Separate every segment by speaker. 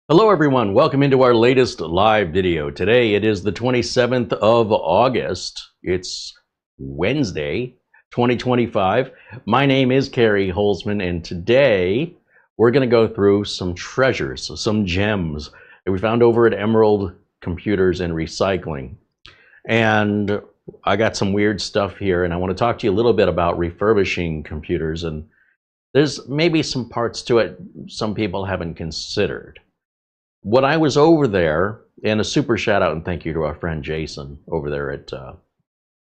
Speaker 1: Hello everyone, welcome into our latest live video. Today it is the 27th of August. It's Wednesday, 2025. My name is CareyHolzman, and today we're going to go through some treasures, some gems that we found over at Emerald Computers and Recycling. And I got some weird stuff here, and I want to talk to you a little bit about refurbishing computers, and there's maybe some parts to it some people haven't considered. When I was over there, and a super shout out and thank you to our friend Jason over there at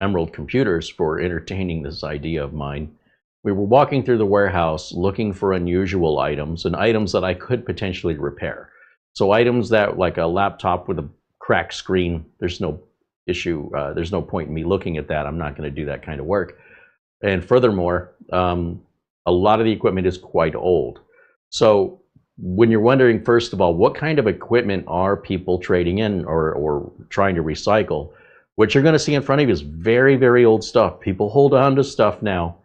Speaker 1: Emerald Computers for entertaining this idea of mine. We were walking through the warehouse looking for unusual items and items that I could potentially repair. So items that, like a laptop with a cracked screen, there's no issue, there's no point in me looking at that. I'm not going to do that kind of work. And furthermore, a lot of the equipment is quite old. So when you're wondering, first of all, what kind of equipment are people trading in or trying to recycle, what you're going to see in front of you is very, very old stuff. People hold on to stuff now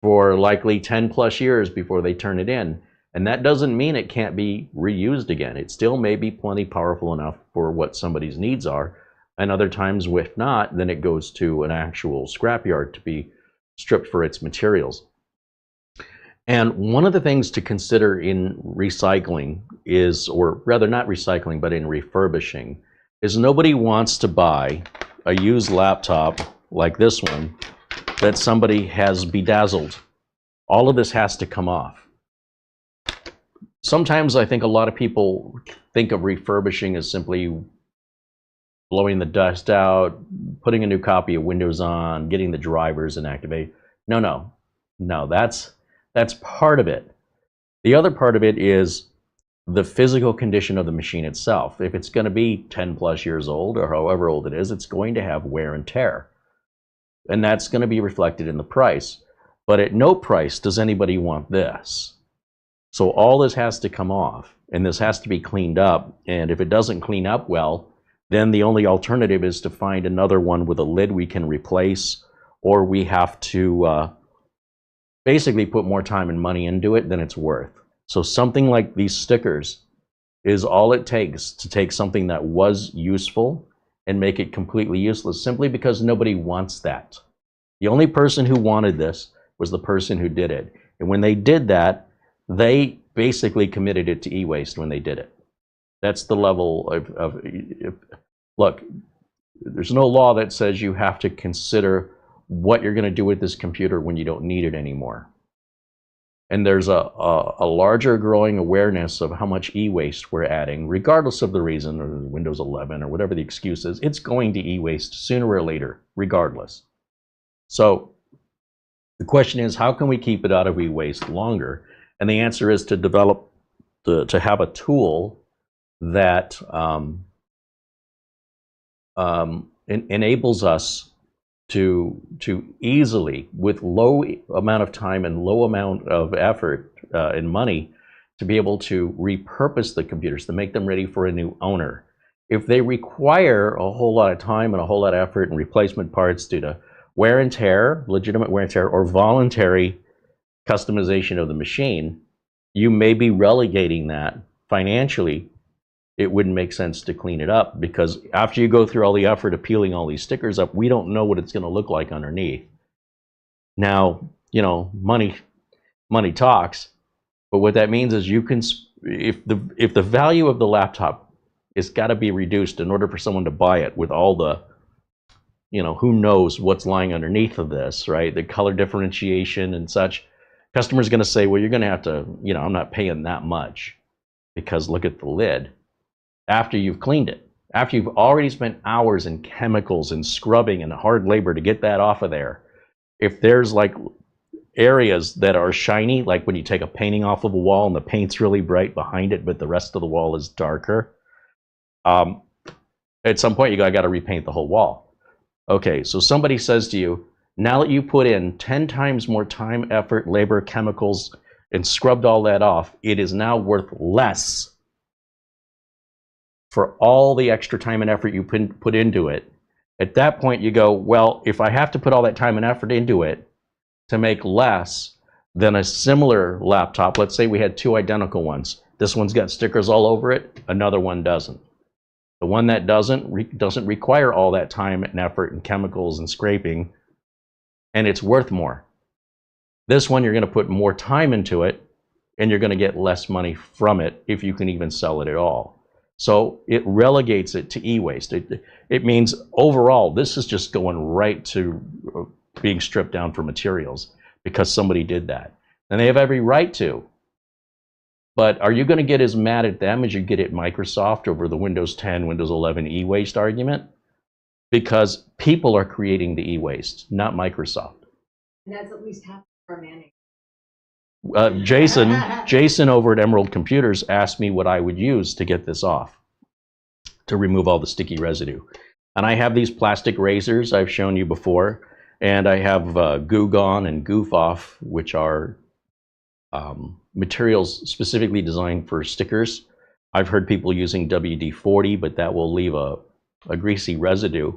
Speaker 1: for likely 10 plus years before they turn it in. And that doesn't mean it can't be reused again. It still may be plenty powerful enough for what somebody's needs are. And other times, if not, then it goes to an actual scrapyard to be stripped for its materials. And one of the things to consider in recycling is, or rather not recycling, but in refurbishing, is nobody wants to buy a used laptop like this one that somebody has bedazzled. All of this has to come off. Sometimes I think a lot of people think of refurbishing as simply blowing the dust out, putting a new copy of Windows on, getting the drivers and activate. No, that's part of it. The other part of it is the physical condition of the machine itself. If it's going to be 10 plus years old or however old it is, it's going to have wear and tear. And that's going to be reflected in the price. But at no price does anybody want this. So all this has to come off, and this has to be cleaned up. And if it doesn't clean up well, then the only alternative is to find another one with a lid we can replace, or we have to basically put more time and money into it than it's worth. So something like these stickers is all it takes to take something that was useful and make it completely useless, simply because nobody wants that. The only person who wanted this was the person who did it. And when they did that, they basically committed it to e-waste when they did it. That's the level of look, there's no law that says you have to consider what you're going to do with this computer when you don't need it anymore. And there's a larger growing awareness of how much e-waste we're adding, regardless of the reason, or Windows 11 or whatever the excuse is. It's going to e-waste sooner or later, regardless. So the question is, how can we keep it out of e-waste longer? And the answer is to develop, to have a tool that enables us to easily, with low amount of time and low amount of effort and money, to be able to repurpose the computers, to make them ready for a new owner. If they require a whole lot of time and a whole lot of effort and replacement parts due to wear and tear, legitimate wear and tear, or voluntary customization of the machine, you may be relegating that financially. It wouldn't make sense to clean it up, because after you go through all the effort of peeling all these stickers up, we don't know what it's going to look like underneath. Now, you know, money talks, but what that means is you can, if the value of the laptop has got to be reduced in order for someone to buy it, with all the, you know, who knows what's lying underneath of this, right? The color differentiation and such. Customer's going to say, well, you're going to have to, you know, I'm not paying that much, because look at the lid. After you've cleaned it, after you've already spent hours in chemicals and scrubbing and hard labor to get that off of there, if there's like areas that are shiny, like when you take a painting off of a wall and the paint's really bright behind it, but the rest of the wall is darker, at some point I got to repaint the whole wall. Okay, so somebody says to you, now that you put in 10 times more time, effort, labor, chemicals, and scrubbed all that off, it is now worth less for all the extra time and effort you put into it. At that point you go, well, if I have to put all that time and effort into it to make less than a similar laptop, let's say we had two identical ones, This one's got stickers all over it. Another one doesn't. The one that doesn't require all that time and effort and chemicals and scraping, and it's worth more. This one, you're going to put more time into it, and you're going to get less money from it if you can even sell it at all. So it relegates it to e-waste. It means overall, this is just going right to being stripped down for materials because somebody did that. And they have every right to. But are you going to get as mad at them as you get at Microsoft over the Windows 10, Windows 11 e-waste argument? Because people are creating the e-waste, not Microsoft.
Speaker 2: And that's at least half our manning.
Speaker 1: Jason over at Emerald Computers asked me what I would use to get this off, to remove all the sticky residue. And I have these plastic razors I've shown you before, and I have Goo Gone and Goof Off, which are materials specifically designed for stickers. I've heard people using WD-40, but that will leave a greasy residue.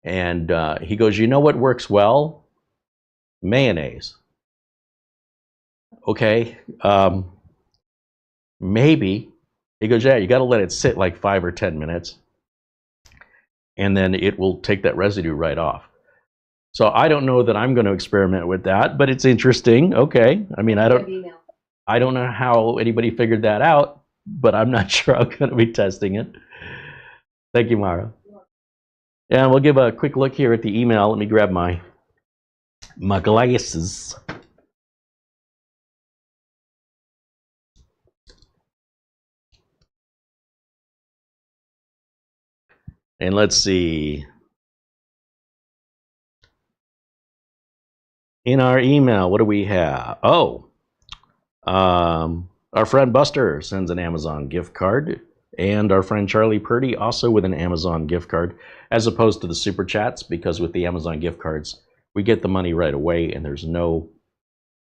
Speaker 1: And he goes, you know what works well? Mayonnaise. Okay, maybe. He goes, yeah, you got to let it sit like 5 or 10 minutes, and then it will take that residue right off. So I don't know that I'm going to experiment with that, but it's interesting. Okay, I mean, I don't know how anybody figured that out, but I'm not sure I'm going to be testing it. Thank you, Mara. And we'll give a quick look here at the email. Let me grab my glasses. And let's see. In our email, what do we have? Oh, our friend Buster sends an Amazon gift card, and our friend Charlie Purdy also with an Amazon gift card, as opposed to the super chats, because with the Amazon gift cards, we get the money right away, and there's no,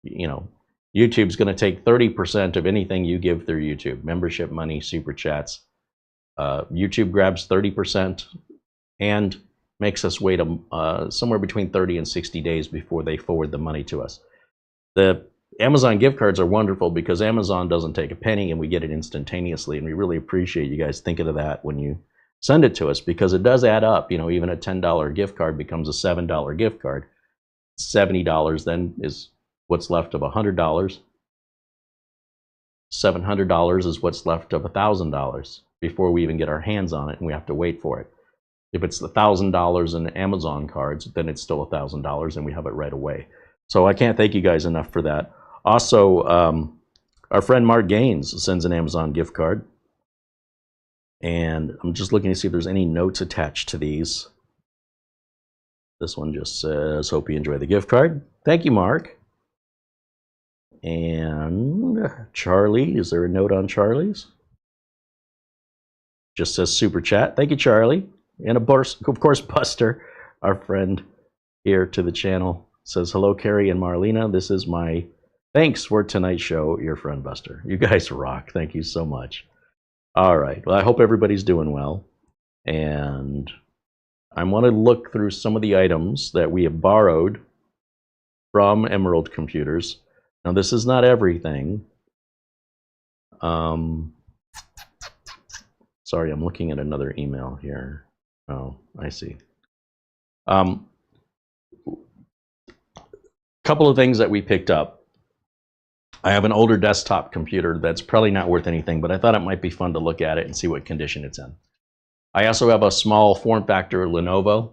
Speaker 1: YouTube's going to take 30% of anything you give through YouTube, membership money, super chats. YouTube grabs 30% and makes us wait somewhere between 30 and 60 days before they forward the money to us. The Amazon gift cards are wonderful because Amazon doesn't take a penny and we get it instantaneously, and we really appreciate you guys thinking of that when you send it to us, because it does add up. Even a $10 gift card becomes a $7 gift card. $70 then is what's left of $100. $700 is what's left of $1,000 before we even get our hands on it, and we have to wait for it. If it's $1,000 in Amazon cards, then it's still $1,000, and we have it right away. So I can't thank you guys enough for that. Also, our friend Mark Gaines sends an Amazon gift card, and I'm just looking to see if there's any notes attached to these. This one just says, hope you enjoy the gift card. Thank you, Mark. And Charlie, is there a note on Charlie's? Just says super chat. Thank you, Charlie. And of course, Buster, our friend here to the channel, says, hello, Carey and Marlena. This is my thanks for tonight's show, your friend Buster. You guys rock. Thank you so much. All right. Well, I hope everybody's doing well. And I want to look through some of the items that we have borrowed from Emerald Computers. Now, this is not everything. Sorry, I'm looking at another email here. Oh, I see. Couple of things that we picked up. I have an older desktop computer that's probably not worth anything, but I thought it might be fun to look at it and see what condition it's in. I also have a small form factor Lenovo,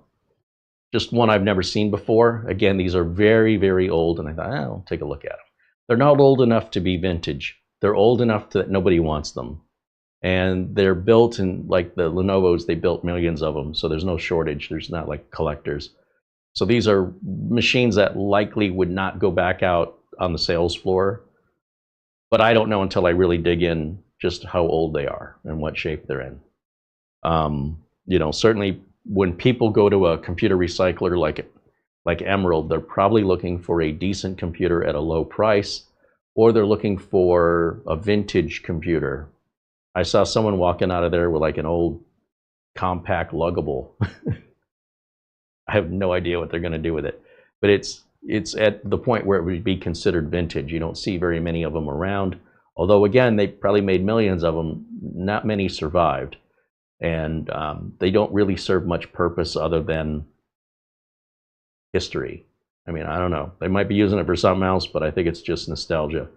Speaker 1: just one I've never seen before. Again, these are very, very old, and I thought, I'll take a look at them. They're not old enough to be vintage. They're old enough that nobody wants them. And they're built in, like the Lenovo's, they built millions of them, so there's no shortage. There's not like collectors. So these are machines that likely would not go back out on the sales floor. But I don't know until I really dig in just how old they are and what shape they're in. Certainly when people go to a computer recycler like Emerald, they're probably looking for a decent computer at a low price, or they're looking for a vintage computer. I saw someone walking out of there with like an old compact luggable. I have no idea what they're going to do with it, but it's at the point where it would be considered vintage. You don't see very many of them around. Although again, they probably made millions of them, not many survived. And they don't really serve much purpose other than history. I mean, I don't know. They might be using it for something else, but I think it's just nostalgia.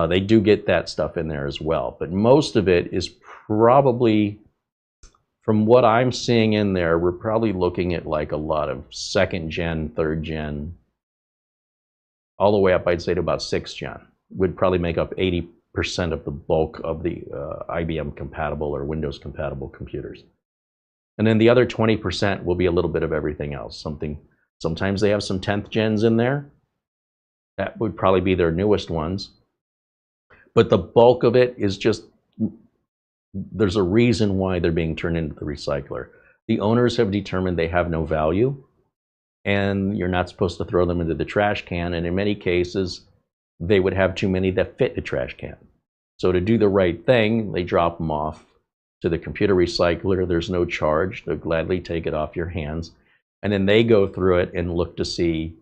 Speaker 1: They do get that stuff in there as well. But most of it is probably, from what I'm seeing in there, we're probably looking at like a lot of 2nd gen, 3rd gen, all the way up, I'd say, to about 6th gen. Would probably make up 80% of the bulk of the IBM compatible or Windows compatible computers. And then the other 20% will be a little bit of everything else. Sometimes they have some 10th gens in there. That would probably be their newest ones. But the bulk of it is just, there's a reason why they're being turned into the recycler. The owners have determined they have no value, and you're not supposed to throw them into the trash can. And in many cases, they would have too many that fit the trash can. So to do the right thing, they drop them off to the computer recycler. There's no charge. They'll gladly take it off your hands. And then they go through it and look to see,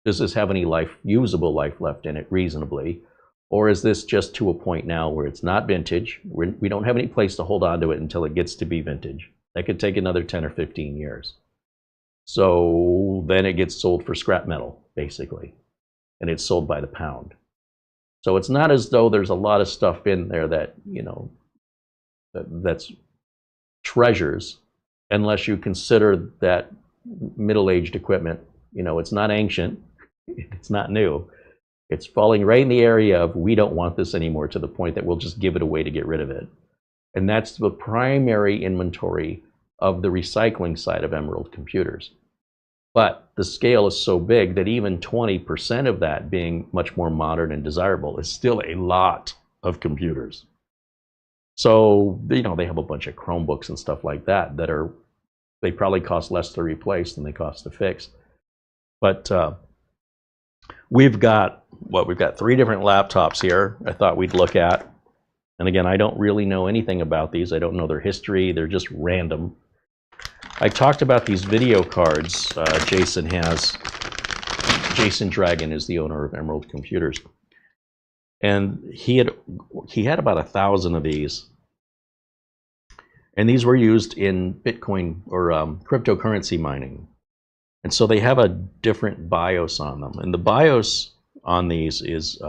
Speaker 1: does this have any usable life left in it reasonably? Or is this just to a point now where it's not vintage? We don't have any place to hold on to it until it gets to be vintage. That could take another 10 or 15 years. So then it gets sold for scrap metal, basically. And it's sold by the pound. So it's not as though there's a lot of stuff in there that, you know, that's treasures, unless you consider that middle-aged equipment. You know, it's not ancient, it's not new. It's falling right in the area of, we don't want this anymore, to the point that we'll just give it away to get rid of it. And that's the primary inventory of the recycling side of Emerald computers. But the scale is so big that even 20% of that being much more modern and desirable is still a lot of computers. So, you know, they have a bunch of Chromebooks and stuff like that that are, they probably cost less to replace than they cost to fix. But we've got 3 different laptops here I thought we'd look at. And again, I don't really know anything about these. I don't know their history. They're just random. I talked about these video cards Jason has. Jason Dragon is the owner of Emerald Computers. And he had about 1,000 of these. And these were used in Bitcoin or cryptocurrency mining. And so they have a different BIOS on them. And the BIOS on these is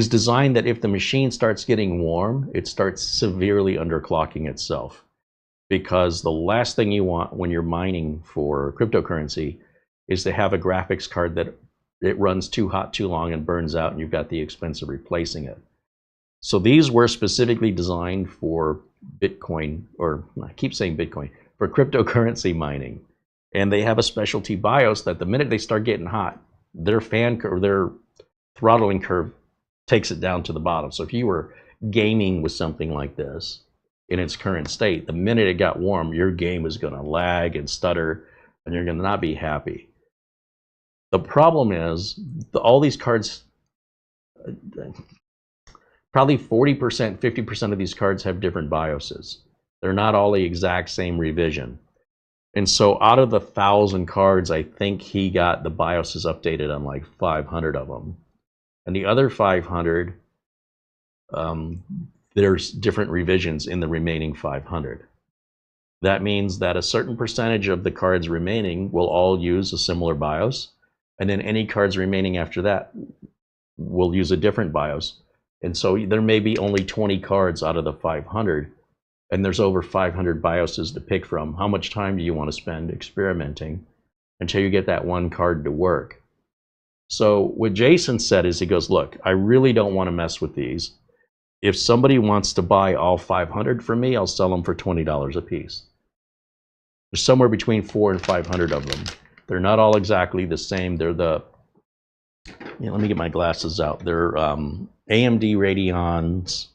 Speaker 1: designed that if the machine starts getting warm, it starts severely underclocking itself. Because the last thing you want when you're mining for cryptocurrency is to have a graphics card that it runs too hot too long and burns out, and you've got the expense of replacing it. So these were specifically designed for Bitcoin, or I keep saying Bitcoin, for cryptocurrency mining. And they have a specialty BIOS that the minute they start getting hot, their fan curve, their throttling curve takes it down to the bottom. So if you were gaming with something like this in its current state, the minute it got warm, your game is going to lag and stutter, and you're going to not be happy. The problem is, all these cards, probably 40%, 50% of these cards have different BIOSes. They're not all the exact same revision. And so out of the 1,000 cards, I think he got the BIOSes updated on like 500 of them. And the other 500, there's different revisions in the remaining 500. That means that a certain percentage of the cards remaining will all use a similar BIOS. And then any cards remaining after that will use a different BIOS. And so there may be only 20 cards out of the 500. And there's over 500 BIOSes to pick from. How much time do you want to spend experimenting until you get that one card to work? So what Jason said is, he goes, look, I really don't want to mess with these. If somebody wants to buy all 500 from me, I'll sell them for $20 a piece. There's somewhere between 400 and 500 of them. They're not all exactly the same. They're the, let me get my glasses out. They're AMD Radeons,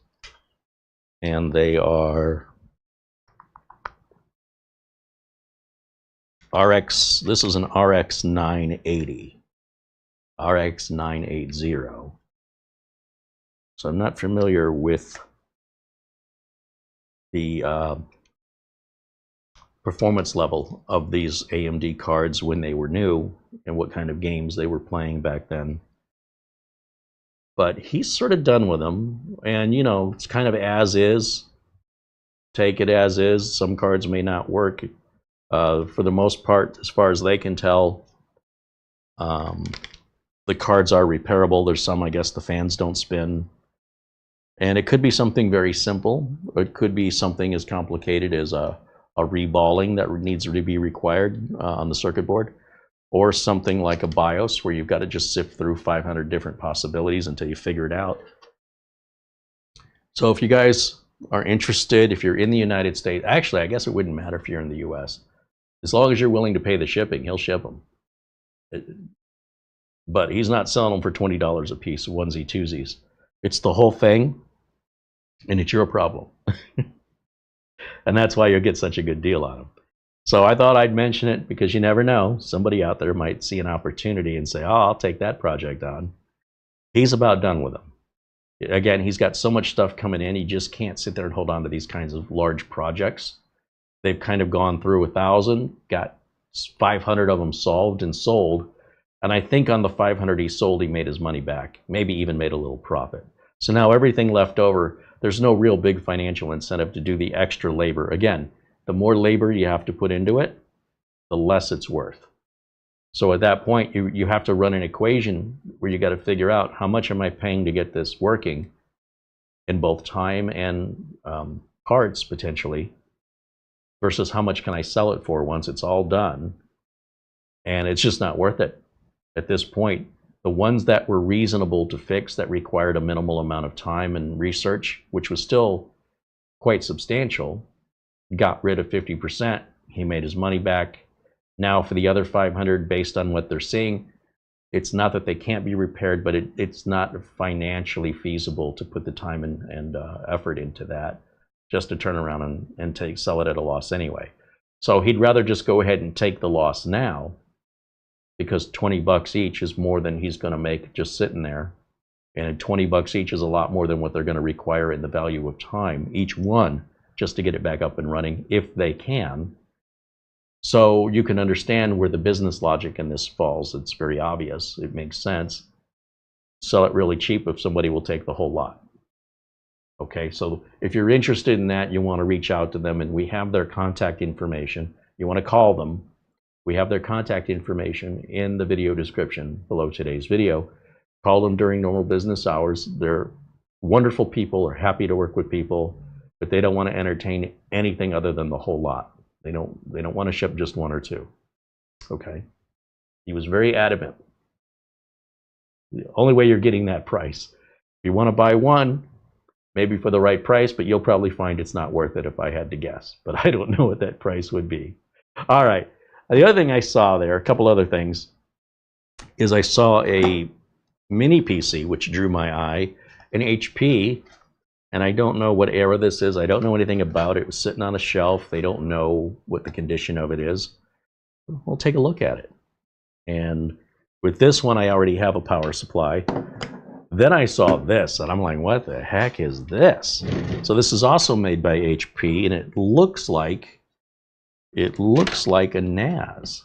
Speaker 1: and they are RX, this is an RX 980. RX 980. So I'm not familiar with the performance level of these AMD cards when they were new and what kind of games they were playing back then. but he's sort of done with them. And, you know, it's kind of as is. Take it as is. Some cards may not work. For the most part, as far as they can tell, the cards are repairable. There's some, I guess, the fans don't spin. And it could be something very simple. Or it could be something as complicated as a reballing that needs to be required on the circuit board. Or something like a BIOS where you've got to just sift through 500 different possibilities until you figure it out. So if you guys are interested, if you're in the United States, actually, I guess it wouldn't matter if you're in the US. As long as you're willing to pay the shipping, he'll ship them. But he's not selling them for $20 a piece, onesie twosies. It's the whole thing, and it's your problem. And that's why you'll get such a good deal on them. So I thought I'd mention it because you never know. Somebody out there might see an opportunity and say, oh, I'll take that project on. He's about done with them. Again, he's got so much stuff coming in, he just can't sit there and hold on to these kinds of large projects. They've kind of gone through 1,000, got 500 of them solved and sold. And I think on the 500 he sold, he made his money back, maybe even made a little profit. So now everything left over, there's no real big financial incentive to do the extra labor. Again, the more labor you have to put into it, the less it's worth. So at that point, you have to run an equation where you got to figure out how much am I paying to get this working in both time and parts potentially, versus how much can I sell it for once it's all done. And it's just not worth it at this point. The ones that were reasonable to fix, that required a minimal amount of time and research, which was still quite substantial, got rid of 50%. He made his money back. Now for the other 500, based on what they're seeing, it's not that they can't be repaired, but it's not financially feasible to put the time and effort into that just to turn around and sell it at a loss anyway. So he'd rather just go ahead and take the loss now, because 20 bucks each is more than he's going to make just sitting there. And 20 bucks each is a lot more than what they're going to require in the value of time, each one, just to get it back up and running, if they can. So you can understand where the business logic in this falls. It's very obvious. It makes sense. Sell it really cheap if somebody will take the whole lot. Okay, so if you're interested in that, you want to reach out to them, and we have their contact information. You want to call them. We have their contact information in the video description below today's video. Call them during normal business hours. They're wonderful people, are happy to work with people, but they don't want to entertain anything other than the whole lot. They don't want to ship just one or two. Okay. He was very adamant. The only way you're getting that price. If you want to buy one, maybe for the right price, but you'll probably find it's not worth it if I had to guess. But I don't know what that price would be. All right. The other thing I saw there, a couple other things, is I saw a mini PC, which drew my eye, an HP, and I don't know what era this is. I don't know anything about it. It was sitting on a shelf. They don't know what the condition of it is. We'll take a look at it. And with this one, I already have a power supply. Then I saw this, and I'm like, what the heck is this? So this is also made by HP, and it looks like a NAS.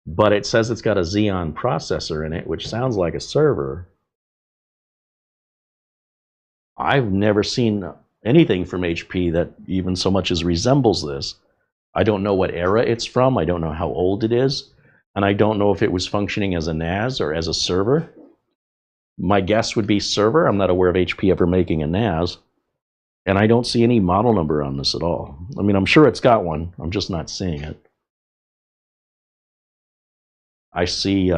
Speaker 1: But it says it's got a Xeon processor in it, which sounds like a server. I've never seen anything from HP that even so much as resembles this. I don't know what era it's from. I don't know how old it is. And I don't know if it was functioning as a NAS or as a server. My guess would be server. I'm not aware of HP ever making a NAS. And I don't see any model number on this at all. I mean, I'm sure it's got one. I'm just not seeing it. I see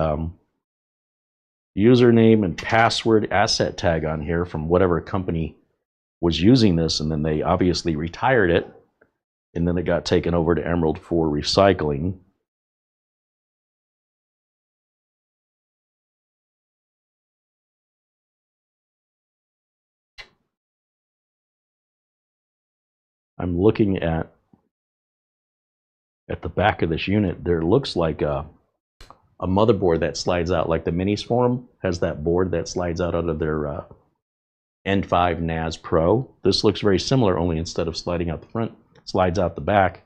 Speaker 1: username and password asset tag on here from whatever company was using this, and then they obviously retired it, and then it got taken over to Emerald for recycling. I'm looking at the back of this unit. There looks like a motherboard that slides out, like the Minis Forum has that board that slides out of their N5 NAS Pro. This looks very similar, only instead of sliding out the front, it slides out the back.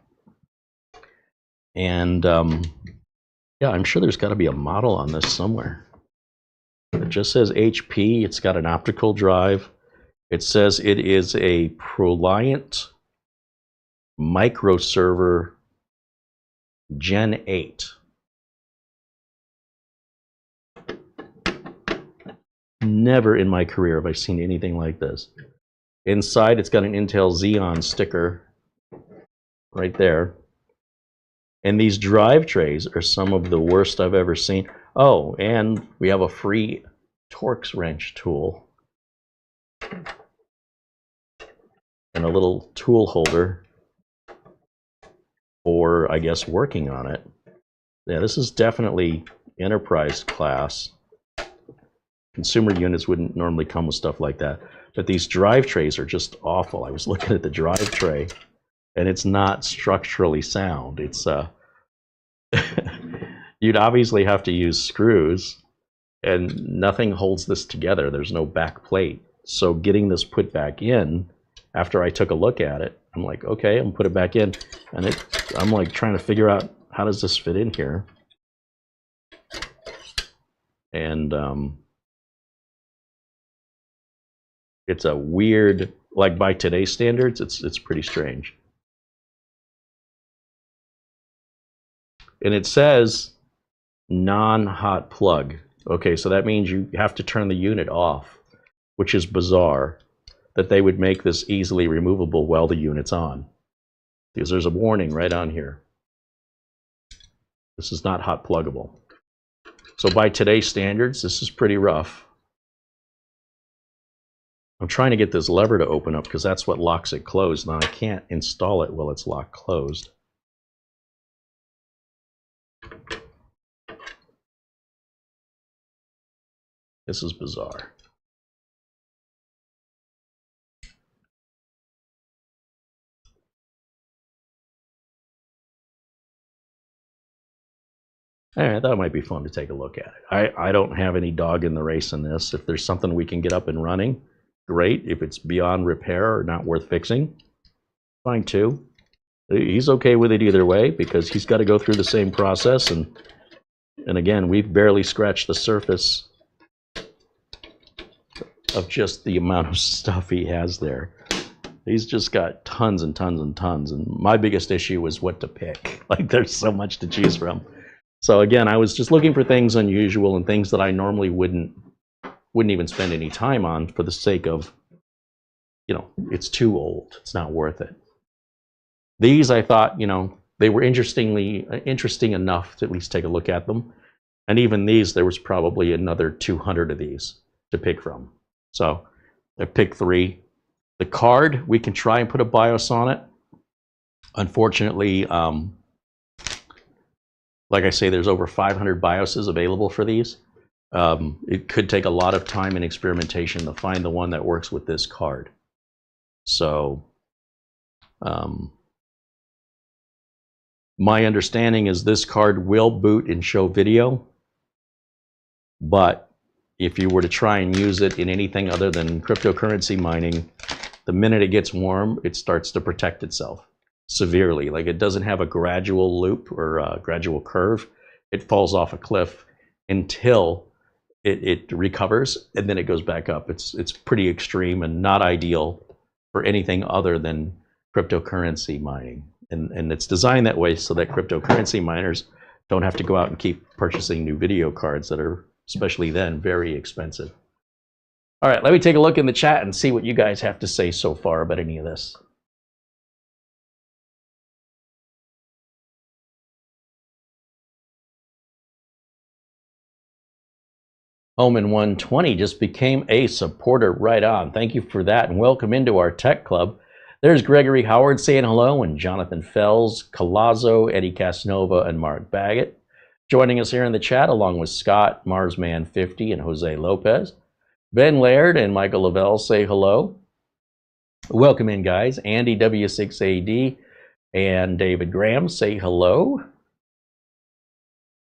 Speaker 1: And yeah, I'm sure there's got to be a model on this somewhere. It just says HP. It's got an optical drive. It says it is a ProLiant microserver Gen 8. Never in my career have I seen anything like this. Inside, it's got an Intel Xeon sticker right there. And these drive trays are some of the worst I've ever seen. Oh, and we have a free Torx wrench tool. And a little tool holder for, I guess, working on it. Yeah, this is definitely enterprise class. Consumer units wouldn't normally come with stuff like that. But these drive trays are just awful. I was looking at the drive tray, and it's not structurally sound. It's you'd obviously have to use screws, and nothing holds this together. There's no back plate. So getting this put back in, after I took a look at it, I'm like, okay, I'm gonna put it back in, and I'm like trying to figure out how does this fit in here. And it's a weird, like by today's standards, it's pretty strange. And it says non-hot plug. Okay, so that means you have to turn the unit off, which is bizarre that they would make this easily removable while the unit's on. Because there's a warning right on here. This is not hot pluggable. So by today's standards, this is pretty rough. I'm trying to get this lever to open up because that's what locks it closed. Now I can't install it while it's locked closed. This is bizarre. I thought it might be fun to take a look at it. I don't have any dog in the race in this. If there's something we can get up and running, great. If it's beyond repair or not worth fixing, fine too. He's okay with it either way because he's got to go through the same process. And again, we've barely scratched the surface of just the amount of stuff he has there. He's just got tons and tons and tons. And my biggest issue was what to pick. Like there's so much to choose from. So again, I was just looking for things unusual and things that I normally wouldn't even spend any time on for the sake of, you know, it's too old. It's not worth it. These I thought, you know, they were interesting enough to at least take a look at them. And even these, there was probably another 200 of these to pick from. So I picked 3. The card, we can try and put a BIOS on it. Unfortunately, like I say, there's over 500 BIOSes available for these. It could take a lot of time and experimentation to find the one that works with this card. So my understanding is this card will boot and show video, but if you were to try and use it in anything other than cryptocurrency mining, the minute it gets warm, it starts to protect itself severely. Like it doesn't have a gradual loop or a gradual curve. It falls off a cliff until it recovers, and then it goes back up. It's pretty extreme and not ideal for anything other than cryptocurrency mining. And it's designed that way so that cryptocurrency miners don't have to go out and keep purchasing new video cards that are, especially then, very expensive. All right, let me take a look in the chat and see what you guys have to say so far about any of this. Omen 120 just became a supporter. Right on. Thank you for that, and welcome into our tech club. There's Gregory Howard saying hello, and Jonathan Fells, Colazzo, Eddie Casnova, and Mark Baggett joining us here in the chat, along with Scott, Marsman50, and Jose Lopez. Ben Laird and Michael Lavelle say hello. Welcome in, guys. Andy W6AD and David Graham say hello.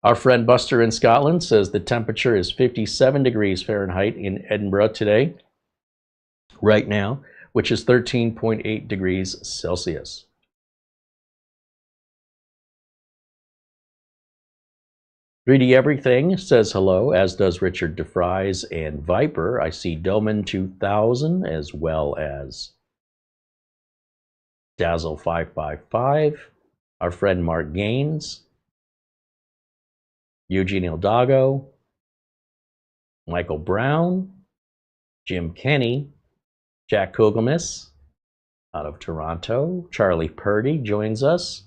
Speaker 1: Our friend Buster in Scotland says the temperature is 57 degrees Fahrenheit in Edinburgh today, right now, which is 13.8 degrees Celsius. 3D Everything says hello, as does Richard DeFries and Viper. I see Doman 2000 as well as Dazzle 555. Our friend Mark Gaines, Eugene Ildago, Michael Brown, Jim Kenny, Jack Kugelmis out of Toronto, Charlie Purdy joins us.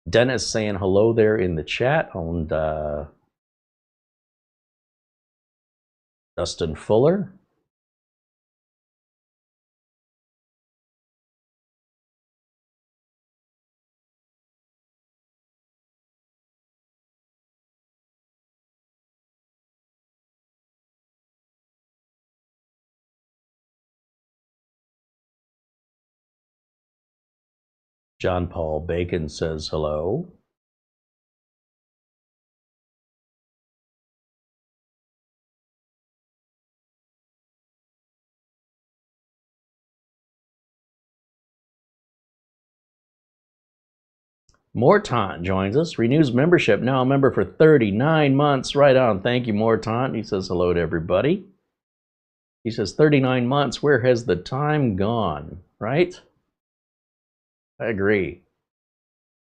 Speaker 1: Dennis saying hello there in the chat, and Dustin Fuller. John Paul Bacon says hello. Mortant joins us, renews membership, now a member for 39 months. Right on. Thank you, Mortant. He says hello to everybody. He says 39 months, where has the time gone, right? I agree.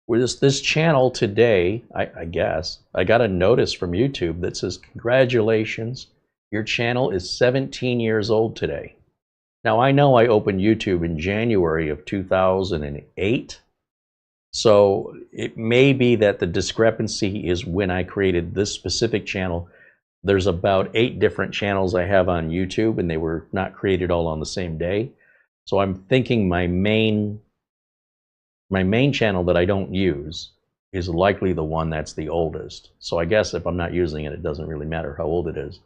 Speaker 1: With this channel today, I guess, I got a notice from YouTube that says, congratulations, your channel is 17 years old today. Now, I know I opened YouTube in January of 2008, so it may be that the discrepancy is when I created this specific channel. There's about 8 different channels I have on YouTube, and they were not created all on the same day. So I'm thinking my main channel that I don't use is likely the one that's the oldest. So I guess if I'm not using it, it doesn't really matter how old it is.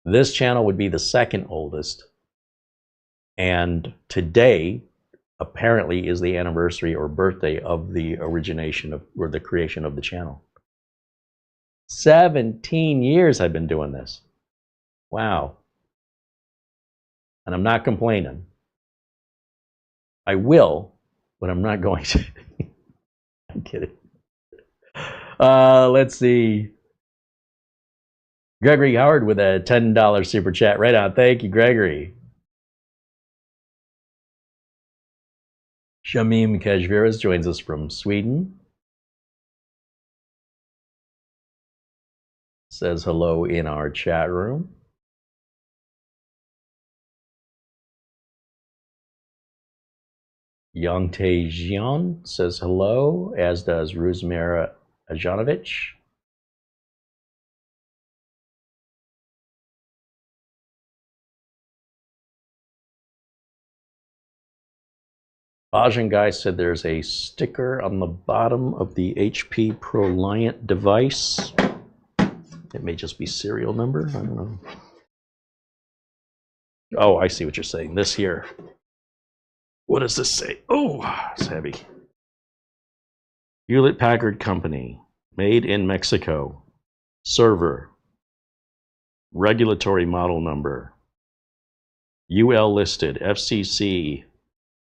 Speaker 1: This channel would be the second oldest. And today, apparently, is the anniversary or birthday of the origination of, or the creation of the channel. 17 years I've been doing this. Wow. And I'm not complaining. I will, but I'm not going to. I'm kidding. Let's see. Gregory Howard with a $10 super chat. Right on. Thank you, Gregory. Shamim Kajviras joins us from Sweden. Says hello in our chat room. Yang Taejian says hello, as does Ruzmira Ajanovic. Bajan Guy said there's a sticker on the bottom of the HP ProLiant device. It may just be serial number. I don't know. Oh, I see what you're saying. This here. What does this say? Oh, it's heavy. Hewlett Packard Company, made in Mexico. Server. Regulatory model number. UL listed. FCC.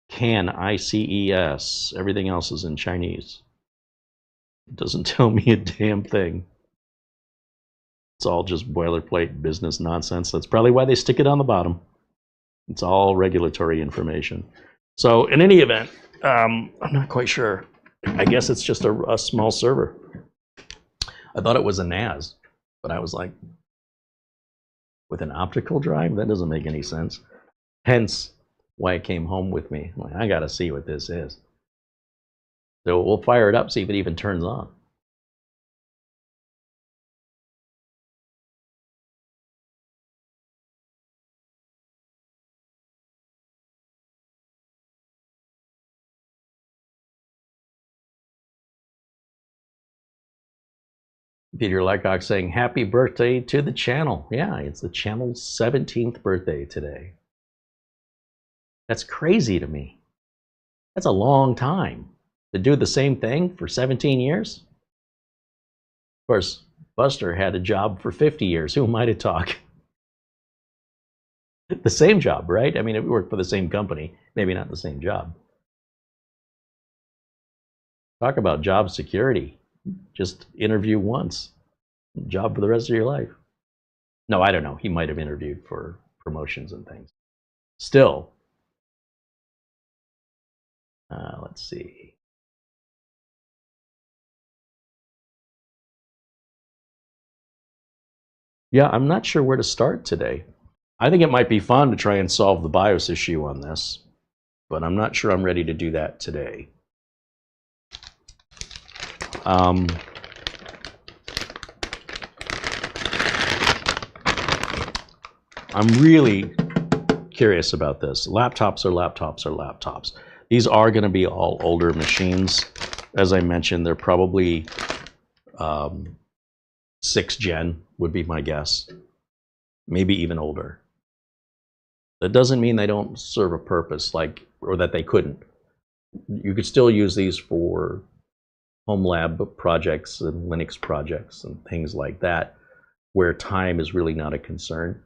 Speaker 1: CAN ICES. Everything else is in Chinese. It doesn't tell me a damn thing. It's all just boilerplate business nonsense. That's probably why they stick it on the bottom. It's all regulatory information. So in any event, I'm not quite sure. I guess it's just a small server. I thought it was a NAS, but I was like, with an optical drive? That doesn't make any sense. Hence why it came home with me. I'm like, I gotta see what this is. So we'll fire it up, see if it even turns on. Peter Lecoq saying, happy birthday to the channel. Yeah, it's the channel's 17th birthday today. That's crazy to me. That's a long time to do the same thing for 17 years. Of course, Buster had a job for 50 years. Who am I to talk? The same job, right? I mean, we worked for the same company, maybe not the same job. Talk about job security. Just interview once. Job for the rest of your life. No, I don't know. He might have interviewed for promotions and things. Still, let's see. Yeah, I'm not sure where to start today. I think it might be fun to try and solve the BIOS issue on this, but I'm not sure I'm ready to do that today. I'm really curious about this. Laptops are laptops are laptops. These are going to be all older machines. As I mentioned, they're probably 6th gen would be my guess. Maybe even older. That doesn't mean they don't serve a purpose, or that they couldn't. You could still use these for home lab projects and Linux projects and things like that, where time is really not a concern,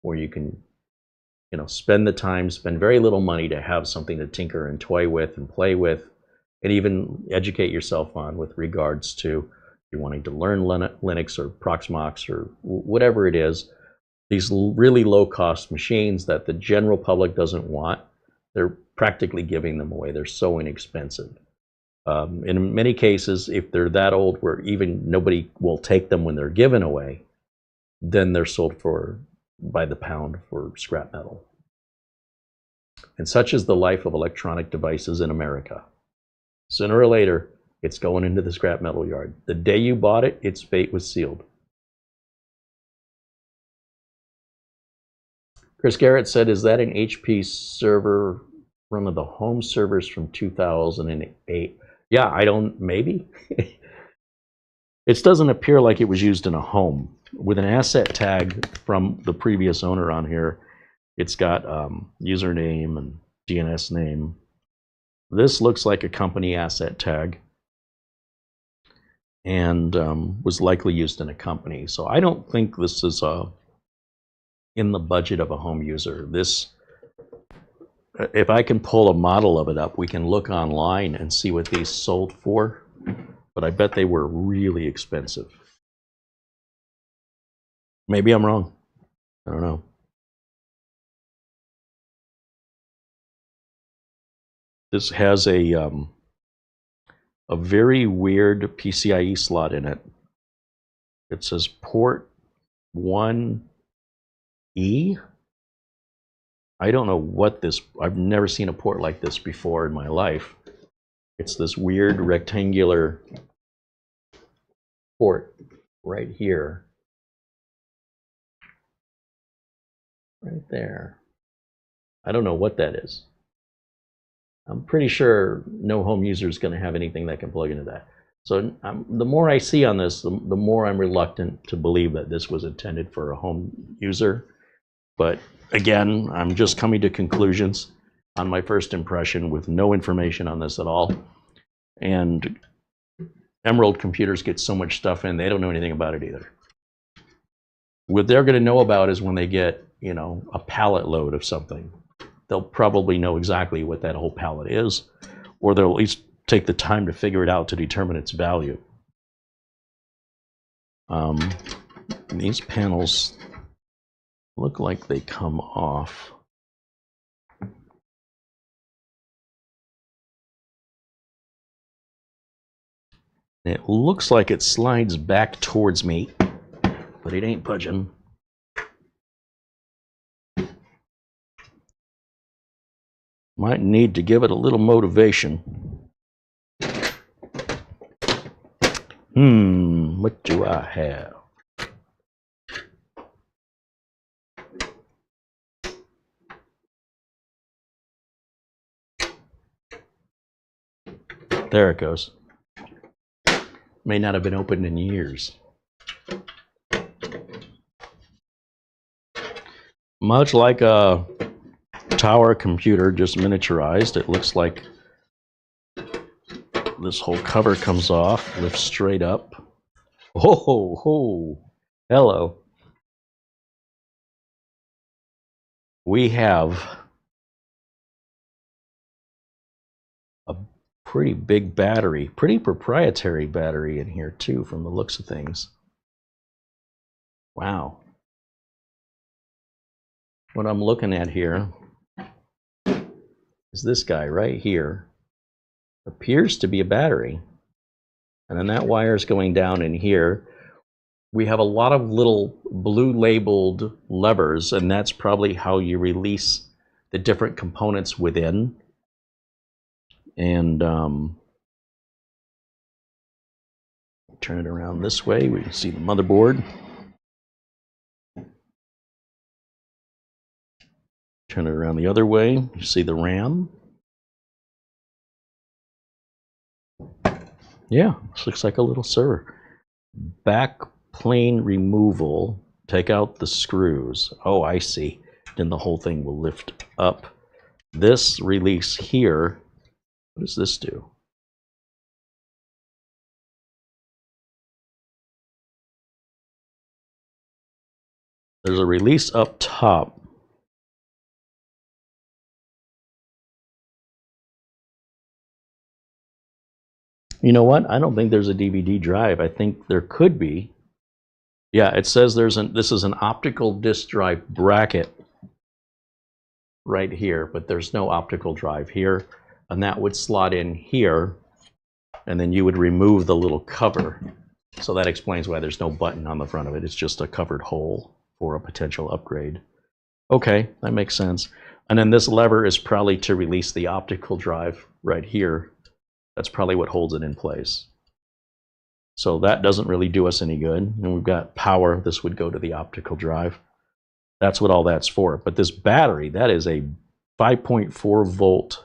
Speaker 1: where you can, spend the time, spend very little money to have something to tinker and toy with and play with, and even educate yourself on with regards to you're wanting to learn Linux or Proxmox or whatever it is. These really low-cost machines that the general public doesn't want, they're practically giving them away. They're so inexpensive. In many cases, if they're that old where even nobody will take them when they're given away, then they're sold by the pound for scrap metal. And such is the life of electronic devices in America. Sooner or later, it's going into the scrap metal yard. The day you bought it, its fate was sealed. Chris Garrett said, is that an HP server, one of the home servers from 2008? Yeah, maybe. It doesn't appear like it was used in a home. With an asset tag from the previous owner on here, it's got username and DNS name. This looks like a company asset tag and was likely used in a company. So I don't think this is in the budget of a home user. This, if I can pull a model of it up, we can look online and see what these sold for, but I bet they were really expensive. Maybe I'm wrong. I don't know. This has a very weird PCIe slot in it. It says port 1E. I don't know what this, I've never seen a port like this before in my life. It's this weird rectangular port right here. Right there. I don't know what that is. I'm pretty sure no home user is going to have anything that can plug into that. So the more I see on this, the more I'm reluctant to believe that this was intended for a home user. But again, I'm just coming to conclusions on my first impression with no information on this at all. And Emerald computers get so much stuff in, they don't know anything about it either. What they're going to know about is when they get, a pallet load of something. They'll probably know exactly what that whole pallet is, or they'll at least take the time to figure it out to determine its value. These panels look like they come off. It looks like it slides back towards me, but it ain't budging. Might need to give it a little motivation. What do I have? There it goes. May not have been opened in years. Much like a tower computer, just miniaturized, it looks like this whole cover comes off, lifts straight up. Oh, hello. We have a pretty big battery, pretty proprietary battery in here too, from the looks of things. Wow. What I'm looking at here is this guy right here. Appears to be a battery. And then that wire is going down in here. We have a lot of little blue labeled levers, and that's probably how you release the different components within. And turn it around this way. We can see the motherboard. Turn it around the other way. You see the RAM. Yeah, this looks like a little server. Back plane removal. Take out the screws. Oh, I see. Then the whole thing will lift up. This release here, what does this do? There's a release up top. You know what? I don't think there's a DVD drive. I think there could be. Yeah, it says this is an optical disk drive bracket right here, but there's no optical drive here, and that would slot in here, and then you would remove the little cover. So that explains why there's no button on the front of it. It's just a covered hole for a potential upgrade. Okay, that makes sense. And then this lever is probably to release the optical drive right here. That's probably what holds it in place. So that doesn't really do us any good. And we've got power. This would go to the optical drive. That's what all that's for. But this battery, that is a 5.4 volt.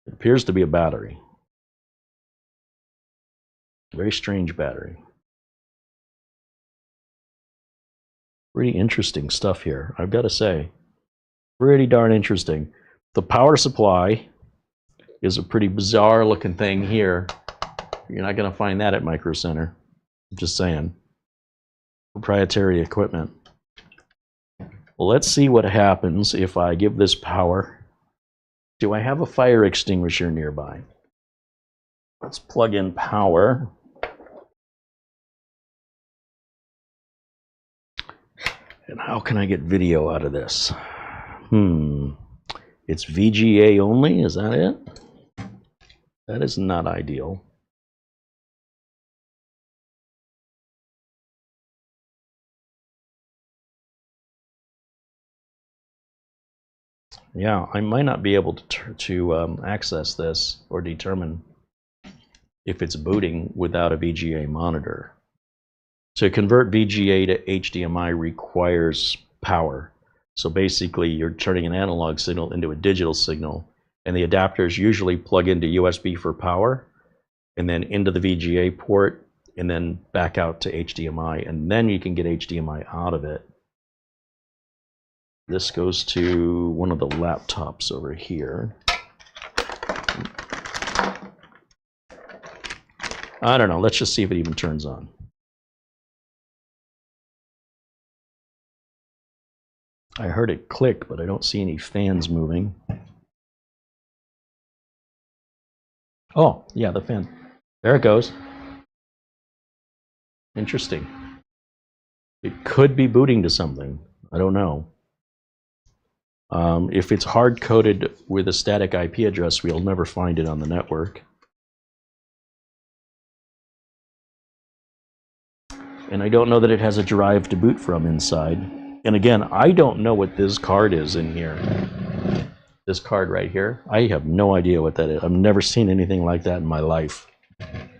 Speaker 1: It appears to be a battery. Very strange battery. Pretty interesting stuff here, I've got to say. Pretty darn interesting. The power supply is a pretty bizarre looking thing here. You're not going to find that at Micro Center. I'm just saying. Proprietary equipment. Well, let's see what happens if I give this power. Do I have a fire extinguisher nearby? Let's plug in power. And how can I get video out of this? It's VGA only, is that it? That is not ideal. Yeah, I might not be able to access this or determine if it's booting without a VGA monitor. To convert VGA to HDMI requires power. So basically, you're turning an analog signal into a digital signal, and the adapters usually plug into USB for power, and then into the VGA port, and then back out to HDMI, and then you can get HDMI out of it. This goes to one of the laptops over here. I don't know, let's just see if it even turns on. I heard it click, but I don't see any fans moving. Oh, yeah, the fan. There it goes. Interesting. It could be booting to something. I don't know. If it's hard-coded with a static IP address, we'll never find it on the network. And I don't know that it has a drive to boot from inside. And again, I don't know what this card is in here. This card right here, I have no idea what that is. I've never seen anything like that in my life. It's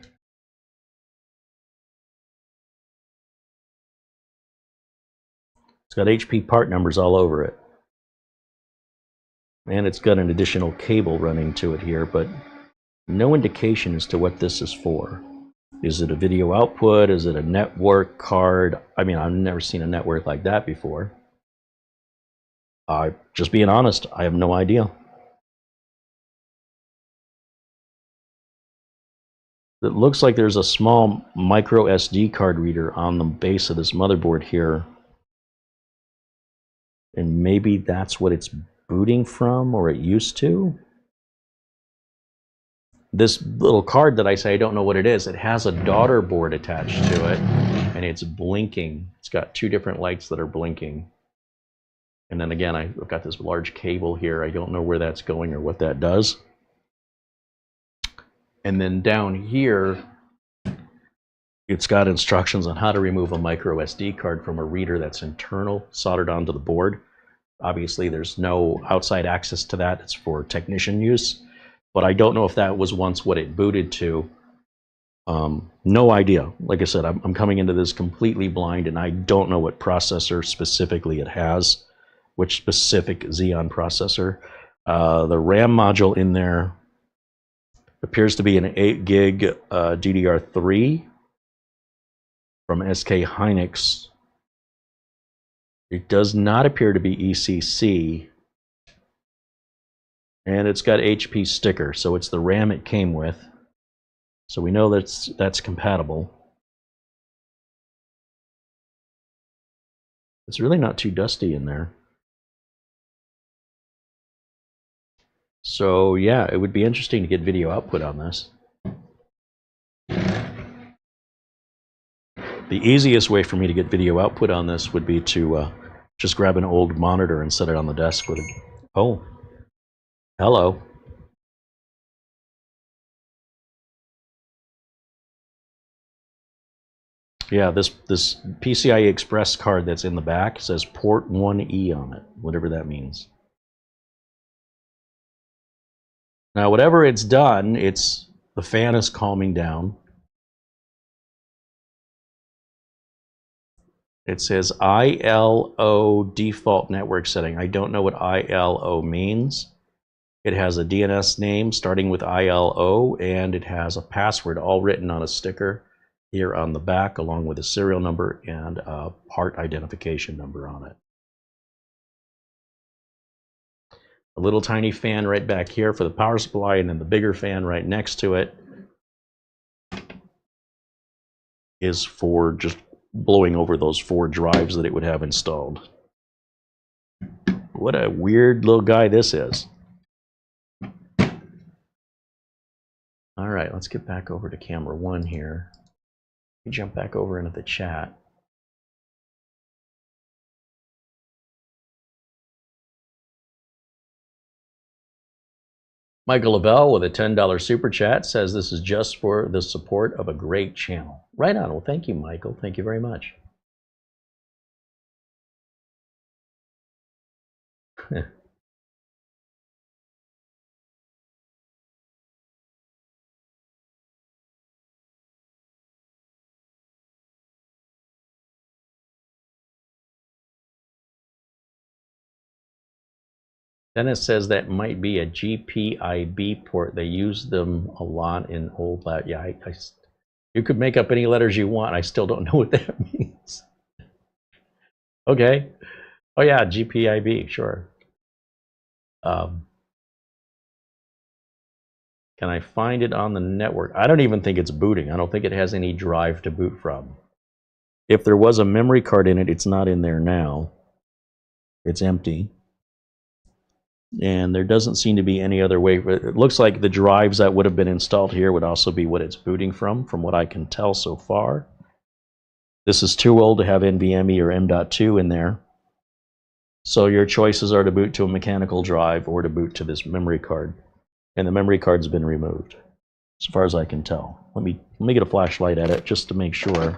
Speaker 1: got HP part numbers all over it. And it's got an additional cable running to it here, but no indication as to what this is for. Is it a video output? Is it a network card? I mean, I've never seen a network like that before. Just being honest, I have no idea. It looks like there's a small micro SD card reader on the base of this motherboard here. And maybe that's what it's booting from, or it used to. this little card that I say I don't know what it is, it has a daughter board attached to it, and it's blinking. It's got two different lights that are blinking. And then again, I've got this large cable here. I don't know where that's going or what that does. And then down here, it's got instructions on how to remove a micro SD card from a reader that's internal, soldered onto the board. Obviously, there's no outside access to that. It's for technician use. But I don't know if that was once what it booted to. No idea. Like I said, I'm coming into this completely blind, and I don't know what processor specifically it has, which specific Xeon processor. The RAM module in there appears to be an 8 gig DDR3 from SK Hynix. It does not appear to be ECC. And it's got HP sticker, so it's the RAM it came with. So we know that's compatible. It's really not too dusty in there. So yeah, it would be interesting to get video output on this. The easiest way for me to get video output on this would be to just grab an old monitor and set it on the desk with it. Oh, hello. Yeah, this PCI Express card that's in the back says port 1E on it, whatever that means. Now, whatever it's done, the fan is calming down. It says ILO default network setting. I don't know what ILO means. It has a DNS name starting with ILO, and it has a password all written on a sticker here on the back, along with a serial number and a part identification number on it. A little tiny fan right back here for the power supply, and then the bigger fan right next to it is for just blowing over those 4 drives that it would have installed. What a weird little guy this is. All right, let's get back over to camera 1 here. Jump back over into the chat. Michael Lavelle with a $10 super chat says this is just for the support of a great channel. Right on. Well, thank you, Michael. Thank you very much. Dennis says that might be a GPIB port. They use them a lot in old lab. Yeah, you could make up any letters you want. I still don't know what that means. Okay. Oh yeah, GPIB, sure. Can I find it on the network? I don't even think it's booting. I don't think it has any drive to boot from. If there was a memory card in it, it's not in there now. It's empty. And there doesn't seem to be any other way. It looks like the drives that would have been installed here would also be what it's booting from what I can tell so far. This is too old to have NVMe or M.2 in there. So your choices are to boot to a mechanical drive or to boot to this memory card. And the memory card's been removed, as far as I can tell. Let me get a flashlight at it just to make sure.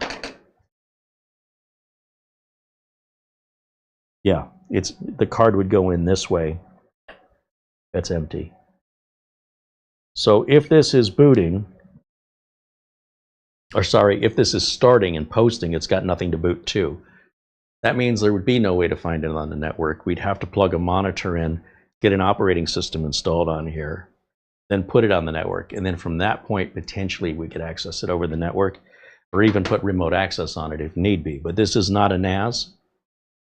Speaker 1: Yeah, the card would go in this way. That's empty. So if this is booting, or sorry, if this is starting and posting, it's got nothing to boot to. That means there would be no way to find it on the network. We'd have to plug a monitor in, get an operating system installed on here, then put it on the network. And then from that point, potentially we could access it over the network, or even put remote access on it if need be. But this is not a NAS.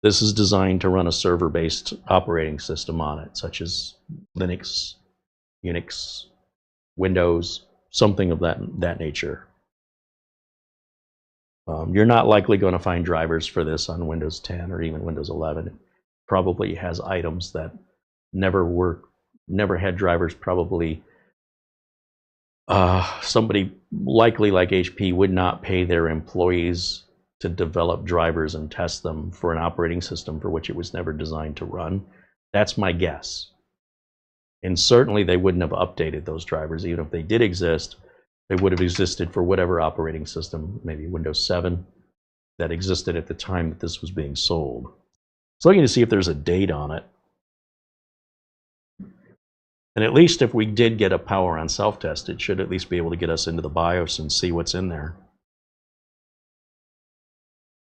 Speaker 1: This is designed to run a server-based operating system on it, such as Linux, Unix, Windows, something of that nature. You're not likely going to find drivers for this on Windows 10 or even Windows 11. It probably has items that never had drivers probably somebody likely like HP would not pay their employees to develop drivers and test them for an operating system for which it was never designed to run. That's my guess. And certainly they wouldn't have updated those drivers. Even if they did exist, they would have existed for whatever operating system, maybe Windows 7, that existed at the time that this was being sold. So looking to see if there's a date on it. And at least if we did get a power on self-test, it should at least be able to get us into the BIOS and see what's in there.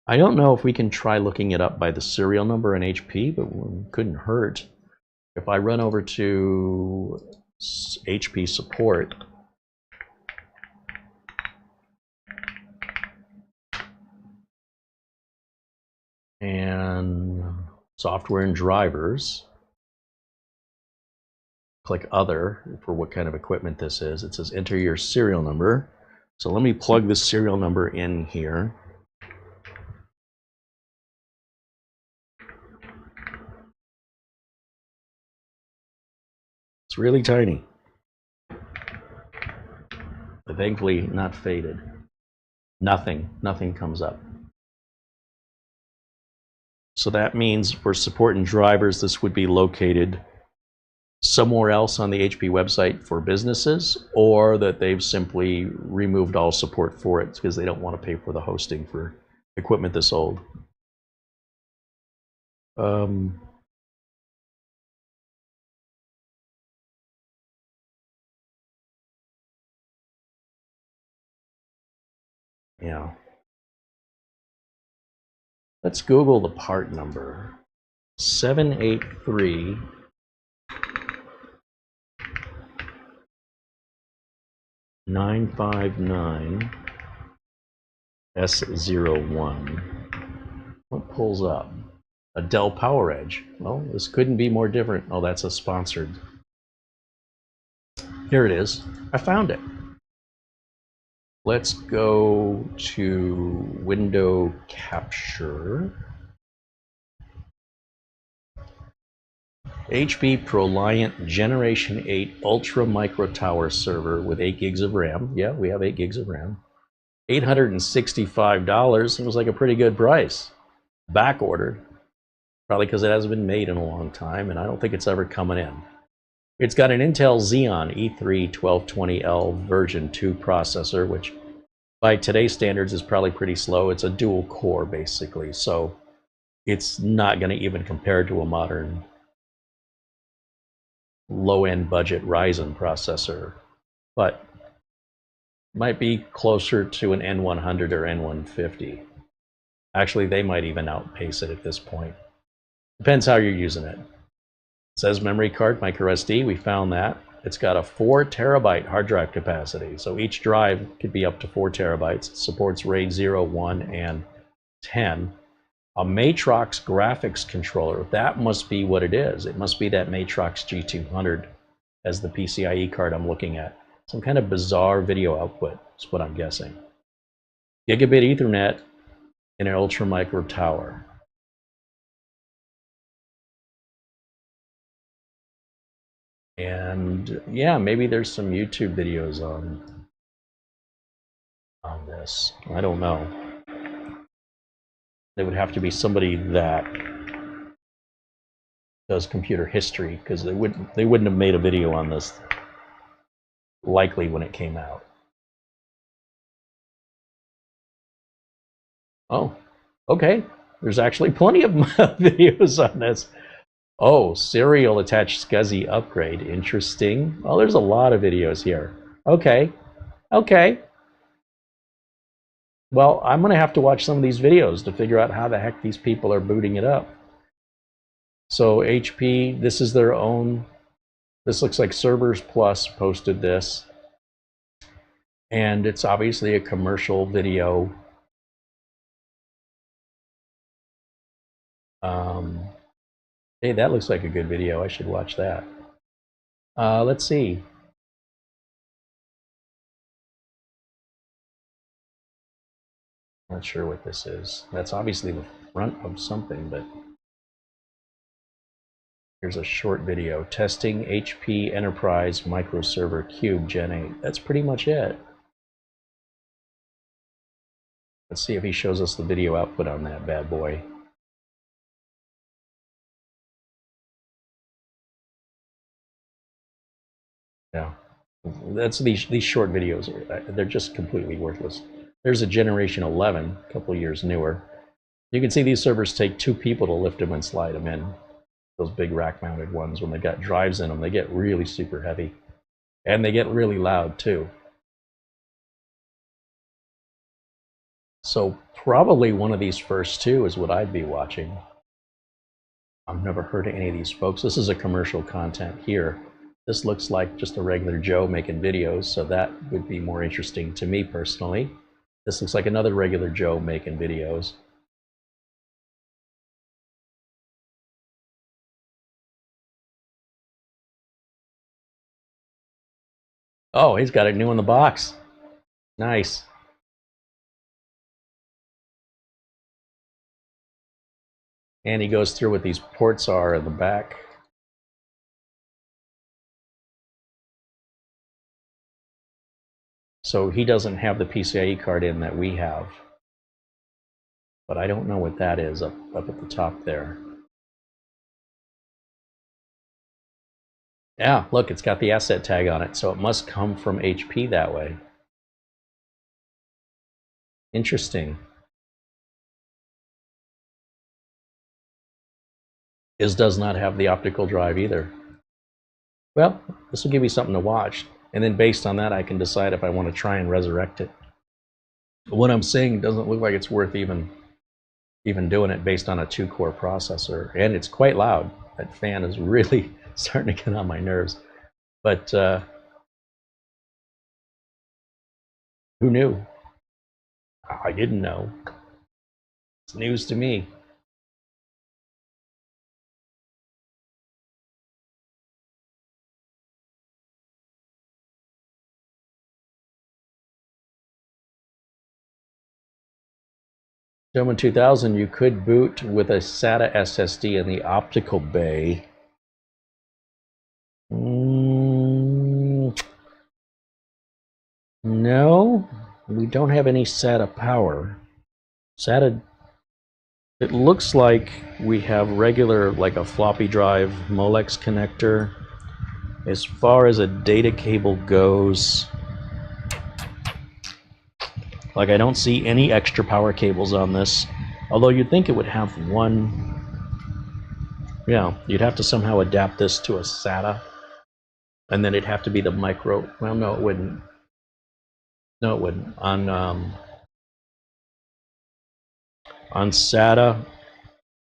Speaker 1: I don't know if we can try looking it up by the serial number in HP, but it couldn't hurt. If I run over to HP support, and software and drivers, click other for what kind of equipment this is. It says enter your serial number. So let me plug this serial number in here. It's really tiny, but thankfully not faded. Nothing comes up. So that means for support and drivers, this would be located somewhere else on the HP website for businesses, or that they've simply removed all support for it because they don't want to pay for the hosting for equipment this old. Yeah. Let's Google the part number. 783 959 S01. What pulls up? A Dell Power Edge. Well, this couldn't be more different. Oh, that's a sponsored. Here it is. I found it. Let's go to window capture. HP ProLiant Generation 8 Ultra Micro Tower Server with 8 gigs of RAM. Yeah, we have 8 gigs of RAM. $865. It was like a pretty good price. Back ordered. Probably because it hasn't been made in a long time, and I don't think it's ever coming in. It's got an Intel Xeon E3-1220L version 2 processor, which by today's standards is probably pretty slow. It's a dual core, basically, so it's not going to even compare to a modern low-end budget Ryzen processor, but might be closer to an N100 or N150. Actually, they might even outpace it at this point. Depends how you're using it. It says memory card, micro SD. We found that. It's got a 4 terabyte hard drive capacity, so each drive could be up to 4 terabytes. It supports RAID 0, 1, and 10. A Matrox graphics controller. That must be what it is. It must be that Matrox G200 as the PCIe card I'm looking at. Some kind of bizarre video output is what I'm guessing. Gigabit Ethernet in an ultra micro tower. And yeah, maybe there's some YouTube videos on this. I don't know. They would have to be somebody that does computer history, because they wouldn't have made a video on this likely when it came out. Oh, okay. There's actually plenty of videos on this. Oh, serial attached SCSI upgrade. Interesting. Oh, there's a lot of videos here. Okay. Okay. Well, I'm going to have to watch some of these videos to figure out how the heck these people are booting it up. So HP, this is their own. This looks like Servers Plus posted this. And it's obviously a commercial video. Hey, that looks like a good video. I should watch that. Let's see. Not sure what this is. That's obviously the front of something, but Here's a short video testing HP Enterprise Microserver Cube Gen 8. That's pretty much it. Let's see if he shows us the video output on that bad boy. Yeah, that's these short videos. They're just completely worthless. There's a Generation 11, a couple of years newer. You can see these servers take 2 people to lift them and slide them in. Those big rack-mounted ones, when they got drives in them, they get really super heavy. And they get really loud, too. So probably one of these first 2 is what I'd be watching. I've never heard of any of these folks. This is a commercial content here. This looks like just a regular Joe making videos, so that would be more interesting to me personally. This looks like another regular Joe making videos. Oh, he's got it new in the box. Nice. And he goes through what these ports are in the back. So he doesn't have the PCIe card in that we have. But I don't know what that is up at the top there. Yeah, look, it's got the asset tag on it, so it must come from HP that way. Interesting. His does not have the optical drive either. Well, this will give me something to watch, and then based on that I can decide if I want to try and resurrect it. What I'm saying doesn't look like it's worth even doing it based on a 2-core processor, and it's quite loud. That fan is really starting to get on my nerves. But who knew? I didn't know. It's news to me. Gentleman 2000, you could boot with a SATA SSD in the optical bay. No, we don't have any SATA power. SATA, it looks like we have regular, like a floppy drive Molex connector. As far as a data cable goes, like I don't see any extra power cables on this, although you'd think it would have one. Yeah, you'd have to somehow adapt this to a SATA, and then it'd have to be the micro. Well, no, it wouldn't. No, it wouldn't. On SATA,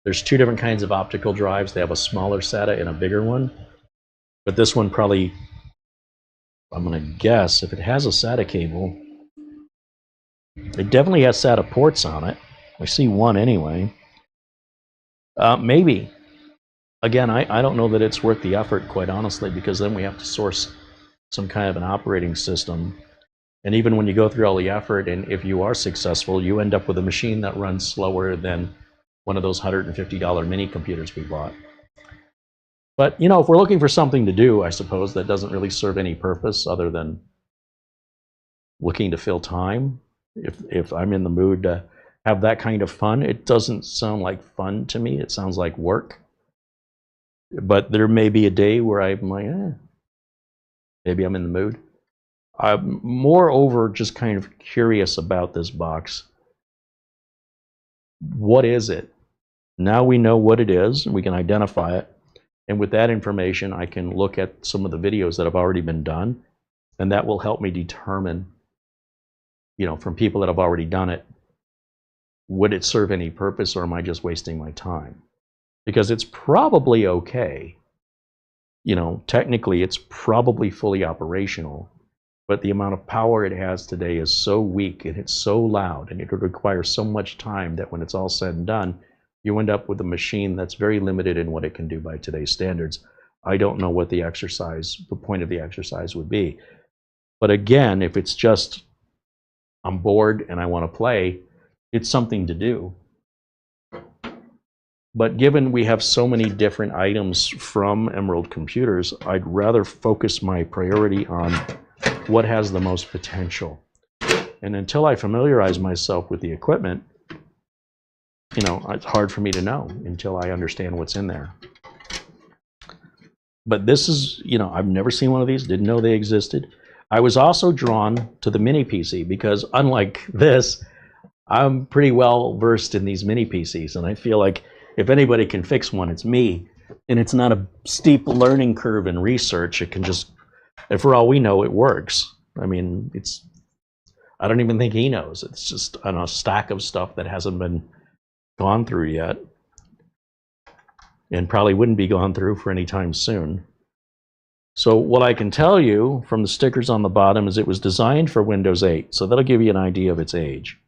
Speaker 1: there's 2 different kinds of optical drives. They have a smaller SATA and a bigger one, but this one probably, I'm gonna guess, if it has a SATA cable, it definitely has SATA ports on it. I see one anyway. Maybe. Again, I don't know that it's worth the effort, quite honestly, because then we have to source some kind of an operating system. And even when you go through all the effort, and if you are successful, you end up with a machine that runs slower than one of those $150 mini computers we bought. But, you know, if we're looking for something to do, I suppose, that doesn't really serve any purpose other than looking to fill time, if I'm in the mood to have that kind of fun, it doesn't sound like fun to me. It sounds like work. But there may be a day where I'm like, maybe I'm in the mood. I'm moreover just kind of curious about this box. What is it? Now we know what it is, we can identify it, and with that information I can look at some of the videos that have already been done, and that will help me determine, you know, from people that have already done it, would it serve any purpose, or am I just wasting my time? Because it's probably okay. You know, technically it's probably fully operational, but the amount of power it has today is so weak and it's so loud and it would require so much time that when it's all said and done, you end up with a machine that's very limited in what it can do by today's standards. I don't know what the point of the exercise would be. But again, if it's just, I'm bored and I want to play, it's something to do. But given we have so many different items from Emerald Computers, I'd rather focus my priority on what has the most potential. And until I familiarize myself with the equipment, you know, it's hard for me to know until I understand what's in there. But this is, you know, I've never seen one of these, didn't know they existed. I was also drawn to the mini PC because unlike this, I'm pretty well versed in these mini PCs, and I feel like if anybody can fix one, it's me. And it's not a steep learning curve in research. It can just, and for all we know, it works. I mean, it's, I don't even think he knows. It's just, I don't know, a stack of stuff that hasn't been gone through yet, and probably wouldn't be gone through for any time soon. So what I can tell you from the stickers on the bottom is it was designed for Windows 8, so that'll give you an idea of its age.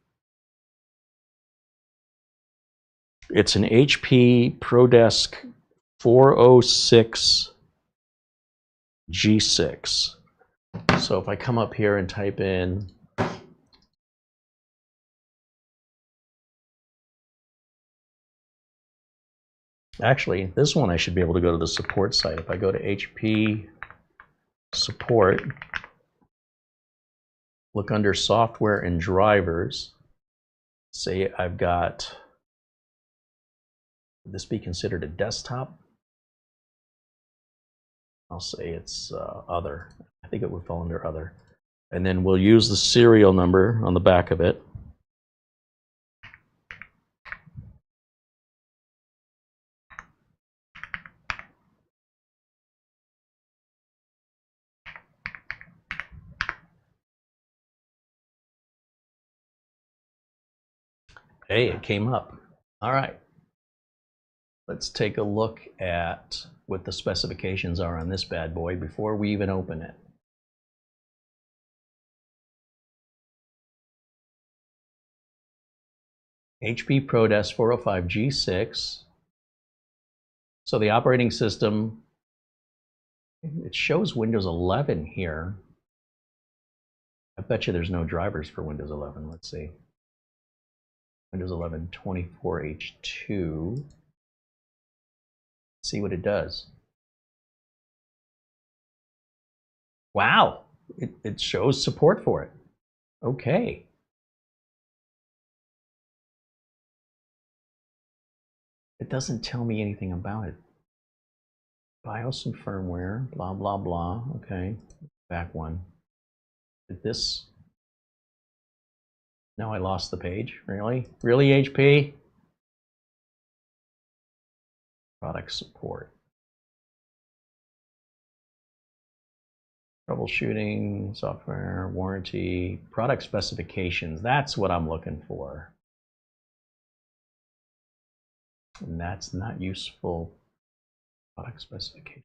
Speaker 1: It's an HP ProDesk 406 G6. So if I come up here and type in actually, this one I should be able to go to the support site. If I go to HP support, look under software and drivers, say I've got, would this be considered a desktop? I'll say it's other. I think it would fall under other. And then we'll use the serial number on the back of it. Hey, it came up. All right. Let's take a look at what the specifications are on this bad boy before we even open it. HP ProDesk 405 G6. So the operating system, it shows Windows 11 here. I bet you there's no drivers for Windows 11. Let's see. Windows 11 24H2. See what it does. Wow, it shows support for it. Okay. It doesn't tell me anything about it. BIOS and firmware, blah, blah, blah. Okay, back one. Did this? No, I lost the page. Really? Really, HP? Product support. Troubleshooting, software, warranty, product specifications. That's what I'm looking for. And that's not useful. Product specification.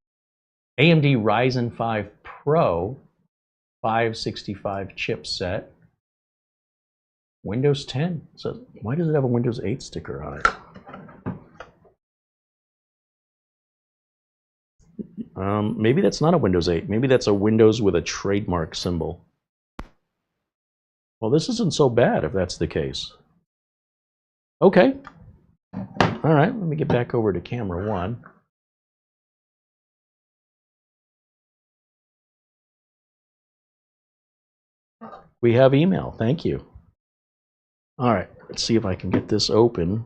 Speaker 1: AMD Ryzen 5 Pro 565 chipset. Windows 10. So why does it have a Windows 8 sticker on it? Maybe that's not a Windows 8. Maybe that's a Windows with a trademark symbol. Well, this isn't so bad if that's the case. Okay. All right, let me get back over to camera one. We have email. Thank you. All right, let's see if I can get this open.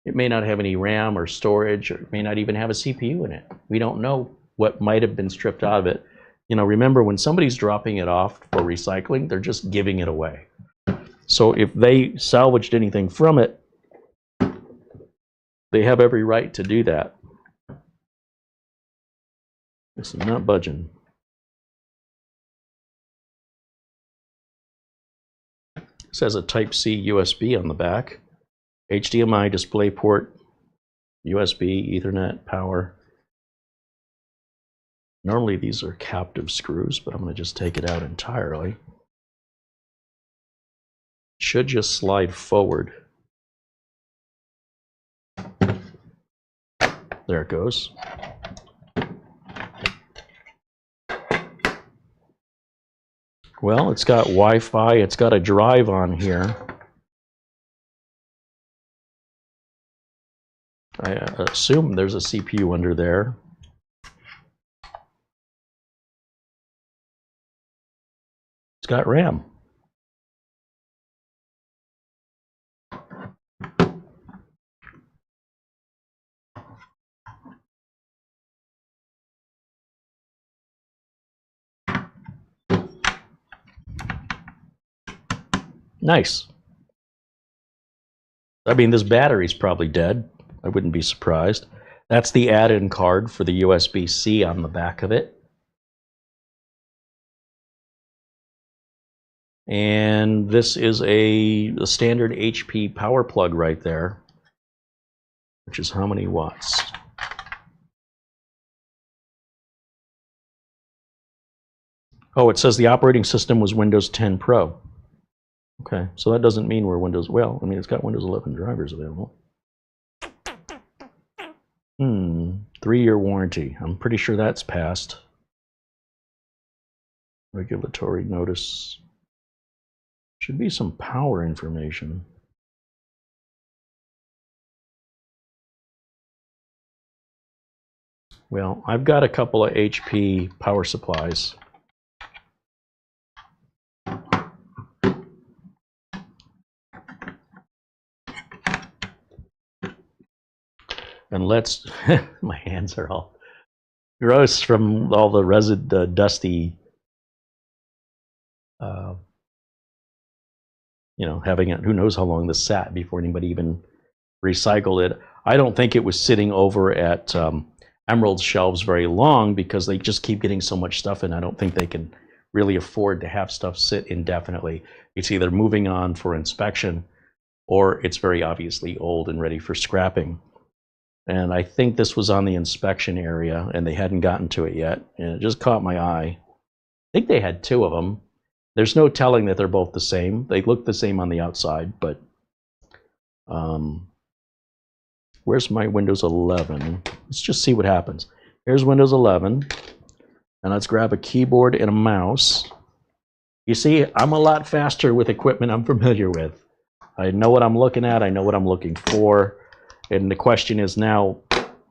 Speaker 1: It may not have any RAM or storage, or it may not even have a CPU in it. We don't know what might have been stripped out of it. You know, remember when somebody's dropping it off for recycling, they're just giving it away. So if they salvaged anything from it, they have every right to do that. This is not budging. This has a Type-C USB on the back. HDMI DisplayPort, USB, Ethernet, power. Normally these are captive screws, but I'm going to just take it out entirely. Should just slide forward. There it goes. Well, it's got Wi-Fi, it's got a drive on here. I assume there's a CPU under there. It's got RAM. Nice. I mean, this battery's probably dead. I wouldn't be surprised. That's the add-in card for the USB-C on the back of it. And this is a standard HP power plug right there, which is how many watts? Oh, it says the operating system was Windows 10 Pro. Okay, so that doesn't mean we're Windows, well, I mean, it's got Windows 11 drivers available. 3-year warranty. I'm pretty sure that's passed. Regulatory notice. Should be some power information. Well, I've got a couple of HP power supplies. And let's, my hands are all gross from all the dusty, you know, having it, who knows how long this sat before anybody even recycled it. I don't think it was sitting over at Emerald's shelves very long because they just keep getting so much stuff in. I don't think they can really afford to have stuff sit indefinitely. It's either moving on for inspection or it's very obviously old and ready for scrapping. And I think this was on the inspection area and they hadn't gotten to it yet. And it just caught my eye. I think they had 2 of them. There's no telling that they're both the same. They look the same on the outside, but where's my Windows 11? Let's just see what happens. Here's Windows 11. And let's grab a keyboard and a mouse. You see, I'm a lot faster with equipment I'm familiar with. I know what I'm looking at. I know what I'm looking for. And the question is now,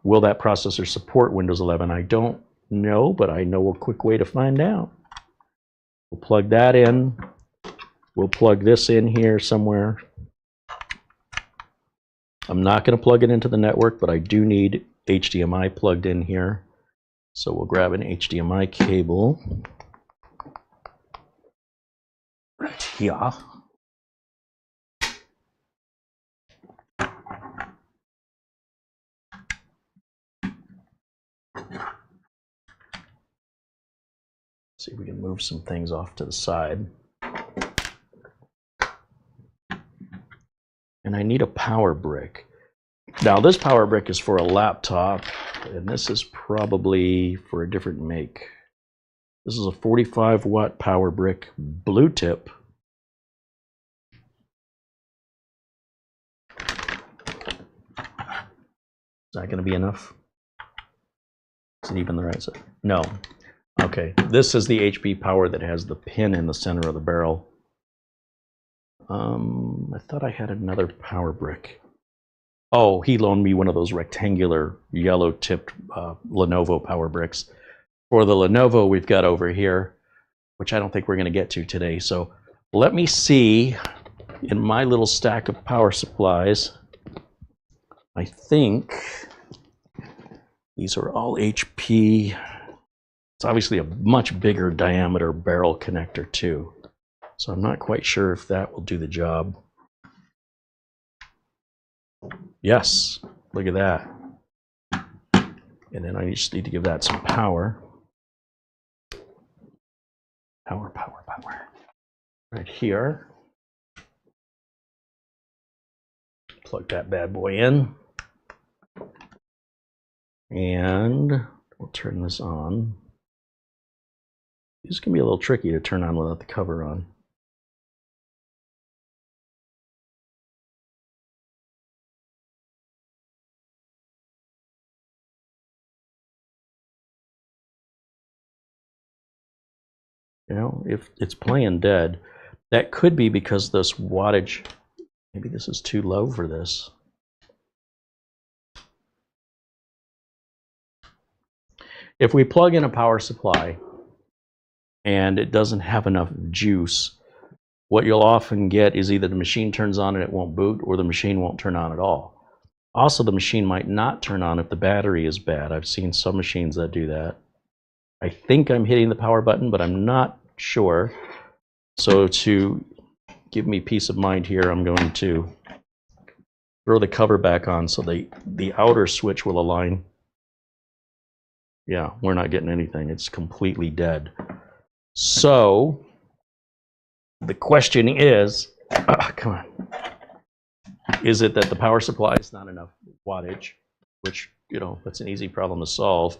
Speaker 1: will that processor support Windows 11? I don't know, but I know a quick way to find out. We'll plug that in. We'll plug this in here somewhere. I'm not going to plug it into the network, but I do need HDMI plugged in here. So we'll grab an HDMI cable. Right here. See if we can move some things off to the side. And I need a power brick. Now this power brick is for a laptop, and this is probably for a different make. This is a 45-watt power brick, blue tip. Is that going to be enough? Is it even the right size? No. Okay, this is the HP power that has the pin in the center of the barrel. I thought I had another power brick. Oh, he loaned me one of those rectangular yellow tipped Lenovo power bricks. For the Lenovo we've got over here, which I don't think we're going to get to today. So let me see in my little stack of power supplies. I think these are all HP. It's obviously a much bigger diameter barrel connector too. So I'm not quite sure if that will do the job. Yes, look at that. And then I just need to give that some power. Power. Right here. Plug that bad boy in. And we'll turn this on. This can be a little tricky to turn on without the cover on. You know, if it's playing dead, that could be because this wattage, maybe this is too low for this. if we plug in a power supply and it doesn't have enough juice, what you'll often get is either the machine turns on and it won't boot, or the machine won't turn on at all. Also, the machine might not turn on if the battery is bad. I've seen some machines that do that. I think I'm hitting the power button, but I'm not sure. So to give me peace of mind here, I'm going to throw the cover back on so the outer switch will align. Yeah, we're not getting anything. It's completely dead. So the question is, come on, is it that the power supply is not enough wattage? Which, that's an easy problem to solve.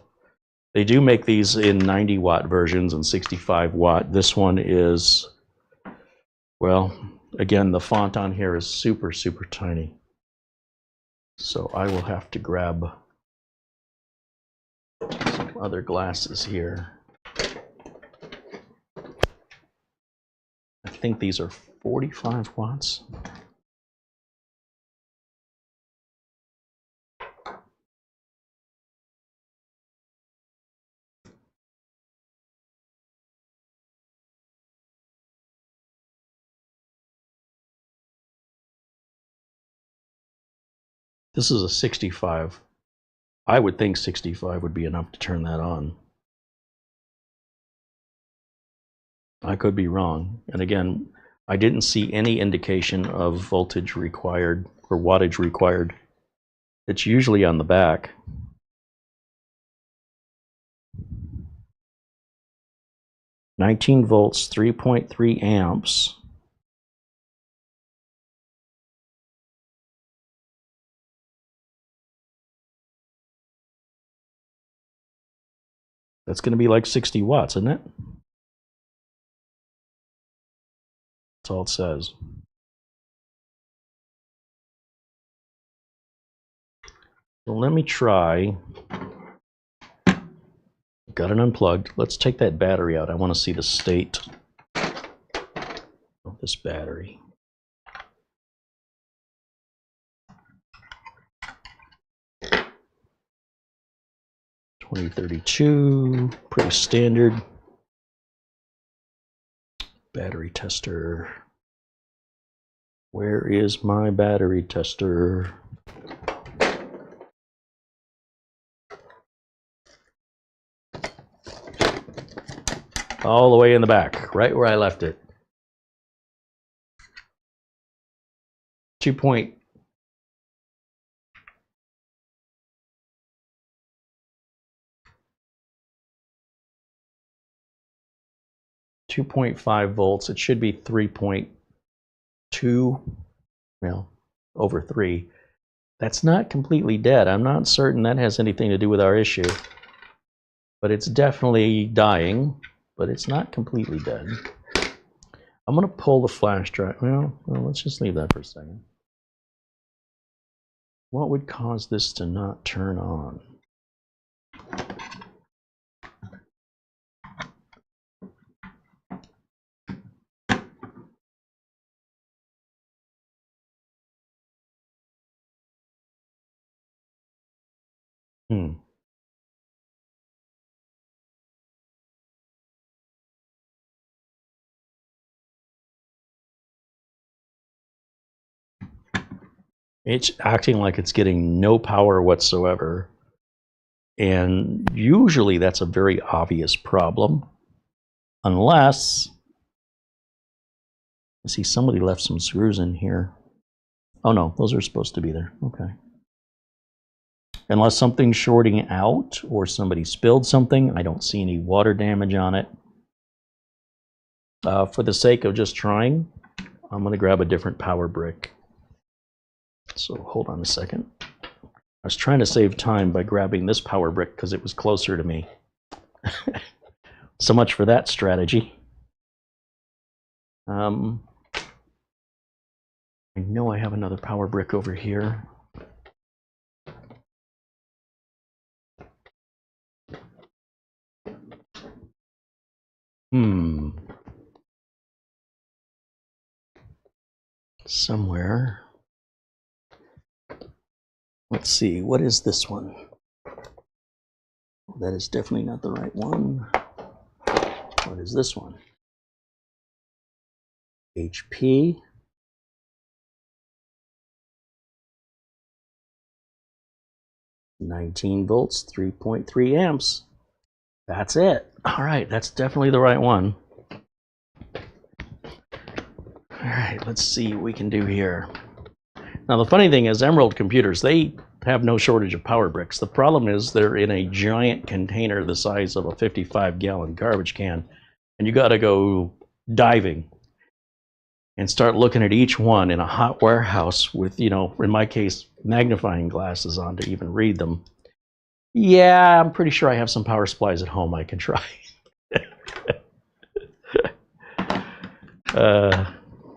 Speaker 1: They do make these in 90 watt versions and 65 watt. This one is, well, again, the font on here is super, super tiny. So I will have to grab some other glasses here. I think these are 45 watts. This is a 65. I would think 65 would be enough to turn that on. I could be wrong. And again, I didn't see any indication of voltage required or wattage required. It's usually on the back. "19 volts, 3.3 amps. That's going to be like 60 watts, isn't it? That's all it says. Well, let me try. Got it unplugged. Let's take that battery out. I want to see the state of this battery. $2032, pretty standard. Battery tester. Where is my battery tester? All the way in the back, right where I left it. 2.2.5 volts. It should be 3.2, well, over 3. That's not completely dead. I'm not certain that has anything to do with our issue. But it's definitely dying, but it's not completely dead. I'm going to pull the flash drive. Well, let's just leave that for a second. What would cause this to not turn on? It's acting like it's getting no power whatsoever. And usually that's a very obvious problem. Unless, I see somebody left some screws in here. Oh no, those are supposed to be there. Okay. Unless something's shorting out or somebody spilled something. I don't see any water damage on it. For the sake of just trying, I'm going to grab a different power brick. So hold on a second. I was trying to save time by grabbing this power brick because it was closer to me. So much for that strategy. I know I have another power brick over here. Somewhere. Let's see, what is this one? That is definitely not the right one. What is this one? HP. $19 volts, 3.3 amps. That's it. All right, that's definitely the right one. All right, let's see what we can do here. Now, the funny thing is, Emerald computers, they have no shortage of power bricks. The problem is they're in a giant container the size of a 55-gallon garbage can, and you got to go diving and start looking at each one in a hot warehouse with, you know, in my case, magnifying glasses on to even read them. Yeah, I'm pretty sure I have some power supplies at home I can try.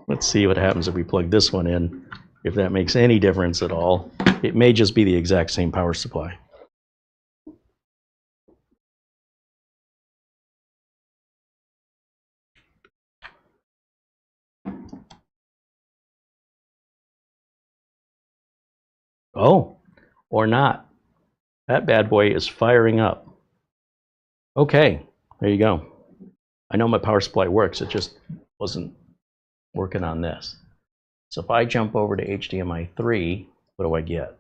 Speaker 1: Let's see what happens if we plug this one in, if that makes any difference at all. It may just be the exact same power supply. Oh, or not. That bad boy is firing up. Okay, there you go. I know my power supply works, it just wasn't working on this. So if I jump over to HDMI 3, what do I get?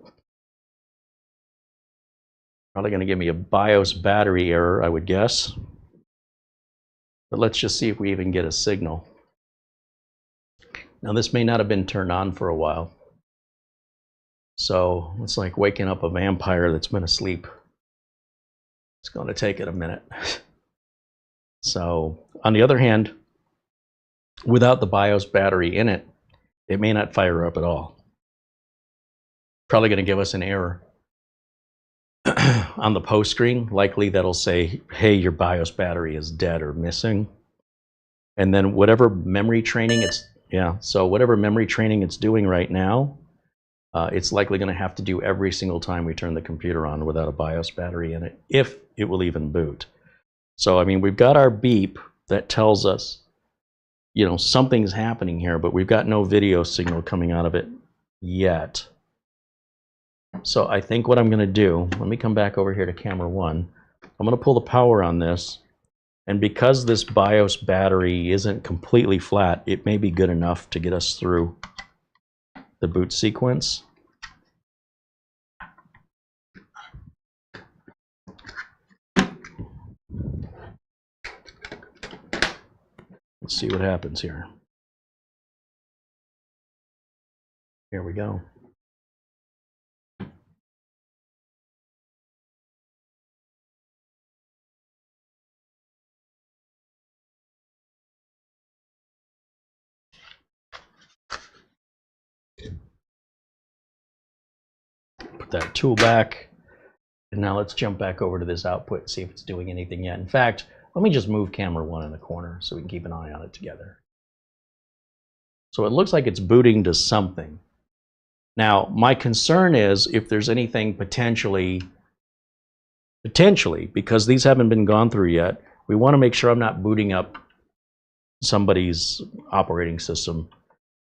Speaker 1: Probably going to give me a BIOS battery error, I would guess. But let's just see if we even get a signal. Now this may not have been turned on for a while. So it's like waking up a vampire that's been asleep. It's going to take it a minute. So on the other hand, without the BIOS battery in it, it may not fire up at all. Probably going to give us an error on the post screen. Likely that'll say, hey, your BIOS battery is dead or missing. And then whatever memory training whatever memory training it's doing right now, it's likely going to have to do every single time we turn the computer on without a BIOS battery in it, if it will even boot. So, I mean, we've got our beep that tells us, you know, something's happening here, but we've got no video signal coming out of it yet. So I think what I'm going to do, let me come back over here to camera 1. I'm going to pull the power on this. And because this BIOS battery isn't completely flat, it may be good enough to get us through the boot sequence. Let's see what happens here. Here we go. Put that tool back. And now let's jump back over to this output and see if it's doing anything yet. In fact, let me just move camera 1 in the corner so we can keep an eye on it together. So it looks like it's booting to something. Now, my concern is if there's anything potentially, because these haven't been gone through yet, we want to make sure I'm not booting up somebody's operating system.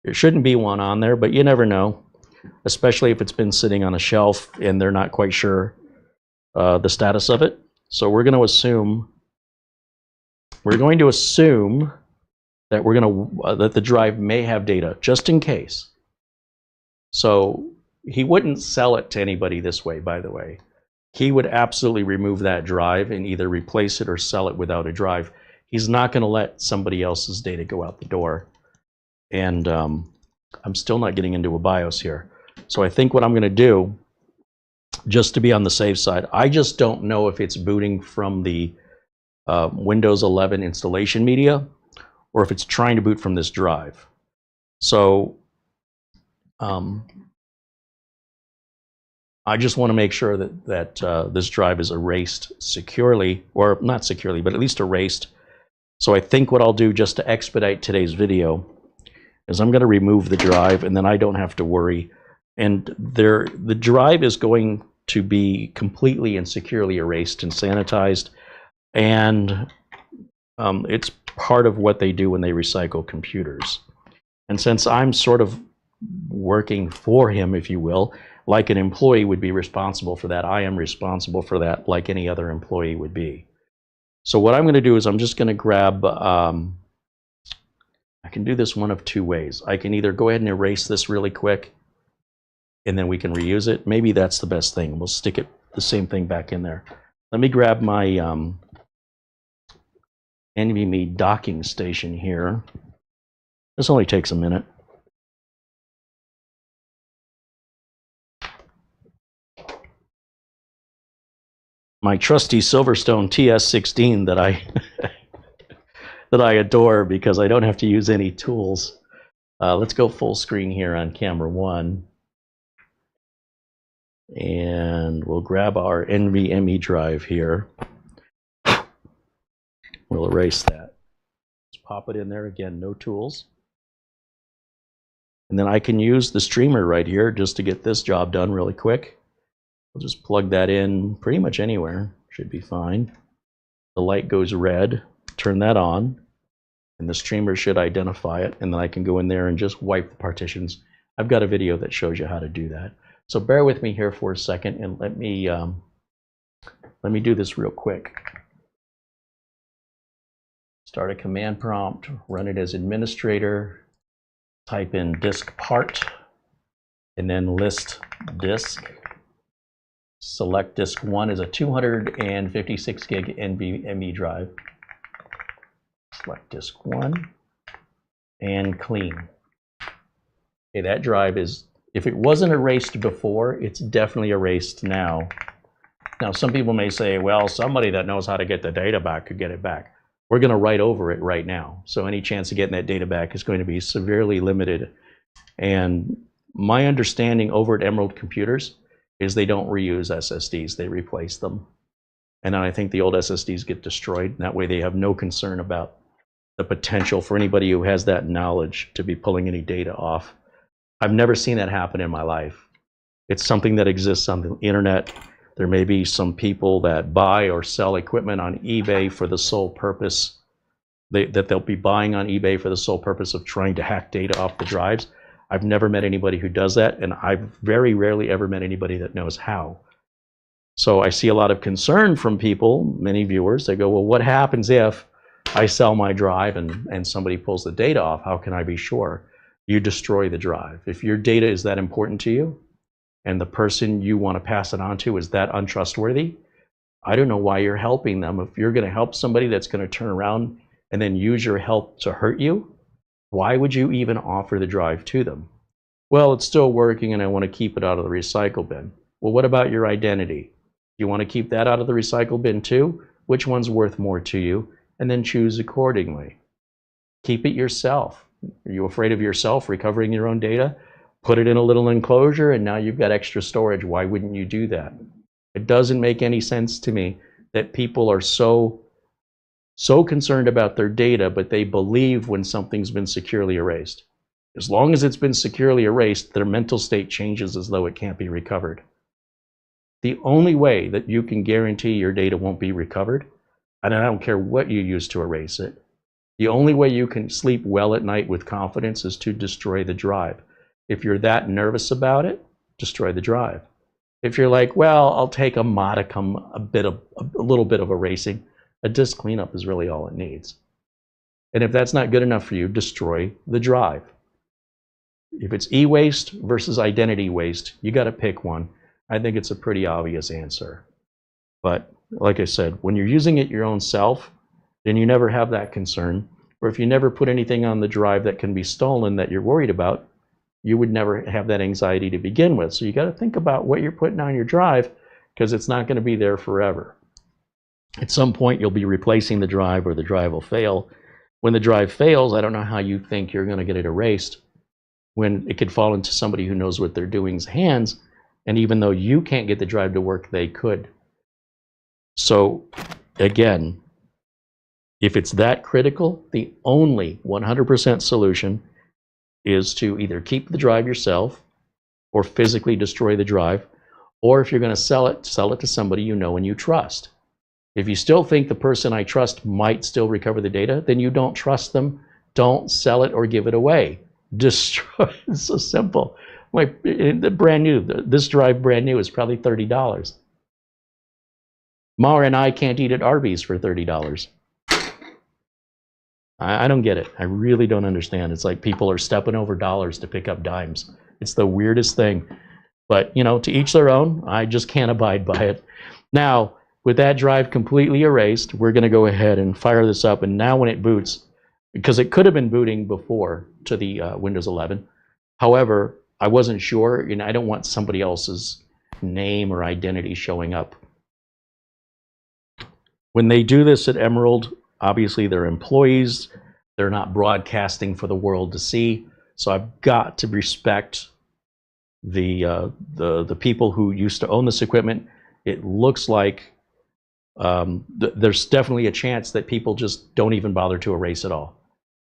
Speaker 1: There shouldn't be one on there, but you never know, especially if it's been sitting on a shelf and they're not quite sure the status of it. So we're going to assume that that the drive may have data, just in case. So he wouldn't sell it to anybody this way, by the way. He would absolutely remove that drive and either replace it or sell it without a drive. He's not going to let somebody else's data go out the door. And I'm still not getting into a BIOS here. So I think what I'm going to do, just to be on the safe side, I just don't know if it's booting from the Windows 11 installation media or if it's trying to boot from this drive. So I just want to make sure that this drive is erased securely, or not securely, but at least erased. So I think what I'll do, just to expedite today's video, is I'm going to remove the drive, and then I don't have to worry. And the drive is going to be completely and securely erased and sanitized, and it's part of what they do when they recycle computers. And since I'm sort of working for him, if you will, like an employee would be responsible for that. I am responsible for that like any other employee would be. So what I'm going to do is I'm just going to grab, I can do this one of two ways. I can either go ahead and erase this really quick and then we can reuse it. Maybe that's the best thing. We'll stick it, the same thing back in there. Let me grab my NVMe docking station here. This only takes a minute. My trusty Silverstone TS16 that I that I adore because I don't have to use any tools. Let's go full screen here on camera 1. And we'll grab our NVMe drive here. We'll erase that. Just pop it in there again, no tools. And then I can use the streamer right here just to get this job done really quick. We'll just plug that in pretty much anywhere. Should be fine. The light goes red. Turn that on. And the streamer should identify it. And then I can go in there and just wipe the partitions. I've got a video that shows you how to do that. So bear with me here for a second and let me do this real quick. Start a command prompt, run it as administrator, type in disk part, and then list disk. Select disk 1 is a 256 gig NVMe drive. Select disk 1 and clean. Okay, that drive is, if it wasn't erased before, it's definitely erased now. Now, some people may say, well, somebody that knows how to get the data back could get it back. We're going to write over it right now. So any chance of getting that data back is going to be severely limited. And my understanding over at Emerald Computers is they don't reuse SSDs, they replace them. And then I think the old SSDs get destroyed. That way they have no concern about the potential for anybody who has that knowledge to be pulling any data off. I've never seen that happen in my life. It's something that exists on the internet. There may be some people that buy or sell equipment on eBay for the sole purpose, that they'll be buying on eBay for the sole purpose of trying to hack data off the drives. I've never met anybody who does that, and I've very rarely ever met anybody that knows how. So I see a lot of concern from people, many viewers, they go, well, what happens if I sell my drive and somebody pulls the data off? How can I be sure? You destroy the drive. If your data is that important to you, and the person you want to pass it on to is that untrustworthy, I don't know why you're helping them. If you're going to help somebody that's going to turn around and then use your help to hurt you, why would you even offer the drive to them? Well, it's still working and I want to keep it out of the recycle bin. Well, what about your identity? You want to keep that out of the recycle bin too? Which one's worth more to you? And then choose accordingly. Keep it yourself. Are you afraid of yourself recovering your own data? Put it in a little enclosure and now you've got extra storage. Why wouldn't you do that? It doesn't make any sense to me that people are so concerned about their data, but they believe when something's been securely erased. As long as it's been securely erased, their mental state changes as though it can't be recovered. The only way that you can guarantee your data won't be recovered, and I don't care what you use to erase it, the only way you can sleep well at night with confidence is to destroy the drive. If you're that nervous about it, destroy the drive. If you're like, well, I'll take a modicum, a little bit of erasing, a disk cleanup is really all it needs. And if that's not good enough for you, destroy the drive. If it's e-waste versus identity waste, you got to pick one. I think it's a pretty obvious answer. But like I said, when you're using it your own self, then you never have that concern. Or if you never put anything on the drive that can be stolen that you're worried about, you would never have that anxiety to begin with. So you got to think about what you're putting on your drive, because it's not going to be there forever. At some point, you'll be replacing the drive or the drive will fail. When the drive fails, I don't know how you think you're going to get it erased when it could fall into somebody who knows what they're doing's hands. And even though you can't get the drive to work, they could. So again, if it's that critical, the only 100% solution is to either keep the drive yourself or physically destroy the drive, or if you're going to sell it to somebody you know and you trust. If you still think the person I trust might still recover the data, then you don't trust them. Don't sell it or give it away. Destroy. It's so simple. Like the brand new, this drive brand new is probably $30. Mara and I can't eat at Arby's for $30. I don't get it. I really don't understand. It's like people are stepping over dollars to pick up dimes. It's the weirdest thing. But, you know, to each their own. I just can't abide by it. Now, with that drive completely erased, we're going to go ahead and fire this up. And now when it boots, because it could have been booting before to the Windows 11. However, I wasn't sure, and I don't want somebody else's name or identity showing up. When they do this at Emerald, obviously they're employees. They're not broadcasting for the world to see. So I've got to respect the people who used to own this equipment. It looks like there's definitely a chance that people just don't even bother to erase it all.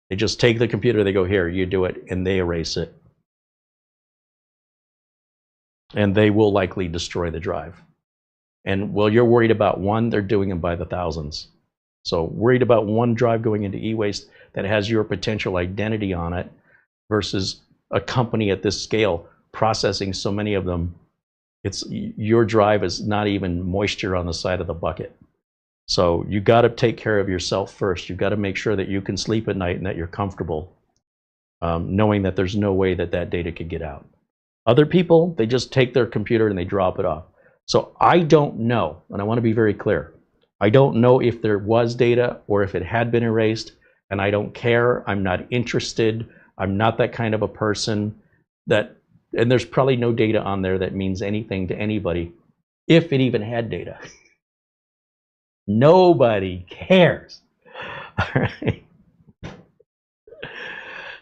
Speaker 1: They just take the computer, they go, here, you do it, and they erase it. And they will likely destroy the drive. And while you're worried about one, they're doing them by the thousands. So worried about one drive going into e-waste that has your potential identity on it versus a company at this scale processing so many of them. It's your drive is not even moisture on the side of the bucket. So you got to take care of yourself first. You've got to make sure that you can sleep at night and that you're comfortable, knowing that there's no way that that data could get out. Other people, they just take their computer and they drop it off. So I don't know, and I want to be very clear. I don't know if there was data or if it had been erased, and I don't care. I'm not interested. I'm not that kind of a person that, and there's probably no data on there that means anything to anybody, if it even had data. Nobody cares. All right.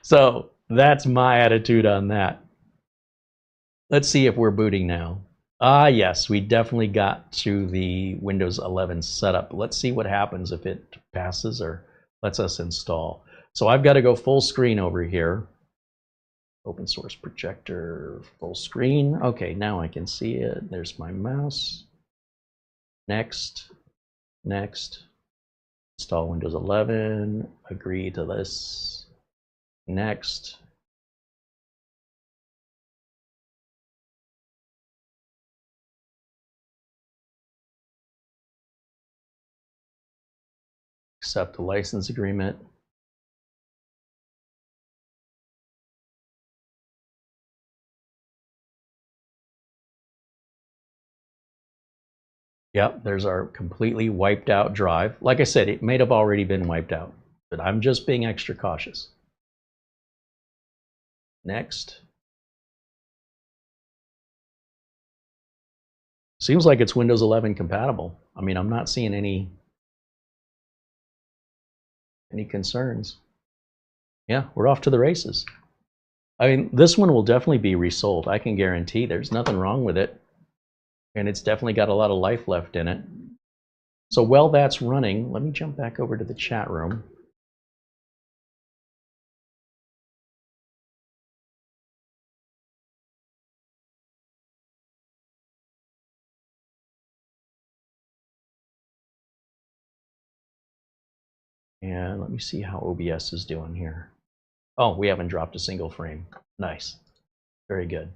Speaker 1: So that's my attitude on that. Let's see if we're booting now. Ah, yes, we definitely got to the Windows 11 setup. Let's see what happens if it passes or lets us install. So I've got to go full screen over here. Open source projector, full screen. Okay, now I can see it. There's my mouse. Next, next. Install Windows 11. Agree to this. Next. Accept the license agreement. Yep, there's our completely wiped out drive. Like I said, it may have already been wiped out, but I'm just being extra cautious. Next. Seems like it's Windows 11 compatible. I mean, I'm not seeing any concerns. Yeah, we're off to the races. I mean, this one will definitely be resold. I can guarantee there's nothing wrong with it. And it's definitely got a lot of life left in it. So while that's running, let me jump back over to the chat room. And let me see how OBS is doing here. Oh, we haven't dropped a single frame. Nice. Very good.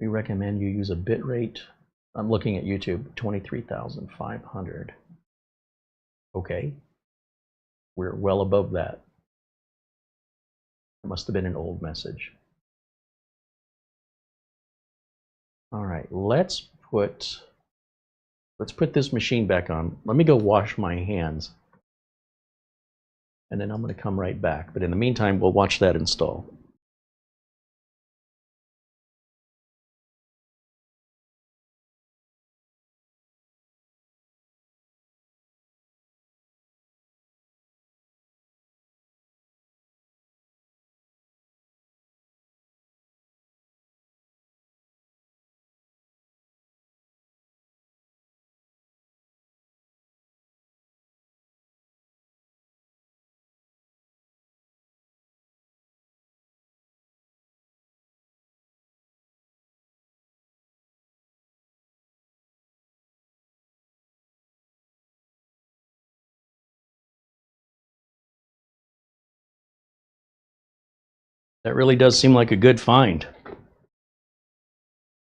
Speaker 1: We recommend you use a bit rate. I'm looking at YouTube, 23,500. Okay. We're well above that. It must have been an old message. All right, let's put this machine back on. Let me go wash my hands. And then I'm going to come right back. But in the meantime, we'll watch that install. That really does seem like a good find.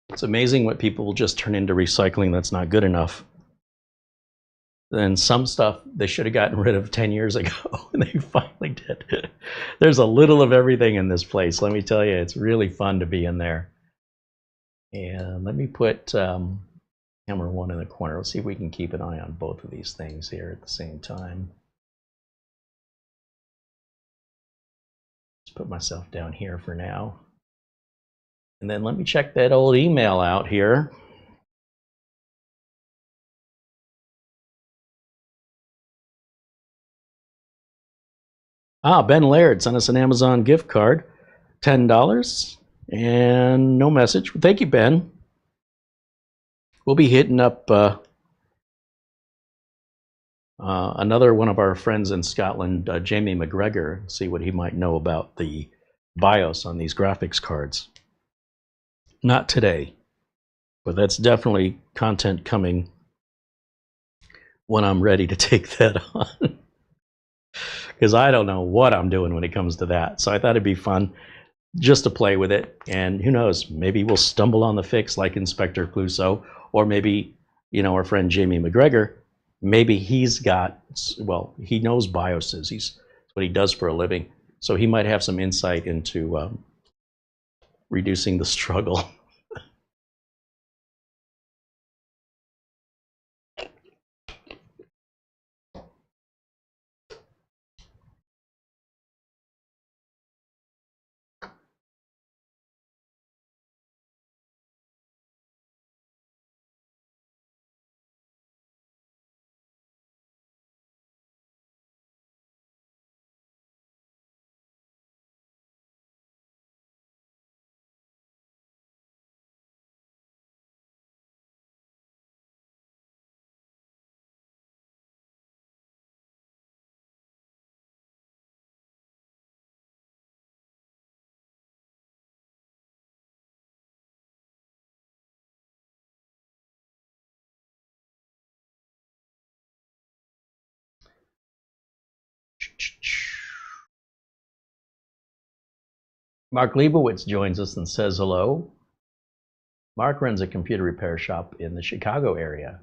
Speaker 1: It's amazing what people will just turn into recycling that's not good enough. Then some stuff they should have gotten rid of 10 years ago, and they finally did. There's a little of everything in this place. Let me tell you, it's really fun to be in there. And let me put camera 1 in the corner. Let's see if we can keep an eye on both of these things here at the same time. Let's put myself down here for now. And then let me check that old email out here. Ben Laird sent us an Amazon gift card, $10, and no message. Thank you, Ben. We'll be hitting up another one of our friends in Scotland, Jamie McGregor, see what he might know about the BIOS on these graphics cards. Not today, but that's definitely content coming when I'm ready to take that on. Because I don't know what I'm doing when it comes to that. So I thought it'd be fun just to play with it. And who knows, maybe we'll stumble on the fix like Inspector Clouseau, or maybe, you know, our friend Jamie McGregor, maybe he's got, well, he knows BIOSes. That's what he does for a living. So he might have some insight into reducing the struggle. Mark Leibowitz joins us and says hello. Mark runs a computer repair shop in the Chicago area.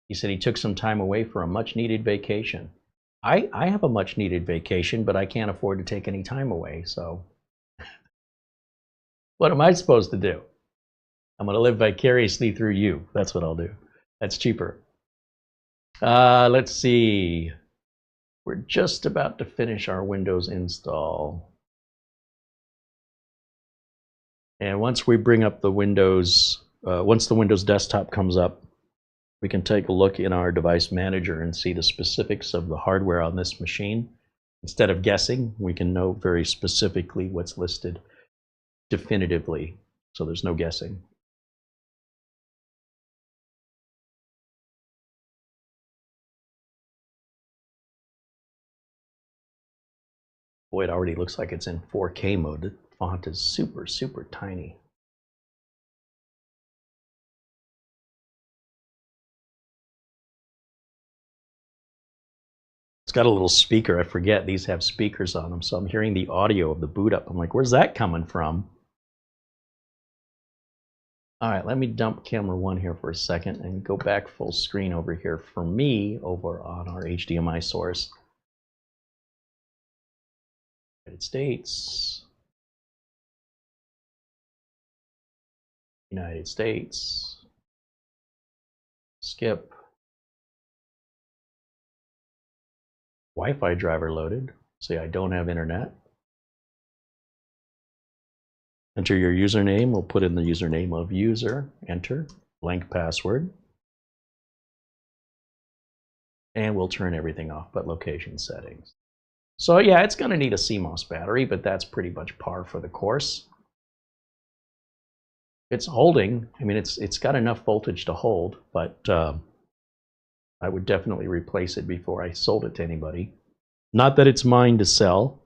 Speaker 1: He said he took some time away for a much-needed vacation. I have a much-needed vacation, but I can't afford to take any time away, so what am I supposed to do? I'm going to live vicariously through you. That's what I'll do. That's cheaper. Let's see. We're just about to finish our Windows install. And once we bring up the Windows, once the Windows desktop comes up, we can take a look in our device manager and see the specifics of the hardware on this machine. Instead of guessing, we can know very specifically what's listed definitively, so there's no guessing. Boy, it already looks like it's in 4K mode. The font is super, super tiny. It's got a little speaker. I forget these have speakers on them, so I'm hearing the audio of the boot up. I'm like, where's that coming from? All right, let me dump camera 1 here for a second and go back full screen over here for me over on our HDMI source. United States. United States. Skip. Wi-Fi driver loaded. Say I don't have internet. Enter your username. We'll put in the username of user. Enter. Blank password. And we'll turn everything off but location settings. So yeah, it's going to need a CMOS battery, but that's pretty much par for the course. It's holding. I mean, it's got enough voltage to hold, but I would definitely replace it before I sold it to anybody. Not that it's mine to sell.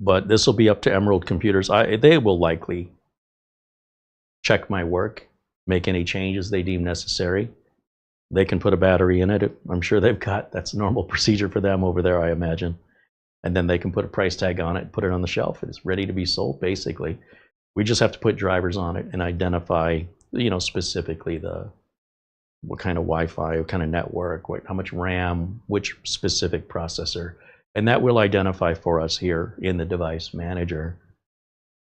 Speaker 1: But this will be up to Emerald Computers. They will likely check my work, make any changes they deem necessary. They can put a battery in it. I'm sure they've got, that's a normal procedure for them over there, I imagine. And then they can put a price tag on it, put it on the shelf. It's ready to be sold, basically. We just have to put drivers on it and identify, specifically what kind of Wi-Fi, what kind of network, how much RAM, which specific processor. And that will identify for us here in the device manager.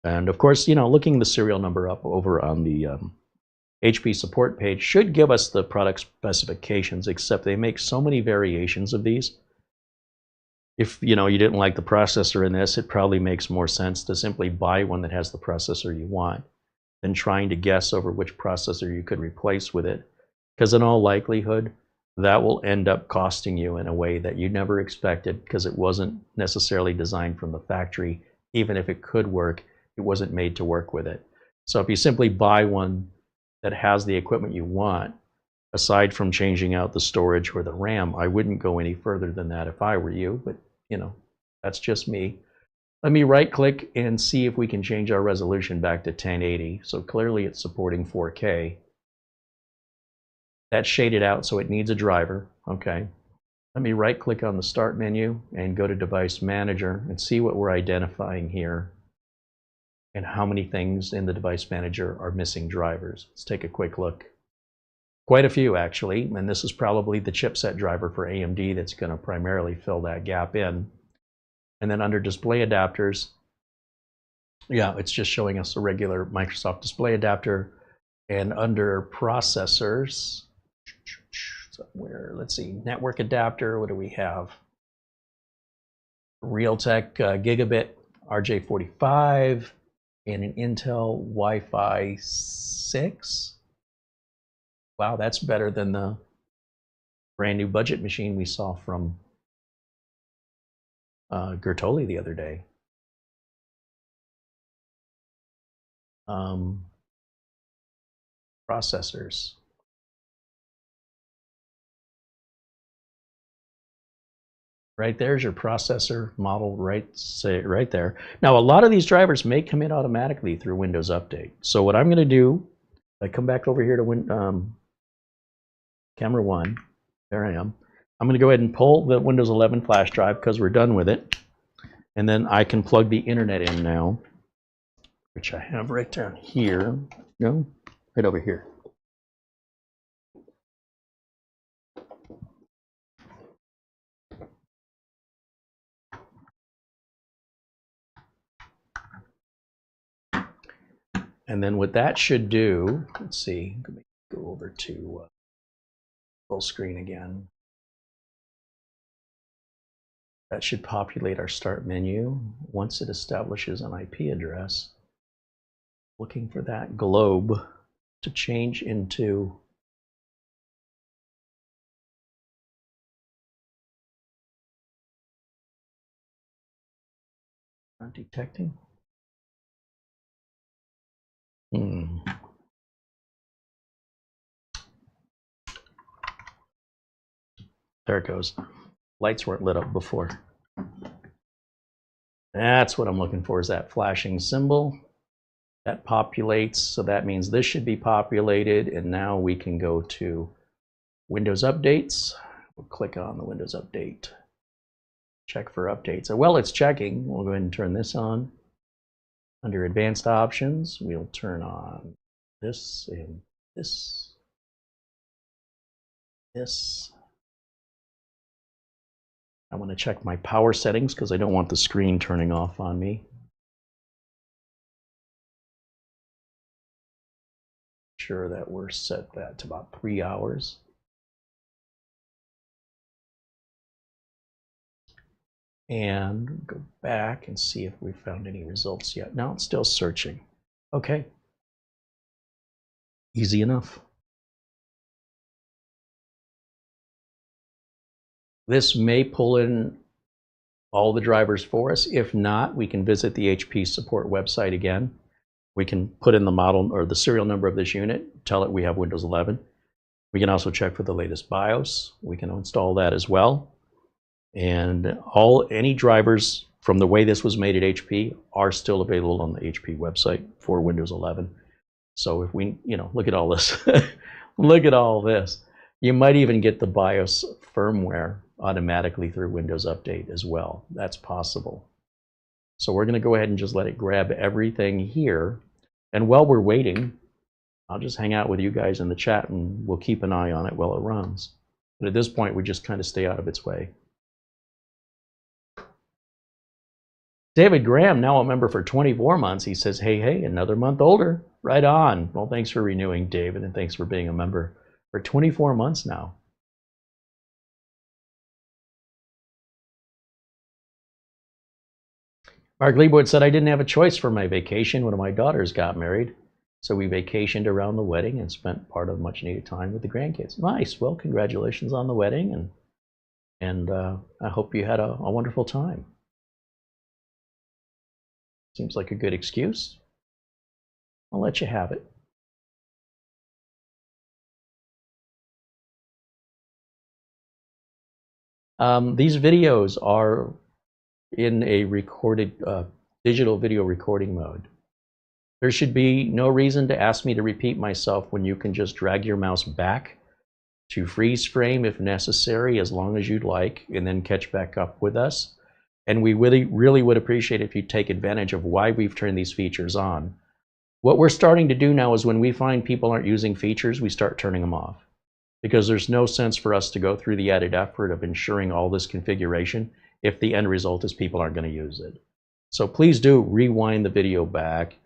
Speaker 1: And of course, looking the serial number up over on the HP support page should give us the product specifications, except they make so many variations of these. If you didn't like the processor in this, it probably makes more sense to simply buy one that has the processor you want than trying to guess over which processor you could replace with it. Because in all likelihood, that will end up costing you in a way that you never expected, because it wasn't necessarily designed from the factory. Even if it could work, it wasn't made to work with it. So if you simply buy one that has the equipment you want, aside from changing out the storage or the RAM, I wouldn't go any further than that if I were you, but that's just me. Let me right click and see if we can change our resolution back to 1080. So clearly it's supporting 4K. That's shaded out, so it needs a driver. Okay. Let me right click on the start menu and go to device manager and see what we're identifying here and how many things in the device manager are missing drivers. Let's take a quick look. Quite a few, actually, and this is probably the chipset driver for AMD that's going to primarily fill that gap in. And then under display adapters, yeah, it's just showing us a regular Microsoft display adapter. And under processors, somewhere, let's see, network adapter, what do we have? Realtek Gigabit RJ45 and an Intel Wi-Fi 6. Wow, that's better than the brand new budget machine we saw from Gertoli the other day. Processors. Right there's your processor model right there. Now, a lot of these drivers may come in automatically through Windows Update. So what I'm going to do, I come back over here to camera 1. There I am. I'm going to go ahead and pull the Windows 11 flash drive because we're done with it. And then I can plug the internet in now, which I have right down here. No, right over here. And then what that should do, let's see, let me go over to full screen again. That should populate our start menu once it establishes an IP address. Looking for that globe to change into not detecting. There it goes. Lights weren't lit up before. That's what I'm looking for, is that flashing symbol. That populates, so that means this should be populated, and now we can go to Windows Updates. We'll click on the Windows Update. Check for updates. So while it's checking, we'll go ahead and turn this on. Under Advanced Options, we'll turn on this and this. This. I want to check my power settings because I don't want the screen turning off on me. Sure that we're set that to about 3 hours. And go back and see if we found any results yet. No, it's still searching. Okay. Easy enough. This may pull in all the drivers for us. If not, we can visit the HP support website again. We can put in the model or the serial number of this unit, tell it we have Windows 11. We can also check for the latest BIOS. We can install that as well. And any drivers from the way this was made at HP are still available on the HP website for Windows 11. So if we, look at all this. Look at all this. You might even get the BIOS firmware automatically through Windows Update as well. That's possible. So we're going to go ahead and just let it grab everything here. And while we're waiting, I'll just hang out with you guys in the chat and we'll keep an eye on it while it runs. But at this point, we just kind of stay out of its way. David Graham, now a member for 24 months, he says, hey, another month older. Right on. Well, thanks for renewing, David, and thanks for being a member for 24 months now. Mark Leibowitz said, I didn't have a choice for my vacation when my daughters got married. So we vacationed around the wedding and spent part of much needed time with the grandkids. Nice. Well, congratulations on the wedding. And I hope you had a wonderful time. Seems like a good excuse. I'll let you have it. These videos are in a recorded digital video recording mode. There should be no reason to ask me to repeat myself when you can just drag your mouse back to freeze frame if necessary, as long as you'd like, and then catch back up with us. And we really would appreciate it if you take advantage of why we've turned these features on. What we're starting to do now is when we find people aren't using features, we start turning them off. Because there's no sense for us to go through the added effort of ensuring all this configuration if the end result is people aren't going to use it. So please do rewind the video back.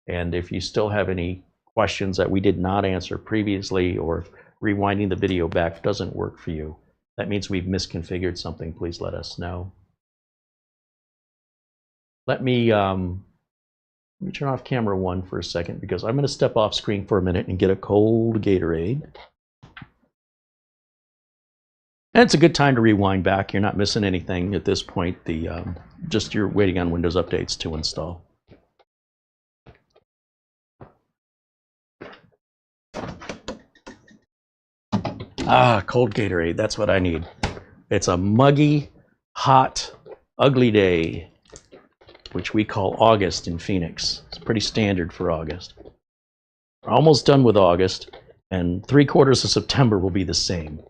Speaker 1: And if you still have any questions that we did not answer previously, or if rewinding the video back doesn't work for you, that means we've misconfigured something, please let us know. Let me turn off camera 1 for a second, because I'm going to step off screen for a minute and get a cold Gatorade. And it's a good time to rewind back. You're not missing anything at this point. Just you're waiting on Windows updates to install. Cold Gatorade, that's what I need. It's a muggy, hot, ugly day, which we call August in Phoenix. It's pretty standard for August. We're almost done with August, and 3/4 of September will be the same.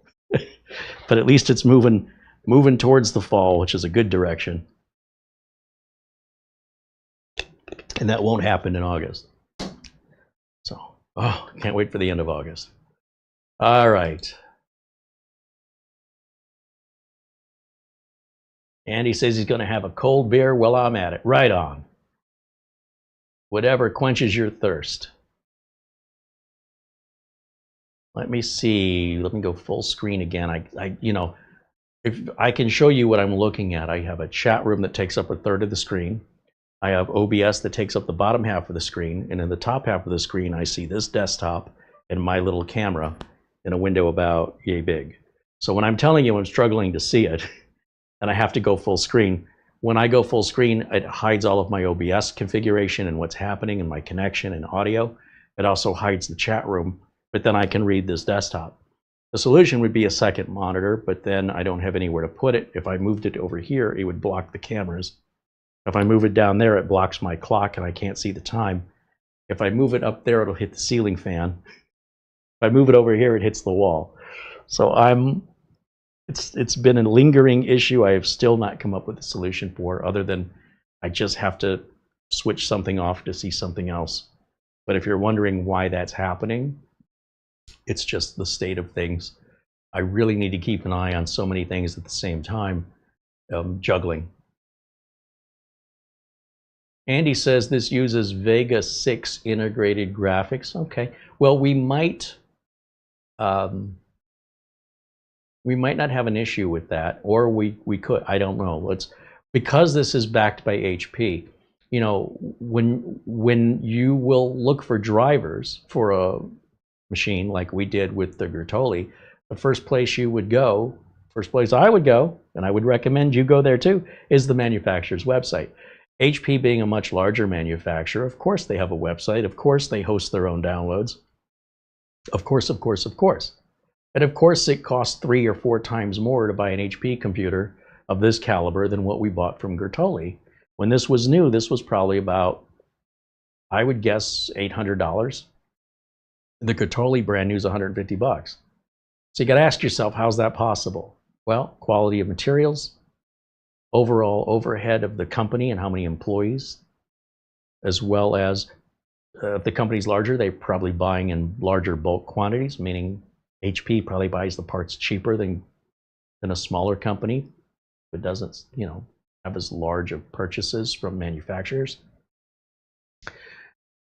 Speaker 1: But at least it's moving towards the fall, which is a good direction. And that won't happen in August. So, can't wait for the end of August. All right. Andy says he's going to have a cold beer. Well, I'm at it. Right on. Whatever quenches your thirst. Let me see. Let me go full screen again. If I can show you what I'm looking at, I have a chat room that takes up 1/3 of the screen. I have OBS that takes up the bottom half of the screen, and in the top half of the screen, I see this desktop and my little camera in a window about yay big. So when I'm telling you I'm struggling to see it, and I have to go full screen, when I go full screen, it hides all of my OBS configuration and what's happening in my connection and audio. It also hides the chat room, but then I can read this desktop. The solution would be a second monitor, but then I don't have anywhere to put it. If I moved it over here, it would block the cameras. If I move it down there, it blocks my clock and I can't see the time. If I move it up there, it'll hit the ceiling fan. If I move it over here, it hits the wall. So it's been a lingering issue I have still not come up with a solution for, other than I just have to switch something off to see something else. But if you're wondering why that's happening, it's just the state of things. I really need to keep an eye on so many things at the same time, juggling. Andy says this uses Vega 6 integrated graphics. Okay, well, we might not have an issue with that, or we could. I don't know. Because this is backed by HP. You know, when you will look for drivers for a machine like we did with the Gertoli, the first place I would go, and I would recommend you go there too, is the manufacturer's website. HP being a much larger manufacturer, of course they have a website, of course they host their own downloads. Of course. And of course it costs 3 or 4 times more to buy an HP computer of this caliber than what we bought from Gertoli. When this was new, this was probably about, I would guess, $800. The Gertoli brand new is $150. So you got to ask yourself, how's that possible? Well, quality of materials, overall overhead of the company and how many employees, as well as if the company's larger, they're probably buying in larger bulk quantities, meaning HP probably buys the parts cheaper than a smaller company. It doesn't, have as large of purchases from manufacturers.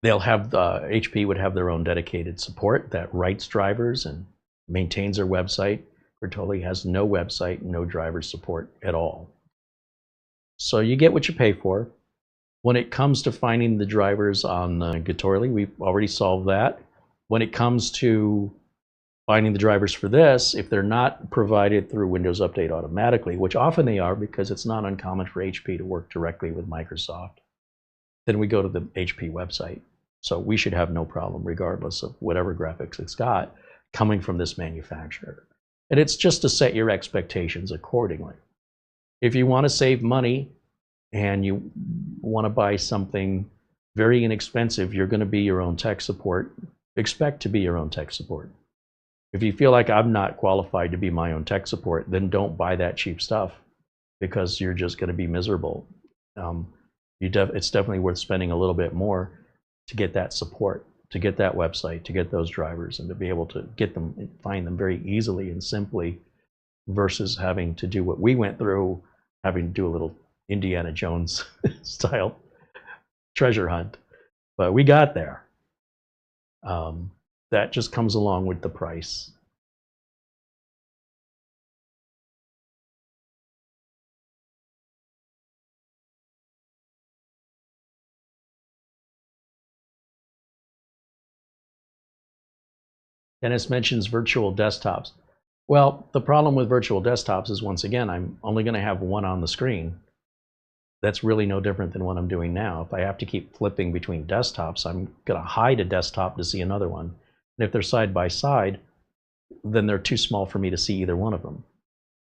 Speaker 1: They'll have HP would have their own dedicated support that writes drivers and maintains their website. Bertoli has no website, no driver support at all. So you get what you pay for. When it comes to finding the drivers on Gatorly, we've already solved that. When it comes to finding the drivers for this, if they're not provided through Windows Update automatically, which often they are because it's not uncommon for HP to work directly with Microsoft, then we go to the HP website. So we should have no problem regardless of whatever graphics it's got coming from this manufacturer. And it's just to set your expectations accordingly. If you want to save money and you want to buy something very inexpensive, you're going to be your own tech support. Expect to be your own tech support. If you feel like I'm not qualified to be my own tech support, then don't buy that cheap stuff because you're just going to be miserable. It's definitely worth spending a little bit more to get that support, to get that website, to get those drivers, and to be able to get them and find them very easily and simply, versus having to do what we went through, having to do a little Indiana Jones style treasure hunt. But we got there. That just comes along with the price. Dennis mentions virtual desktops. Well, the problem with virtual desktops is, once again, I'm only going to have one on the screen. That's really no different than what I'm doing now. If I have to keep flipping between desktops, I'm going to hide a desktop to see another one. And if they're side by side, then they're too small for me to see either one of them.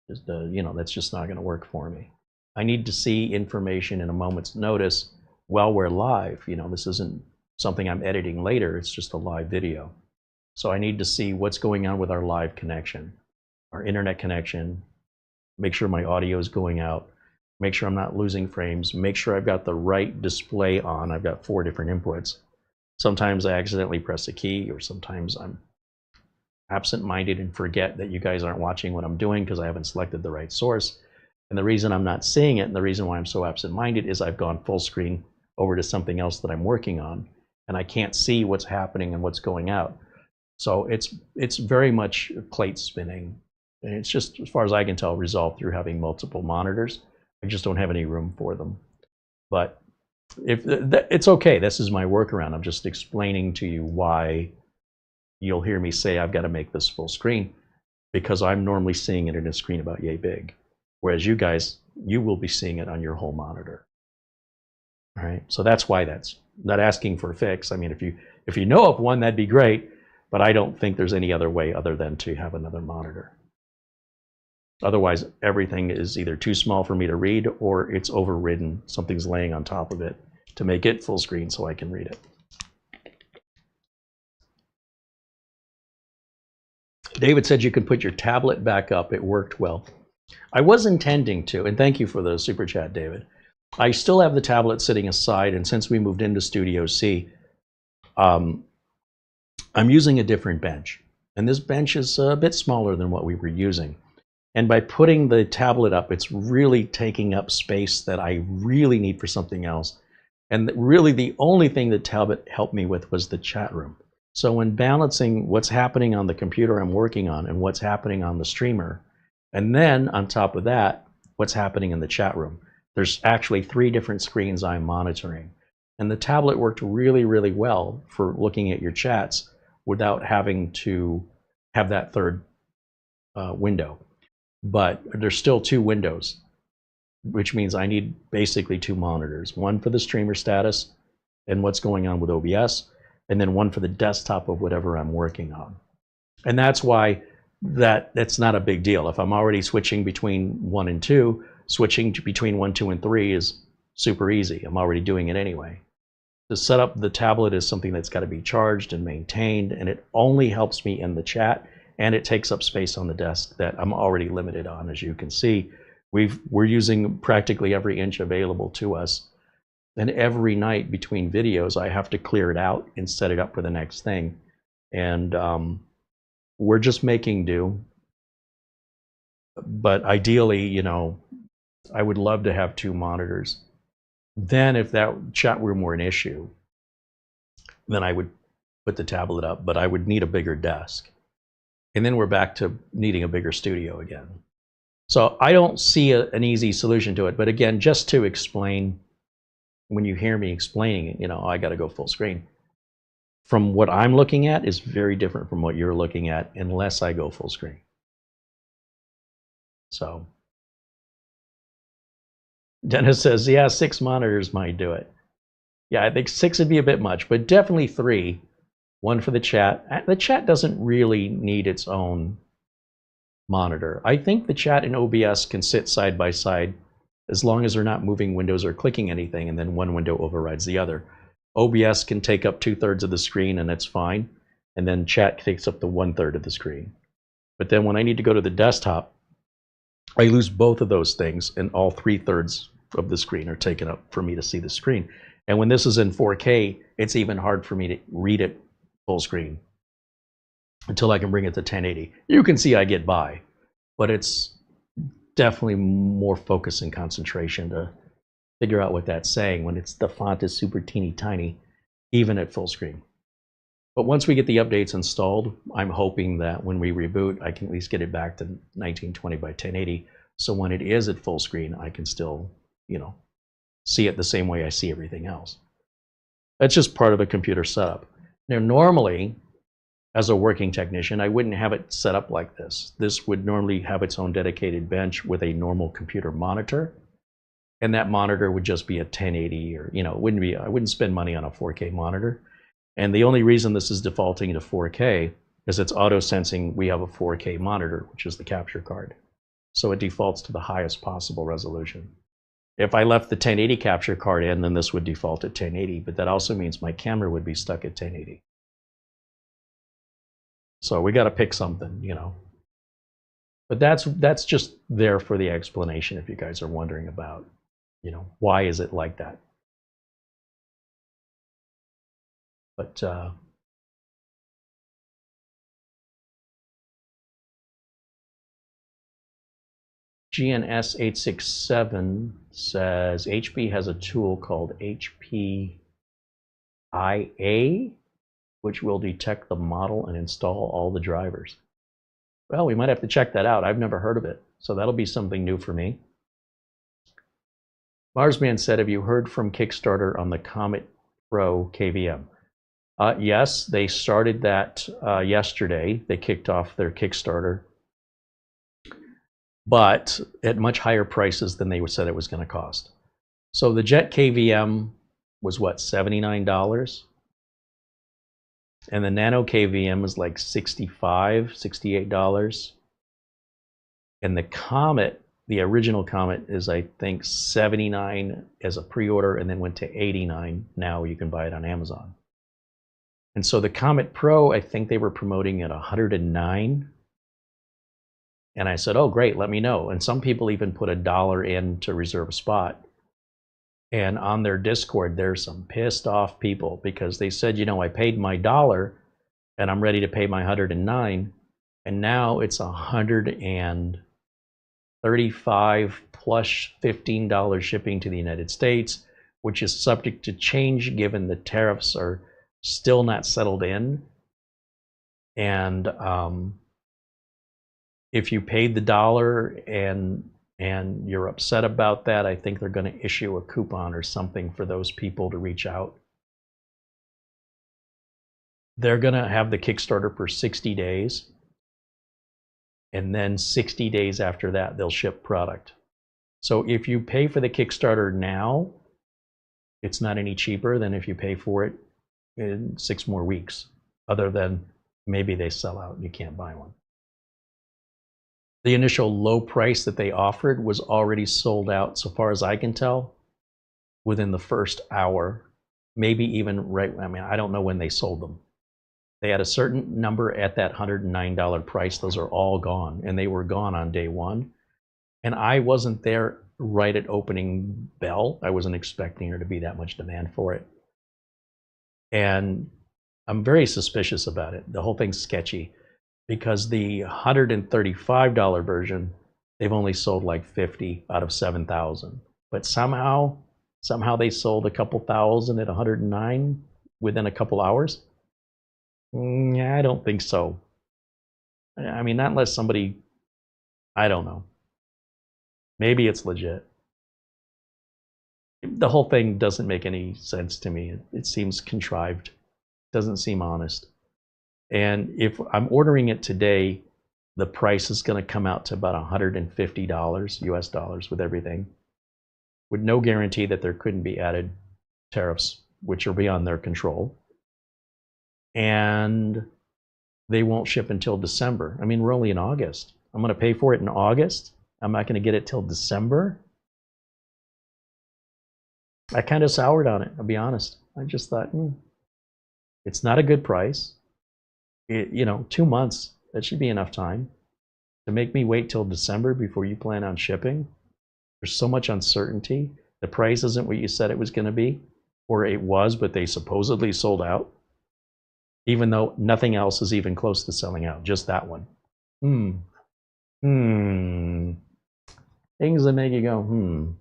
Speaker 1: That's just not going to work for me. I need to see information in a moment's notice while we're live. This isn't something I'm editing later. It's just a live video. So I need to see what's going on with our live connection, our internet connection, make sure my audio is going out, make sure I'm not losing frames, make sure I've got the right display on. I've got 4 different inputs. Sometimes I accidentally press a key, or sometimes I'm absent-minded and forget that you guys aren't watching what I'm doing because I haven't selected the right source. And the reason I'm not seeing it, and the reason why I'm so absent-minded, is I've gone full screen over to something else that I'm working on, and I can't see what's happening and what's going out. So it's very much plate spinning, and it's just, as far as I can tell, resolved through having multiple monitors. I just don't have any room for them. But it's okay. This is my workaround. I'm just explaining to you why you'll hear me say I've got to make this full screen, because I'm normally seeing it in a screen about yay big, whereas you guys, you will be seeing it on your whole monitor. All right. So that's why that's not asking for a fix. I mean, if you know of one, that'd be great. But I don't think there's any other way other than to have another monitor. Otherwise, everything is either too small for me to read, or it's overridden. Something's laying on top of it to make it full screen so I can read it. David said you could put your tablet back up. It worked well. I was intending to, and thank you for the super chat, David. I still have the tablet sitting aside, and since we moved into Studio C, I'm using a different bench, and this bench is a bit smaller than what we were using. And by putting the tablet up, it's really taking up space that I really need for something else. And really the only thing the tablet helped me with was the chat room. So when balancing what's happening on the computer I'm working on and what's happening on the streamer, and then on top of that, what's happening in the chat room, there's actually 3 different screens I'm monitoring. And the tablet worked really, really well for looking at your chats without having to have that third window. But there's still 2 windows, which means I need basically 2 monitors. One for the streamer status and what's going on with OBS, and then one for the desktop of whatever I'm working on. And that's why that's not a big deal. If I'm already switching between 1 and 2, switching between 1, 2, and 3 is super easy. I'm already doing it anyway. To set up the tablet is something that's got to be charged and maintained, and it only helps me in the chat and it takes up space on the desk that I'm already limited on. As you can see, we're using practically every inch available to us. And every night between videos, I have to clear it out and set it up for the next thing. And we're just making do. But ideally, you know, I would love to have 2 monitors. Then if that chat room were an issue, then I would put the tablet up, but I would need a bigger desk. And then we're back to needing a bigger studio again. So I don't see an easy solution to it. But again, just to explain, when you hear me explaining it, you know, I got to go full screen. From what I'm looking at is very different from what you're looking at unless I go full screen. So Dennis says, yeah, 6 monitors might do it. Yeah, I think 6 would be a bit much, but definitely 3. 1 for the chat. The chat doesn't really need its own monitor. I think the chat and OBS can sit side by side as long as they're not moving windows or clicking anything, and then one window overrides the other. OBS can take up 2/3 of the screen, and that's fine. And then chat takes up the 1/3 of the screen. But then when I need to go to the desktop, I lose both of those things, and all 3/3 of the screen are taken up for me to see the screen. And when this is in 4K, it's even hard for me to read it full screen until I can bring it to 1080. You can see I get by, but it's definitely more focus and concentration to figure out what that's saying when the font is super teeny tiny, even at full screen. But once we get the updates installed, I'm hoping that when we reboot, I can at least get it back to 1920 by 1080. So when it is at full screen, I can still, you know, see it the same way I see everything else. That's just part of a computer setup. Now, normally, as a working technician, I wouldn't have it set up like this. This would normally have its own dedicated bench with a normal computer monitor. And that monitor would just be a 1080, or, you know, I wouldn't spend money on a 4K monitor. And the only reason this is defaulting to 4K is it's auto-sensing we have a 4K monitor, which is the capture card. So it defaults to the highest possible resolution. If I left the 1080 capture card in, then this would default at 1080, but that also means my camera would be stuck at 1080. So we got to pick something, you know. But that's just there for the explanation if you guys are wondering about, you know, why is it like that? But GNS867 says HP has a tool called HP IA, which will detect the model and install all the drivers. Well, we might have to check that out. I've never heard of it, so that'll be something new for me. Marsman said, have you heard from Kickstarter on the Comet Pro KVM? Yes, they started that yesterday. They kicked off their Kickstarter, but at much higher prices than they said it was going to cost. So the Jet KVM was what, $79? And the Nano KVM was like $65, $68. And the Comet, the original Comet, is I think $79 as a pre-order, and then went to $89. Now you can buy it on Amazon. And so the Comet Pro, I think they were promoting at $109. And I said, oh, great, let me know. And some people even put $1 in to reserve a spot. And on their Discord, there's some pissed off people because they said, you know, I paid my $1 and I'm ready to pay my $109. And now it's $135 plus $15 shipping to the United States, which is subject to change given the tariffs are still not settled in. And if you paid the $1 and you're upset about that, I think they're going to issue a coupon or something for those people to reach out. They're going to have the Kickstarter for 60 days. And then 60 days after that, they'll ship product. So if you pay for the Kickstarter now, it's not any cheaper than if you pay for it in 6 more weeks, other than maybe they sell out and you can't buy one. The initial low price that they offered was already sold out, so far as I can tell, within the first hour, maybe even right, I mean, I don't know when they sold them. They had a certain number at that $109 price. Those are all gone, and they were gone on day one. And I wasn't there right at opening bell. I wasn't expecting there to be that much demand for it. And I'm very suspicious about it. The whole thing's sketchy because the $135 version, they've only sold like 50 out of 7,000. But somehow they sold a couple thousand at 109 within a couple hours. Yeah, I don't think so. I mean, not unless somebody, I don't know. Maybe it's legit. The whole thing doesn't make any sense to me. It seems contrived. Doesn't seem honest. And if I'm ordering it today, the price is going to come out to about $150 US dollars with everything, with no guarantee that there couldn't be added tariffs, which are beyond their control. And they won't ship until December. I mean, we're only in August. I'm going to pay for it in August. I'm not going to get it till December. I kind of soured on it, I'll be honest. I just thought, it's not a good price. 2 months, that should be enough time to make me wait till December before you plan on shipping. There's so much uncertainty. The price isn't what you said it was going to be, or it was, but they supposedly sold out, even though nothing else is even close to selling out, just that one. Things that make you go,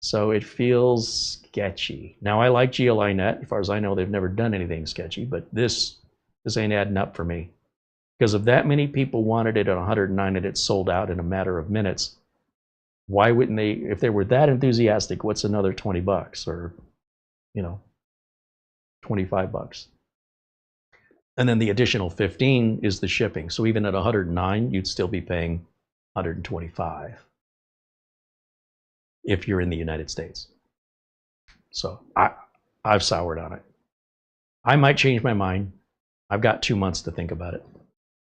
Speaker 1: So it feels sketchy. Now, I like GLInet. As far as I know, they've never done anything sketchy, but this ain't adding up for me. Because if that many people wanted it at 109 and it sold out in a matter of minutes, why wouldn't they, if they were that enthusiastic, what's another 20 bucks or, 25 bucks? And then the additional 15 is the shipping. So even at 109, you'd still be paying 125 if you're in the United States. So I've soured on it. I might change my mind. I've got 2 months to think about it.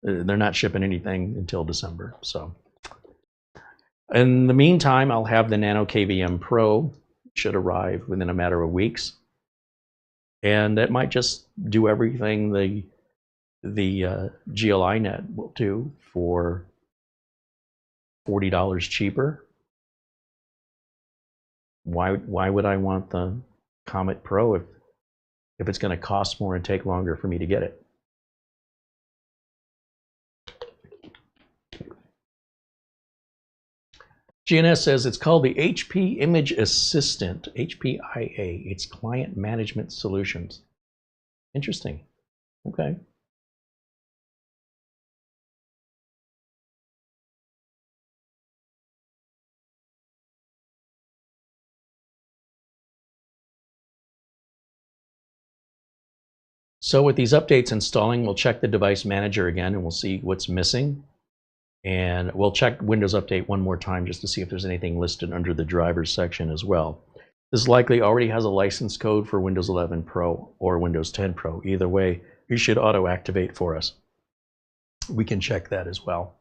Speaker 1: They're not shipping anything until December. So in the meantime, I'll have the Nano KVM Pro. Should arrive within a matter of weeks. And that might just do everything the GLInet will do for $40 cheaper. Why would I want the Comet Pro if it's going to cost more and take longer for me to get it? GNS says it's called the HP Image Assistant, HPIA. It's Client Management Solutions. Interesting. Okay. So with these updates installing, we'll check the device manager again and we'll see what's missing. And we'll check Windows Update one more time just to see if there's anything listed under the drivers section as well. This likely already has a license code for Windows 11 Pro or Windows 10 Pro. Either way, it should auto-activate for us. We can check that as well.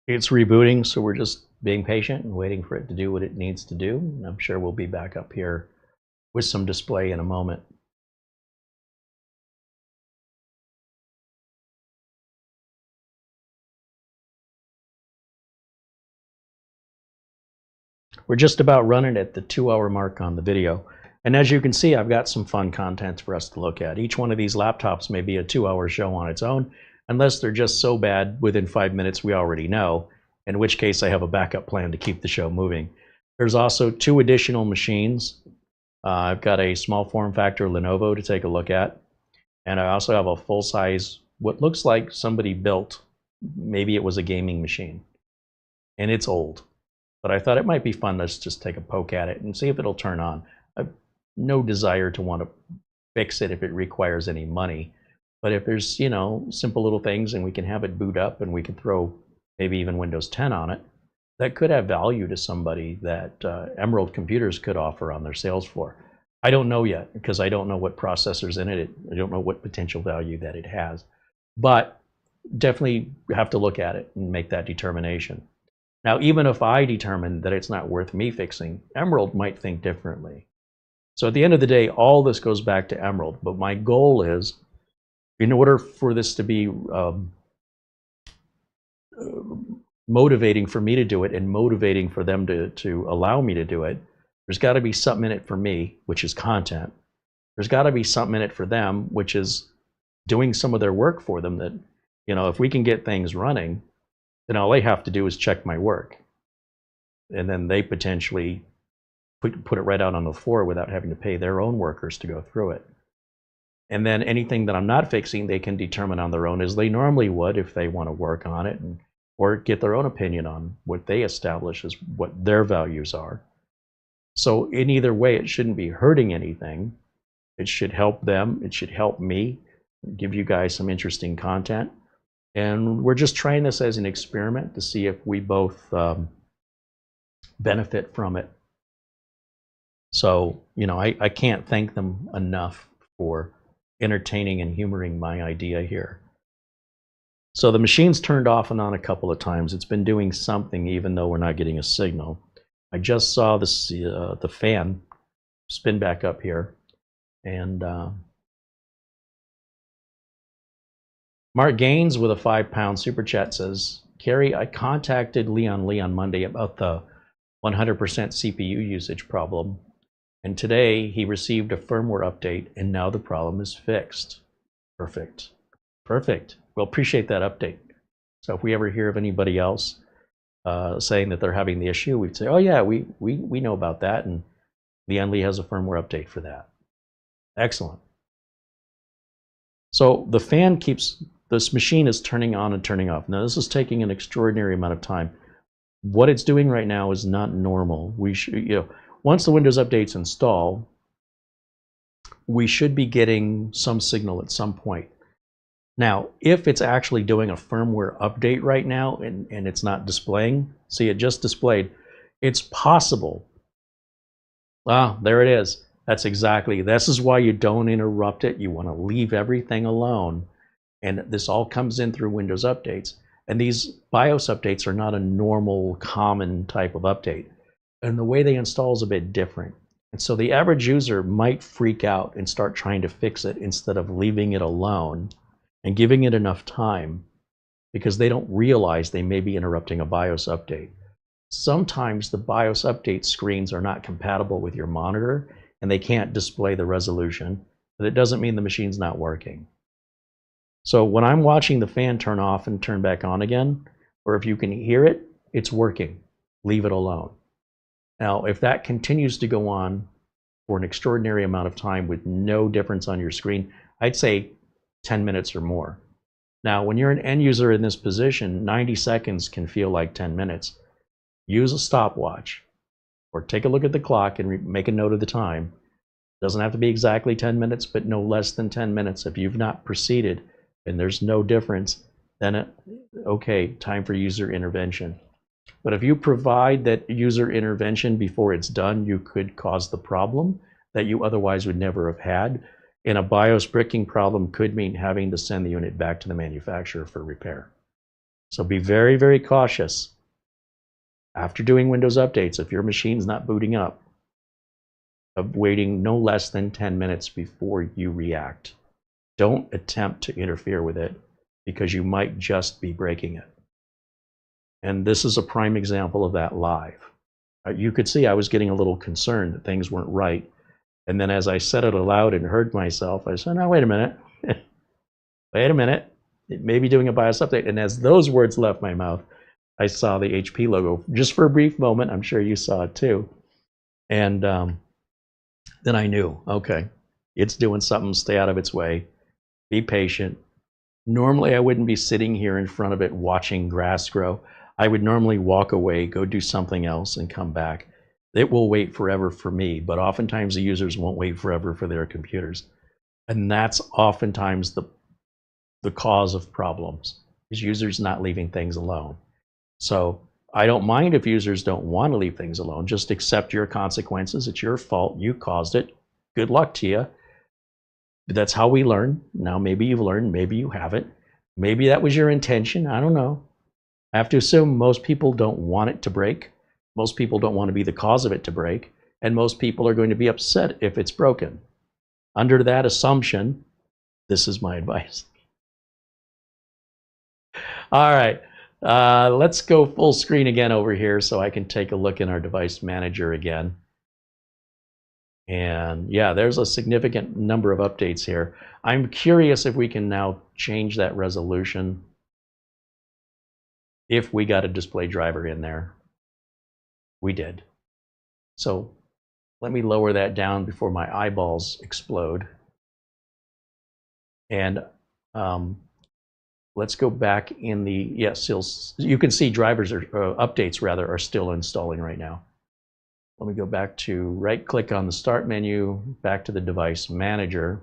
Speaker 1: It's rebooting, so we're just being patient and waiting for it to do what it needs to do. I'm sure we'll be back up here with some display in a moment. We're just about running at the 2-hour mark on the video. And as you can see, I've got some fun content for us to look at. Each one of these laptops may be a 2-hour show on its own, unless they're just so bad within 5 minutes we already know, in which case I have a backup plan to keep the show moving. There's also 2 additional machines. I've got a small form factor Lenovo to take a look at, and I also have a full-size, what looks like somebody built, maybe it was a gaming machine, and it's old. But I thought it might be fun to just take a poke at it and see if it'll turn on. I've no desire to want to fix it if it requires any money. But if there's, you know, simple little things and we can have it boot up and we can throw maybe even Windows 10 on it, that could have value to somebody that Emerald Computers could offer on their sales floor. I don't know yet because I don't know what processor's in it. I don't know what potential value that it has. But definitely have to look at it and make that determination. Now, even if I determine that it's not worth me fixing, Emerald might think differently. So at the end of the day, all this goes back to Emerald. But my goal is, in order for this to be motivating for me to do it and motivating for them to allow me to do it, there's got to be something in it for me, which is content. There's got to be something in it for them, which is doing some of their work for them. That, you know, if we can get things running, then all they have to do is check my work. And then they potentially put it right out on the floor without having to pay their own workers to go through it. And then anything that I'm not fixing, they can determine on their own, as they normally would if they want to work on it, or get their own opinion on what they establish as what their values are. So in either way, it shouldn't be hurting anything. It should help them. It should help me, give you guys some interesting content. And we're just trying this as an experiment to see if we both benefit from it. So, you know, I can't thank them enough for entertaining and humoring my idea here. So the machine's turned off and on a couple of times. It's been doing something even though we're not getting a signal. I just saw this, the fan spin back up here. And Mark Gaines with a £5 super chat says, Carey, I contacted Leon Lee on Monday about the 100% CPU usage problem. And today he received a firmware update and now the problem is fixed. Perfect. Perfect. Well, appreciate that update. So if we ever hear of anybody else saying that they're having the issue, we'd say, oh yeah, we know about that. And Leon Lee has a firmware update for that. Excellent. So the fan keeps, this machine is turning on and turning off. Now this is taking an extraordinary amount of time. What it's doing right now is not normal. We should, you know, once the Windows updates install, we should be getting some signal at some point. Now, if it's actually doing a firmware update right now and it's not displaying, see, it just displayed, it's possible. Ah, there it is. That's exactly, this is why you don't interrupt it. You want to leave everything alone. And this all comes in through Windows updates. And these BIOS updates are not a normal, common type of update. And the way they install is a bit different. And so the average user might freak out and start trying to fix it instead of leaving it alone and giving it enough time, because they don't realize they may be interrupting a BIOS update. Sometimes the BIOS update screens are not compatible with your monitor and they can't display the resolution, but it doesn't mean the machine's not working. So when I'm watching the fan turn off and turn back on again, or if you can hear it, it's working. Leave it alone. Now, if that continues to go on for an extraordinary amount of time with no difference on your screen, I'd say 10 minutes or more. Now, when you're an end user in this position, 90 seconds can feel like 10 minutes. Use a stopwatch or take a look at the clock and make a note of the time. It doesn't have to be exactly 10 minutes, but no less than 10 minutes. If you've not proceeded and there's no difference, then okay, time for user intervention. But if you provide that user intervention before it's done, you could cause the problem that you otherwise would never have had. And a BIOS bricking problem could mean having to send the unit back to the manufacturer for repair. So be very, very cautious. After doing Windows updates, if your machine's not booting up, of waiting no less than 10 minutes before you react. Don't attempt to interfere with it because you might just be breaking it. And this is a prime example of that live. You could see I was getting a little concerned that things weren't right. And then as I said it aloud and heard myself, I said, no, wait a minute. Wait a minute. It may be doing a BIOS update. And as those words left my mouth, I saw the HP logo just for a brief moment. I'm sure you saw it too. And then I knew, okay, it's doing something. Stay out of its way. Be patient. Normally, I wouldn't be sitting here in front of it watching grass grow. I would normally walk away, go do something else, and come back. It will wait forever for me, but oftentimes the users won't wait forever for their computers. And that's oftentimes the cause of problems, is users not leaving things alone. So I don't mind if users don't want to leave things alone. Just accept your consequences. It's your fault. You caused it. Good luck to you. But that's how we learn. Now, maybe you've learned, maybe you haven't. Maybe that was your intention. I don't know. I have to assume most people don't want it to break. Most people don't want to be the cause of it to break. And most people are going to be upset if it's broken. Under that assumption, this is my advice. All right, let's go full screen again over here so I can take a look in our device manager again. And yeah, there's a significant number of updates here. I'm curious if we can now change that resolution if we got a display driver in there. We did. So let me lower that down before my eyeballs explode. And let's go back in the, yes, you can see drivers or updates rather are still installing right now. Let me go back to right click on the start menu, back to the device manager.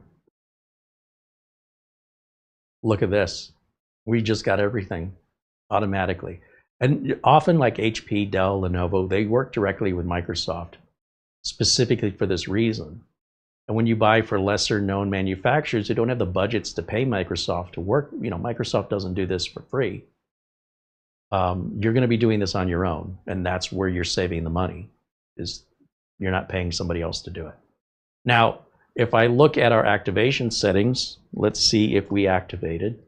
Speaker 1: Look at this. We just got everything automatically. And often like HP, Dell, Lenovo, they work directly with Microsoft specifically for this reason. And when you buy for lesser known manufacturers, you don't have the budgets to pay Microsoft to work. You know, Microsoft doesn't do this for free. You're going to be doing this on your own, and that's where you're saving the money, is you're not paying somebody else to do it. Now, if I look at our activation settings, let's see if we activated.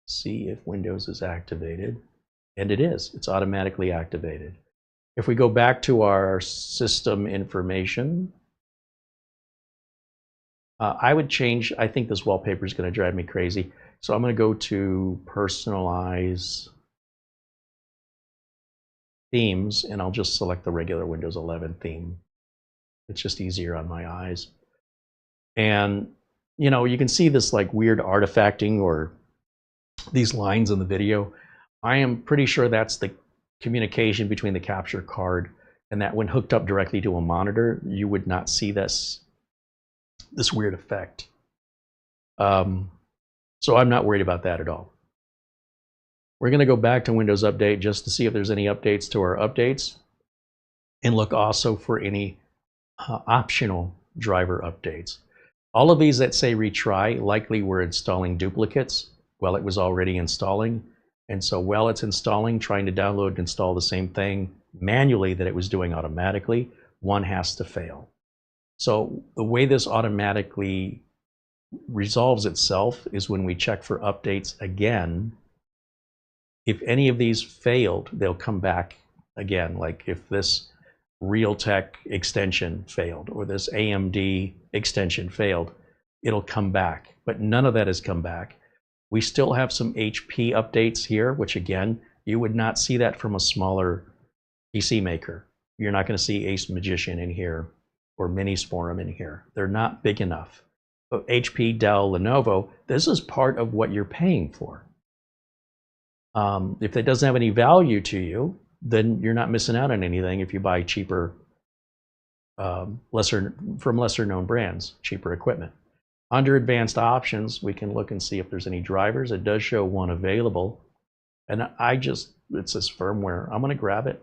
Speaker 1: See if Windows is activated, and it is. It's automatically activated. If we go back to our system information, I would change, I think this wallpaper is going to drive me crazy. So I'm going to go to personalize themes, and I'll just select the regular Windows 11 theme. It's just easier on my eyes. And, you know, you can see this like weird artifacting or these lines in the video. I am pretty sure that's the communication between the capture card, and that when hooked up directly to a monitor, you would not see this weird effect. So I'm not worried about that at all. We're going to go back to Windows Update just to see if there's any updates to our updates, and look also for any optional driver updates. All of these that say retry likely were installing duplicates while it was already installing. And so while it's installing, trying to download and install the same thing manually that it was doing automatically, one has to fail. So the way this automatically resolves itself is when we check for updates again. If any of these failed, they'll come back again. Like if this Realtek extension failed or this AMD extension failed, it'll come back. But none of that has come back. We still have some HP updates here, which again, you would not see that from a smaller PC maker. You're not going to see Ace Magician in here or Minisforum in here. They're not big enough. But HP, Dell, Lenovo, this is part of what you're paying for. If that doesn't have any value to you, then you're not missing out on anything if you buy cheaper, from lesser known brands, cheaper equipment. Under advanced options, we can look and see if there's any drivers. It does show one available. And it says firmware. I'm going to grab it.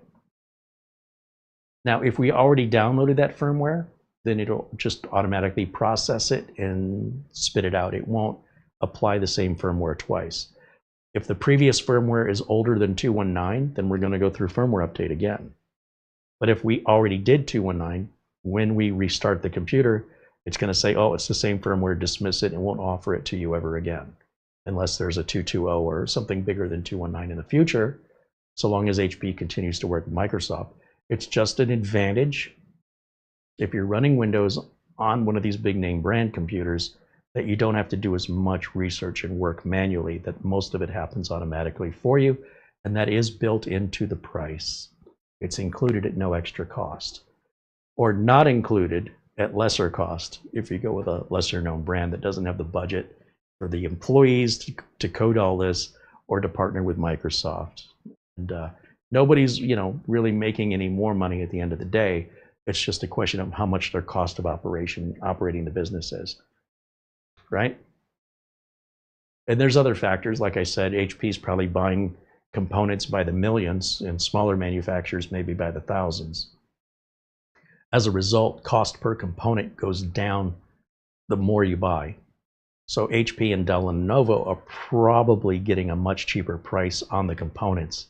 Speaker 1: Now, if we already downloaded that firmware, then it'll just automatically process it and spit it out. It won't apply the same firmware twice. If the previous firmware is older than 2.19, then we're going to go through firmware update again. But if we already did 2.19, when we restart the computer, it's going to say, oh, it's the same firmware, dismiss it, and won't offer it to you ever again, unless there's a 2.20 or something bigger than 2.19 in the future. so long as HP continues to work with Microsoft. It's just an advantage if you're running Windows on one of these big name brand computers that you don't have to do as much research and work manually, that most of it happens automatically for you, and that is built into the price. It's included at no extra cost, or not included at lesser cost if you go with a lesser known brand that doesn't have the budget for the employees to code all this or to partner with Microsoft. And nobody's, really making any more money at the end of the day. It's just a question of how much their cost of operating the business is, right? And there's other factors. Like I said, HP's probably buying components by the millions, and smaller manufacturers maybe by the thousands. As a result, cost per component goes down the more you buy. So HP and Dell and Lenovo are probably getting a much cheaper price on the components.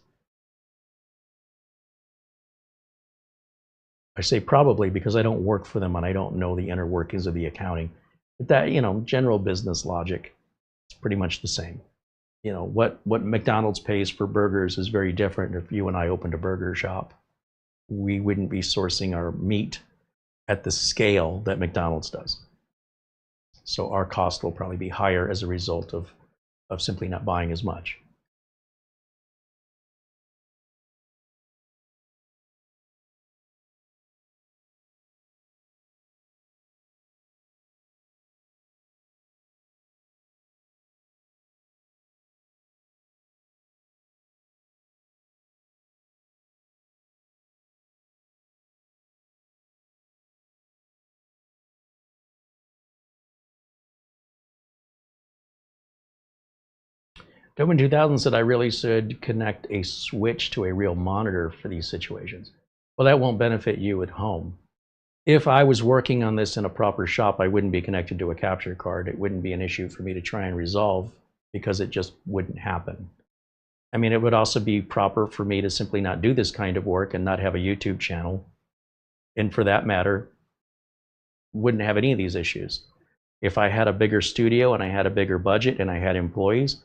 Speaker 1: I say probably because I don't work for them and I don't know the inner workings of the accounting. But that, general business logic, it's pretty much the same. What McDonald's pays for burgers is very different if you and I opened a burger shop. We wouldn't be sourcing our meat at the scale that McDonald's does. So our cost will probably be higher as a result of simply not buying as much. Doman 2000 said, I really should connect a switch to a real monitor for these situations. Well, that won't benefit you at home. If I was working on this in a proper shop, I wouldn't be connected to a capture card. It wouldn't be an issue for me to try and resolve because it just wouldn't happen. I mean, it would also be proper for me to simply not do this kind of work and not have a YouTube channel. And for that matter, wouldn't have any of these issues. If I had a bigger studio and I had a bigger budget and I had employees,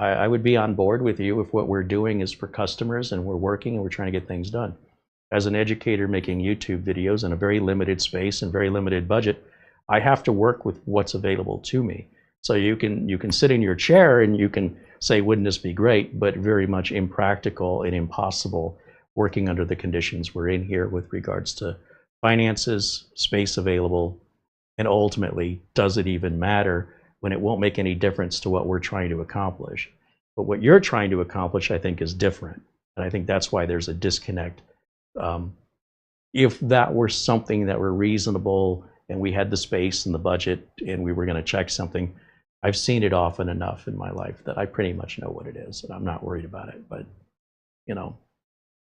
Speaker 1: I would be on board with you if what we're doing is for customers and we're working and we're trying to get things done. As an educator making YouTube videos in a very limited space and very limited budget, I have to work with what's available to me. So you can sit in your chair and you can say, wouldn't this be great, but very much impractical and impossible working under the conditions we're in here with regards to finances, space available, and ultimately, does it even matter when it won't make any difference to what we're trying to accomplish? But what you're trying to accomplish, I think, is different. And I think that's why there's a disconnect. If that were something that were reasonable and we had the space and the budget and we were going to check something, I've seen it often enough in my life that I pretty much know what it is and I'm not worried about it. But,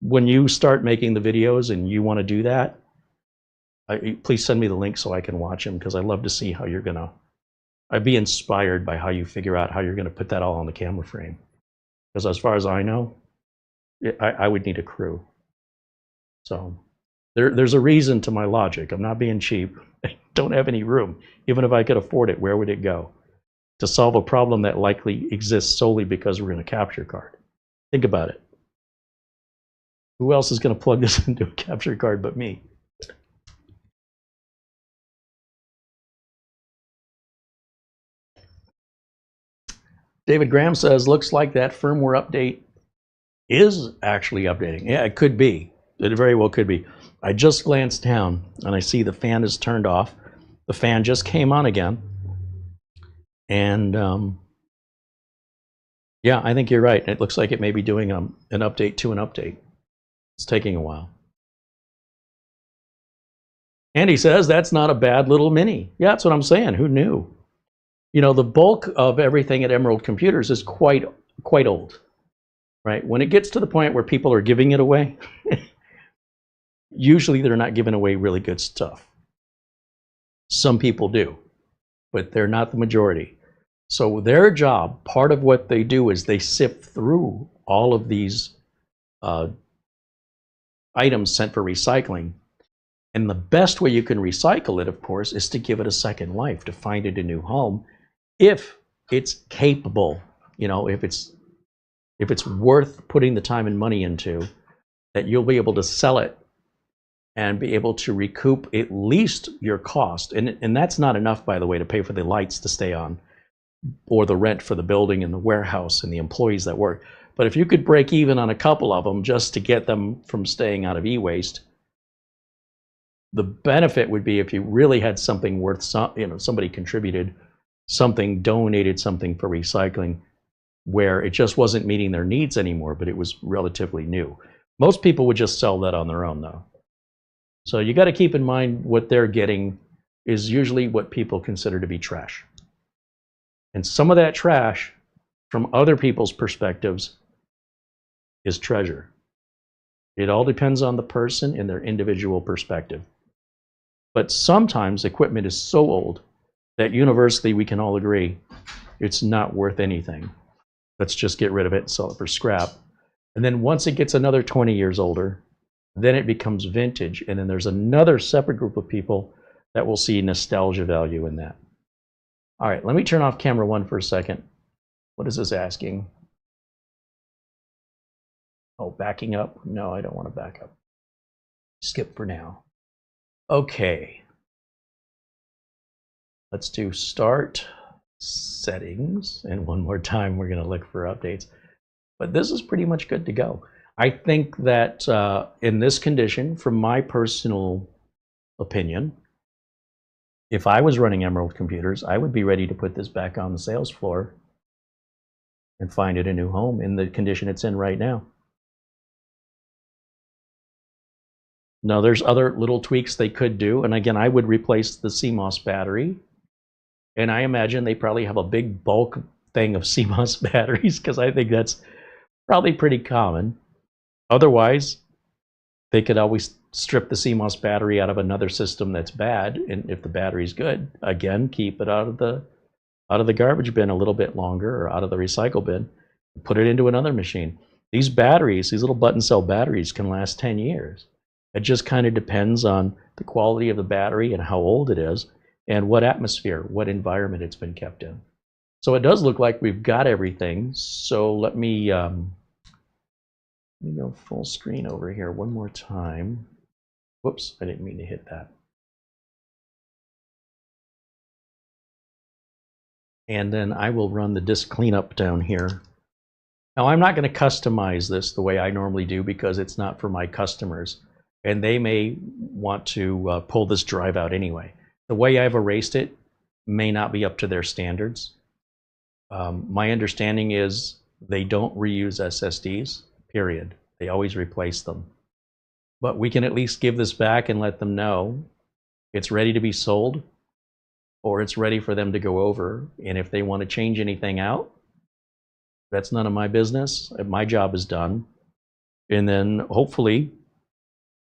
Speaker 1: when you start making the videos and you want to do that, please send me the link so I can watch them, because I love to see how you're going to. I'd be inspired by how you figure out how you're going to put that all on the camera frame. Because as far as I know, I would need a crew. So there's a reason to my logic. I'm not being cheap. I don't have any room. Even if I could afford it, where would it go? To solve a problem that likely exists solely because we're in a capture card. Think about it. Who else is going to plug this into a capture card but me? David Graham says, looks like that firmware update is actually updating. Yeah, it could be. It very well could be. I just glanced down and I see the fan is turned off. The fan just came on again. And yeah, I think you're right. It looks like it may be doing an update to an update. It's taking a while. Andy says, that's not a bad little mini. Yeah, that's what I'm saying. Who knew? The bulk of everything at Emerald Computers is quite old, right? When it gets to the point where people are giving it away, usually they're not giving away really good stuff. Some people do, but they're not the majority. So their job, part of what they do is they sift through all of these items sent for recycling. And the best way you can recycle it, of course, is to give it a second life, to find it a new home, if it's capable, if if it's worth putting the time and money into, that you'll be able to sell it and be able to recoup at least your cost. And that's not enough, by the way, to pay for the lights to stay on or the rent for the building and the warehouse and the employees that work. But if you could break even on a couple of them just to get them from staying out of e-waste, the benefit would be if you really had something worth, somebody contributed something, donated something for recycling, where it just wasn't meeting their needs anymore, but it was relatively new. Most people would just sell that on their own, though. So you got to keep in mind what they're getting is usually what people consider to be trash. And some of that trash, from other people's perspectives, is treasure. It all depends on the person and their individual perspective. But sometimes equipment is so old that universally we can all agree it's not worth anything. Let's just get rid of it and sell it for scrap. And then once it gets another 20 years older, then it becomes vintage. And then there's another separate group of people that will see nostalgia value in that. All right, let me turn off camera one for a second. What is this asking? Oh, backing up? No, I don't want to back up. Skip for now. Okay. Let's do start settings. And one more time, we're going to look for updates. But this is pretty much good to go. I think that in this condition, from my personal opinion, if I was running Emerald Computers, I would be ready to put this back on the sales floor and find it a new home in the condition it's in right now. Now, there's other little tweaks they could do. And again, I would replace the CMOS battery. And I imagine they probably have a big bulk thing of CMOS batteries, because I think that's probably pretty common. Otherwise, they could always strip the CMOS battery out of another system that's bad, and if the battery's good, again, keep it out of the garbage bin a little bit longer, or out of the recycle bin, put it into another machine. These batteries, these little button cell batteries, can last 10 years. It just kind of depends on the quality of the battery and how old it is, and what atmosphere, what environment it's been kept in. So it does look like we've got everything. So let me go full screen over here one more time. Whoops, I didn't mean to hit that. And then I will run the disk cleanup down here. Now, I'm not going to customize this the way I normally do, because it's not for my customers. And they may want to pull this drive out anyway. The way I've erased it may not be up to their standards. My understanding is they don't reuse SSDs, period. They always replace them. But we can at least give this back and let them know it's ready to be sold, or it's ready for them to go over. And if they want to change anything out, that's none of my business. My job is done. And then hopefully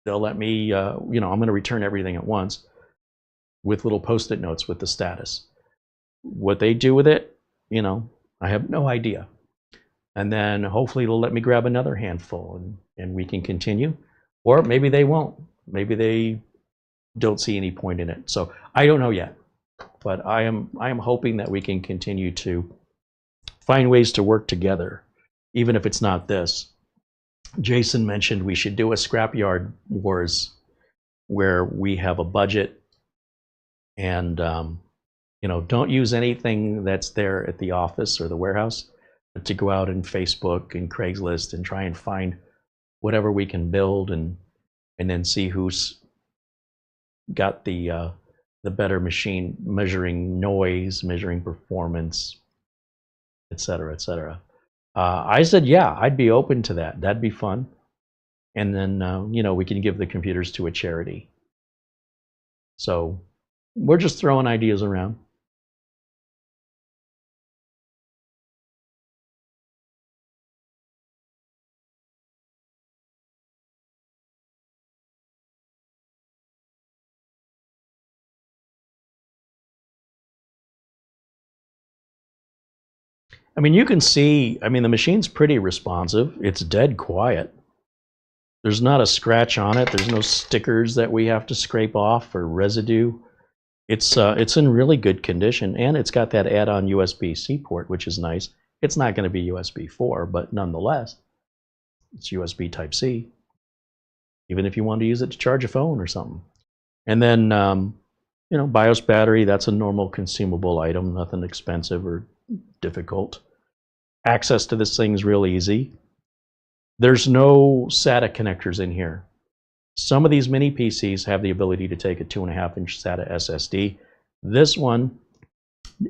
Speaker 1: they'll let me, I'm going to return everything at once with little Post-it notes with the status. What they do with it, I have no idea. And then hopefully they'll let me grab another handful and we can continue. Or maybe they won't. Maybe they don't see any point in it. So I don't know yet. But I am hoping that we can continue to find ways to work together, even if it's not this. Jason mentioned we should do a scrapyard wars where we have a budget and don't use anything that's there at the office or the warehouse, but to go out and Facebook and Craigslist and try and find whatever we can build and then see who's got the better machine, measuring noise, measuring performance, et cetera, et cetera. I said, yeah, I'd be open to that. That'd be fun. And then, we can give the computers to a charity. So we're just throwing ideas around. I mean, you can see, the machine's pretty responsive. It's dead quiet. There's not a scratch on it. There's no stickers that we have to scrape off or residue. It's in really good condition, and it's got that add-on USB-C port, which is nice. It's not going to be USB 4, but nonetheless, it's USB Type-C, even if you want to use it to charge a phone or something. And then, BIOS battery, that's a normal consumable item, nothing expensive or difficult. Access to this thing's real easy. There's no SATA connectors in here. Some of these mini PCs have the ability to take a 2.5-inch SATA SSD. This one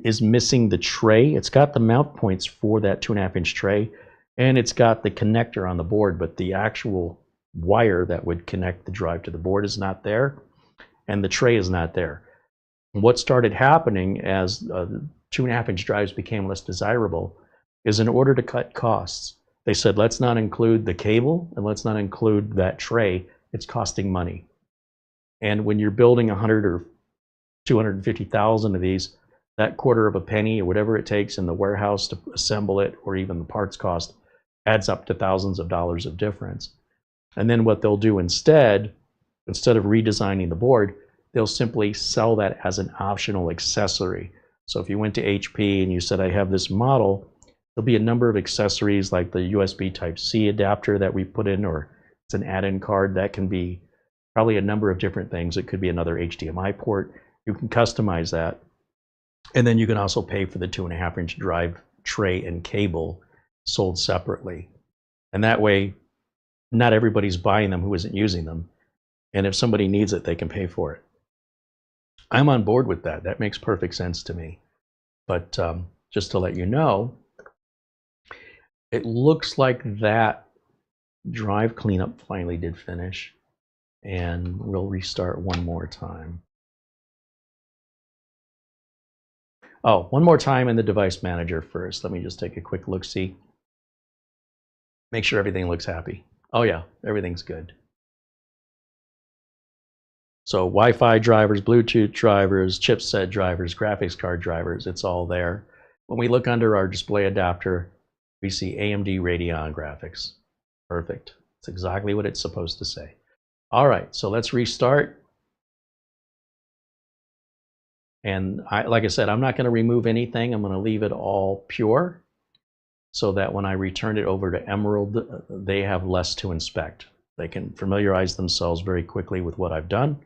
Speaker 1: is missing the tray. It's got the mount points for that 2.5-inch tray, and it's got the connector on the board, but the actual wire that would connect the drive to the board is not there, and the tray is not there. What started happening as 2.5-inch drives became less desirable is, in order to cut costs, they said, let's not include the cable and let's not include that tray. It's costing money. And when you're building 100 or 250,000 of these, that quarter of a penny or whatever it takes in the warehouse to assemble it, or even the parts cost, adds up to thousands of dollars of difference. And then what they'll do instead of redesigning the board, they'll simply sell that as an optional accessory. So if you went to HP and you said, I have this model, there'll be a number of accessories like the USB Type-C adapter that we put in, or it's an add-in card that can be probably a number of different things. It could be another HDMI port. You can customize that. And then you can also pay for the 2.5-inch drive tray and cable sold separately. And that way, not everybody's buying them who isn't using them. And if somebody needs it, they can pay for it. I'm on board with that. That makes perfect sense to me. But just to let you know, it looks like that drive cleanup finally did finish, and we'll restart one more time. Oh, one more time in the device manager first. Let me just take a quick look-see. Make sure everything looks happy. Oh yeah, everything's good. So Wi-Fi drivers, Bluetooth drivers, chipset drivers, graphics card drivers, it's all there. When we look under our display adapter, we see AMD Radeon graphics. Perfect. It's exactly what it's supposed to say. All right, so let's restart. And like I said, I'm not going to remove anything. I'm going to leave it all pure so that when I return it over to Emerald, they have less to inspect. They can familiarize themselves very quickly with what I've done,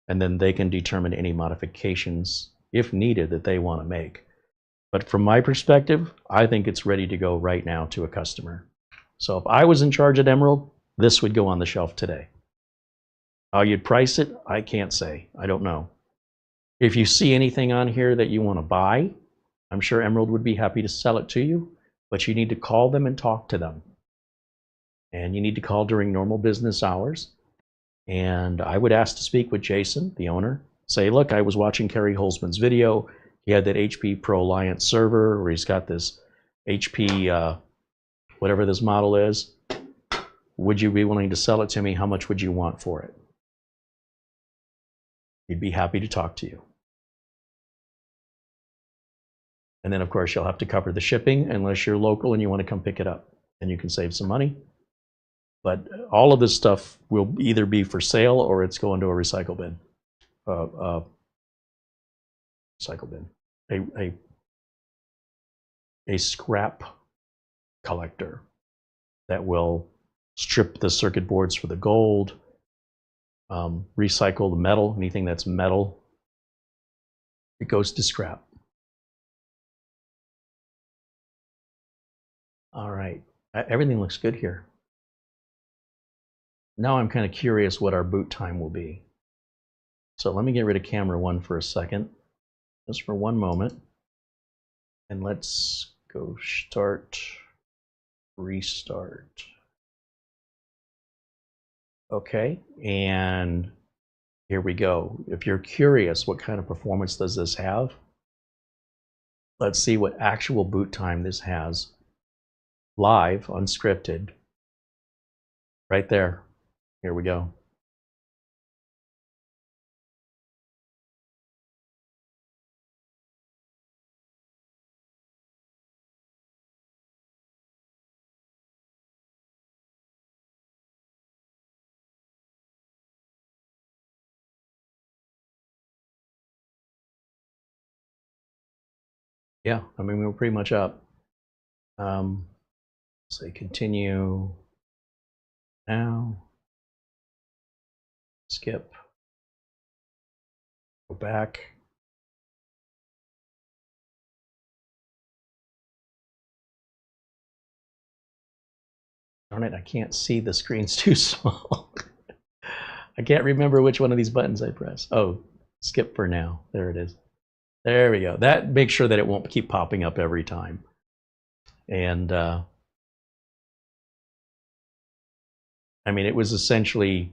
Speaker 1: and then they can determine any modifications, if needed, that they want to make. But from my perspective, I think it's ready to go right now to a customer. So if I was in charge at Emerald, this would go on the shelf today. How you'd price it, I can't say. I don't know. If you see anything on here that you want to buy, I'm sure Emerald would be happy to sell it to you, but you need to call them and talk to them. And you need to call during normal business hours. And I would ask to speak with Jason, the owner. Say, look, I was watching CareyHolzman's video. He had that HP ProLiant server where he's got this HP, whatever this model is. Would you be willing to sell it to me? How much would you want for it? He'd be happy to talk to you. And then, of course, you'll have to cover the shipping unless you're local and you want to come pick it up. And you can save some money. But all of this stuff will either be for sale or it's going to a recycle bin. Recycle bin. A scrap collector that will strip the circuit boards for the gold, recycle the metal, anything that's metal, it goes to scrap. All right, everything looks good here. Now I'm kind of curious what our boot time will be. So let me get rid of camera one for a second, just for one moment. And let's go start, restart. Okay, and here we go. If you're curious, what kind of performance does this have? Let's see what actual boot time this has. Live, unscripted. Right there. Here we go. Yeah, I mean, we were pretty much up. Say continue now, skip, go back. Darn it, I can't see, the screen's too small. I can't remember which one of these buttons I press. Oh, skip for now. There it is. There we go. That makes sure that it won't keep popping up every time. And I mean, it was essentially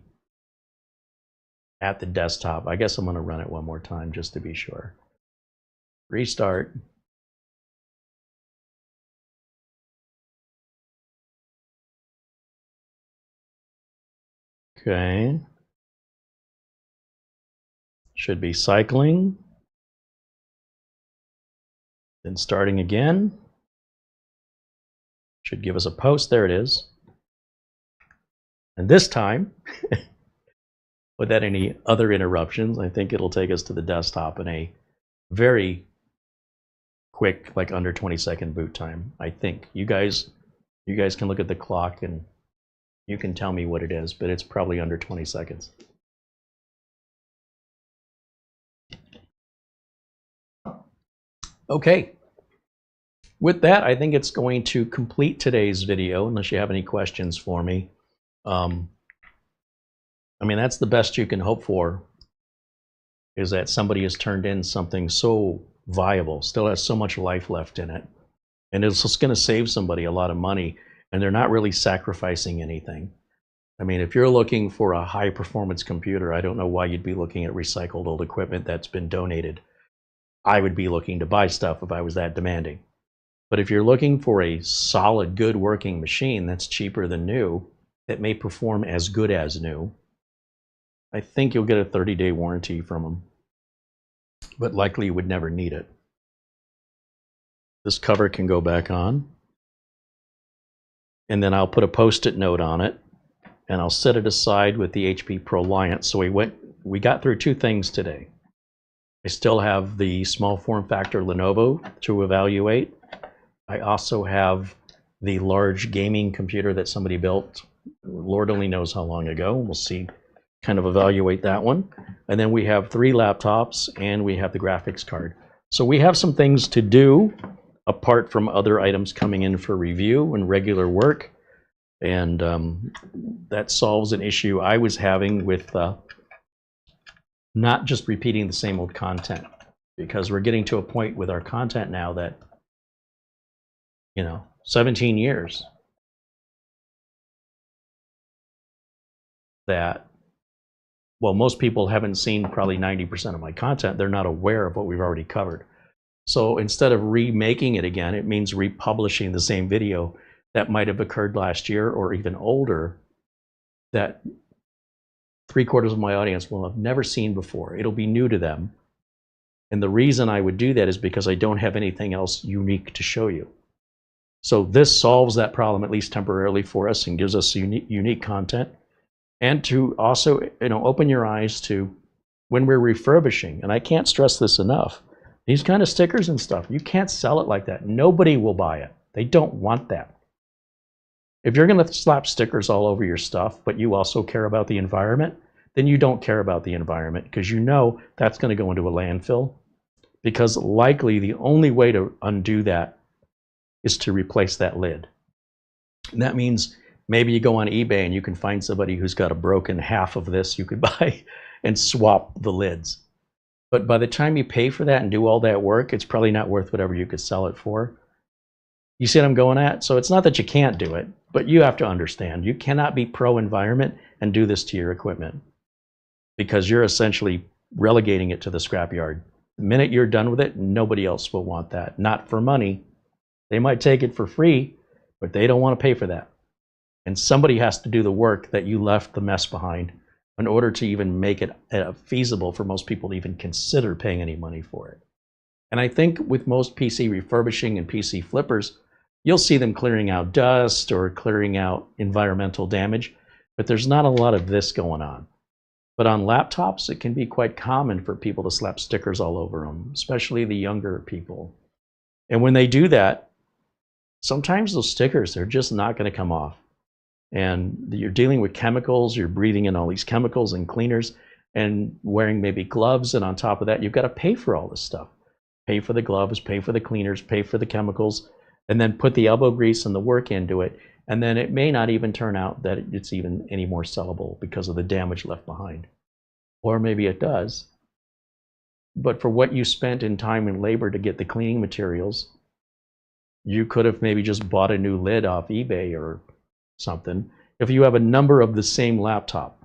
Speaker 1: at the desktop. I guess I'm going to run it one more time just to be sure. Restart. Okay. Should be cycling. Then starting again. Should give us a post. There it is. And this time, without any other interruptions, I think it'll take us to the desktop in a very quick, like under 20-second boot time. I think you guys can look at the clock and you can tell me what it is, but it's probably under 20 seconds. Okay. With that, I think it's going to complete today's video, unless you have any questions for me. I mean, that's the best you can hope for, is that somebody has turned in something so viable, still has so much life left in it, and it's just going to save somebody a lot of money, and they're not really sacrificing anything. I mean, if you're looking for a high-performance computer, I don't know why you'd be looking at recycled old equipment that's been donated. I would be looking to buy stuff if I was that demanding. But if you're looking for a solid, good working machine that's cheaper than new, that may perform as good as new, I think you'll get a 30-day warranty from them. But likely you would never need it. This cover can go back on. And then I'll put a post-it note on it. And I'll set it aside with the HP ProLiant. So we got through two things today. I still have the small form factor Lenovo to evaluate. I also have the large gaming computer that somebody built, Lord only knows how long ago. We'll see, kind of evaluate that one. And then we have 3 laptops and we have the graphics card. So we have some things to do apart from other items coming in for review and regular work. And that solves an issue I was having with not just repeating the same old content, because we're getting to a point with our content now that, 17 years, that, well, most people haven't seen probably 90% of my content. They're not aware of what we've already covered. So instead of remaking it again, it means republishing the same video that might have occurred last year or even older, that 3/4 of my audience will have never seen before. It'll be new to them. And the reason I would do that is because I don't have anything else unique to show you. So this solves that problem, at least temporarily, for us, and gives us unique content. And to also, open your eyes to when we're refurbishing, and I can't stress this enough, these kind of stickers and stuff, you can't sell it like that. Nobody will buy it. They don't want that. If you're going to slap stickers all over your stuff, but you also care about the environment, then you don't care about the environment, because that's going to go into a landfill, because likely the only way to undo that is to replace that lid. And that means maybe you go on eBay and you can find somebody who's got a broken half of this you could buy and swap the lids. But by the time you pay for that and do all that work, it's probably not worth whatever you could sell it for. You see what I'm going at? So it's not that you can't do it, but you have to understand, you cannot be pro-environment and do this to your equipment, because you're essentially relegating it to the scrapyard. The minute you're done with it, nobody else will want that. Not for money. They might take it for free, but they don't want to pay for that. And somebody has to do the work that you left the mess behind in order to even make it feasible for most people to even consider paying any money for it. And I think with most PC refurbishing and PC flippers, you'll see them clearing out dust or clearing out environmental damage, but there's not a lot of this going on. But on laptops, it can be quite common for people to slap stickers all over them, especially the younger people. And when they do that, sometimes those stickers, they're just not going to come off. And you're dealing with chemicals, you're breathing in all these chemicals and cleaners and wearing maybe gloves. And on top of that, you've got to pay for all this stuff. Pay for the gloves, pay for the cleaners, pay for the chemicals, and then put the elbow grease and the work into it. And then it may not even turn out that it's even any more sellable because of the damage left behind. Or maybe it does. But for what you spent in time and labor to get the cleaning materials, you could have maybe just bought a new lid off eBay or something. If you have a number of the same laptop,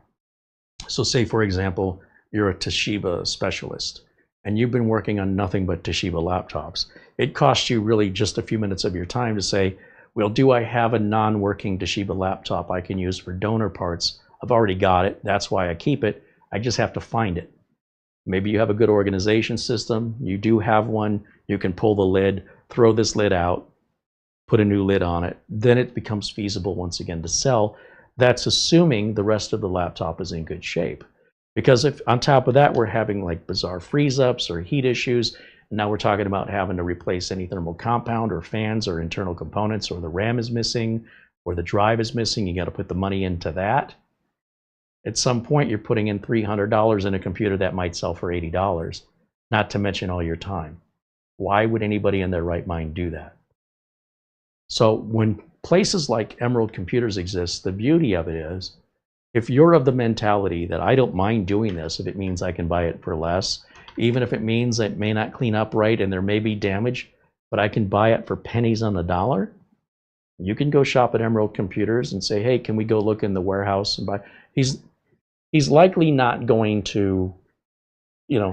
Speaker 1: so say for example, you're a Toshiba specialist and you've been working on nothing but Toshiba laptops, it costs you really just a few minutes of your time to say, well, do I have a non-working Toshiba laptop I can use for donor parts? I've already got it. That's why I keep it. I just have to find it. Maybe you have a good organization system. You do have one. You can pull the lid, throw this lid out, put a new lid on it. Then it becomes feasible once again to sell. That's assuming the rest of the laptop is in good shape. Because if on top of that, we're having like bizarre freeze-ups or heat issues, and now we're talking about having to replace any thermal compound or fans or internal components, or the RAM is missing, or the drive is missing, you got to put the money into that. At some point, you're putting in $300 in a computer that might sell for $80, not to mention all your time. Why would anybody in their right mind do that? So when places like Emerald Computers exist, the beauty of it is, if you're of the mentality that I don't mind doing this if it means I can buy it for less, even if it means it may not clean up right and there may be damage, but I can buy it for pennies on the dollar, you can go shop at Emerald Computers and say, hey, can we go look in the warehouse and buy? He's likely not going to,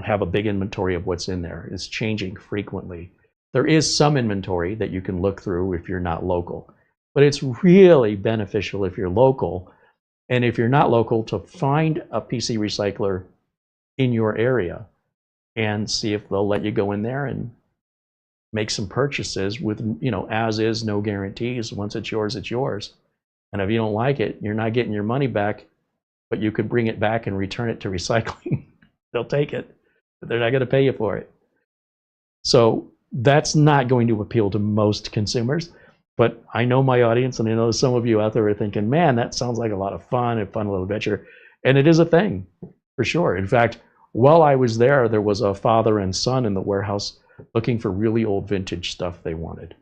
Speaker 1: have a big inventory of what's in there. It's changing frequently. There is some inventory that you can look through if you're not local, but it's really beneficial if you're local. And if you're not local, to find a PC recycler in your area and see if they'll let you go in there and make some purchases with, as is, no guarantees. Once it's yours, it's yours. And if you don't like it, you're not getting your money back, but you could bring it back and return it to recycling. They'll take it, but they're not going to pay you for it. So that's not going to appeal to most consumers. But I know my audience, and I know some of you out there are thinking, man, that sounds like a lot of fun, a fun little adventure. And it is a thing, for sure. In fact, while I was there, there was a father and son in the warehouse looking for really old vintage stuff they wanted.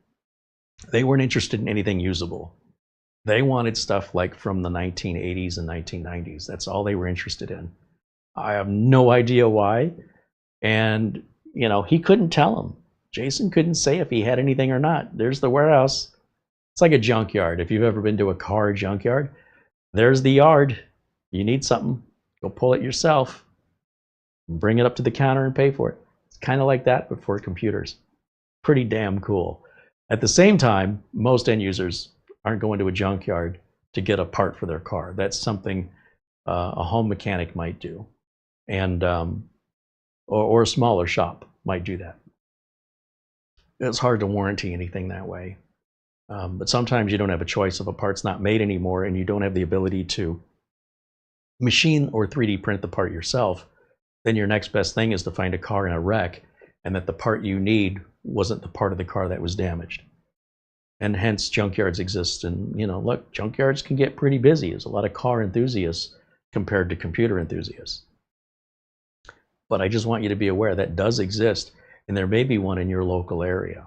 Speaker 1: They weren't interested in anything usable. They wanted stuff like from the 1980s and 1990s. That's all they were interested in. I have no idea why. And, he couldn't tell them. Jason couldn't say if he had anything or not. There's the warehouse. It's like a junkyard. If you've ever been to a car junkyard, there's the yard. You need something, go pull it yourself, bring it up to the counter and pay for it. It's kind of like that, but for computers. Pretty damn cool. At the same time, most end users aren't going to a junkyard to get a part for their car. That's something a home mechanic might do, and or a smaller shop might do that. It's hard to warranty anything that way. But sometimes you don't have a choice if a part's not made anymore and you don't have the ability to machine or 3D print the part yourself, then your next best thing is to find a car in a wreck and that the part you need wasn't the part of the car that was damaged. And hence junkyards exist. And, look, junkyards can get pretty busy. There's a lot of car enthusiasts compared to computer enthusiasts. But I just want you to be aware that does exist, and there may be one in your local area.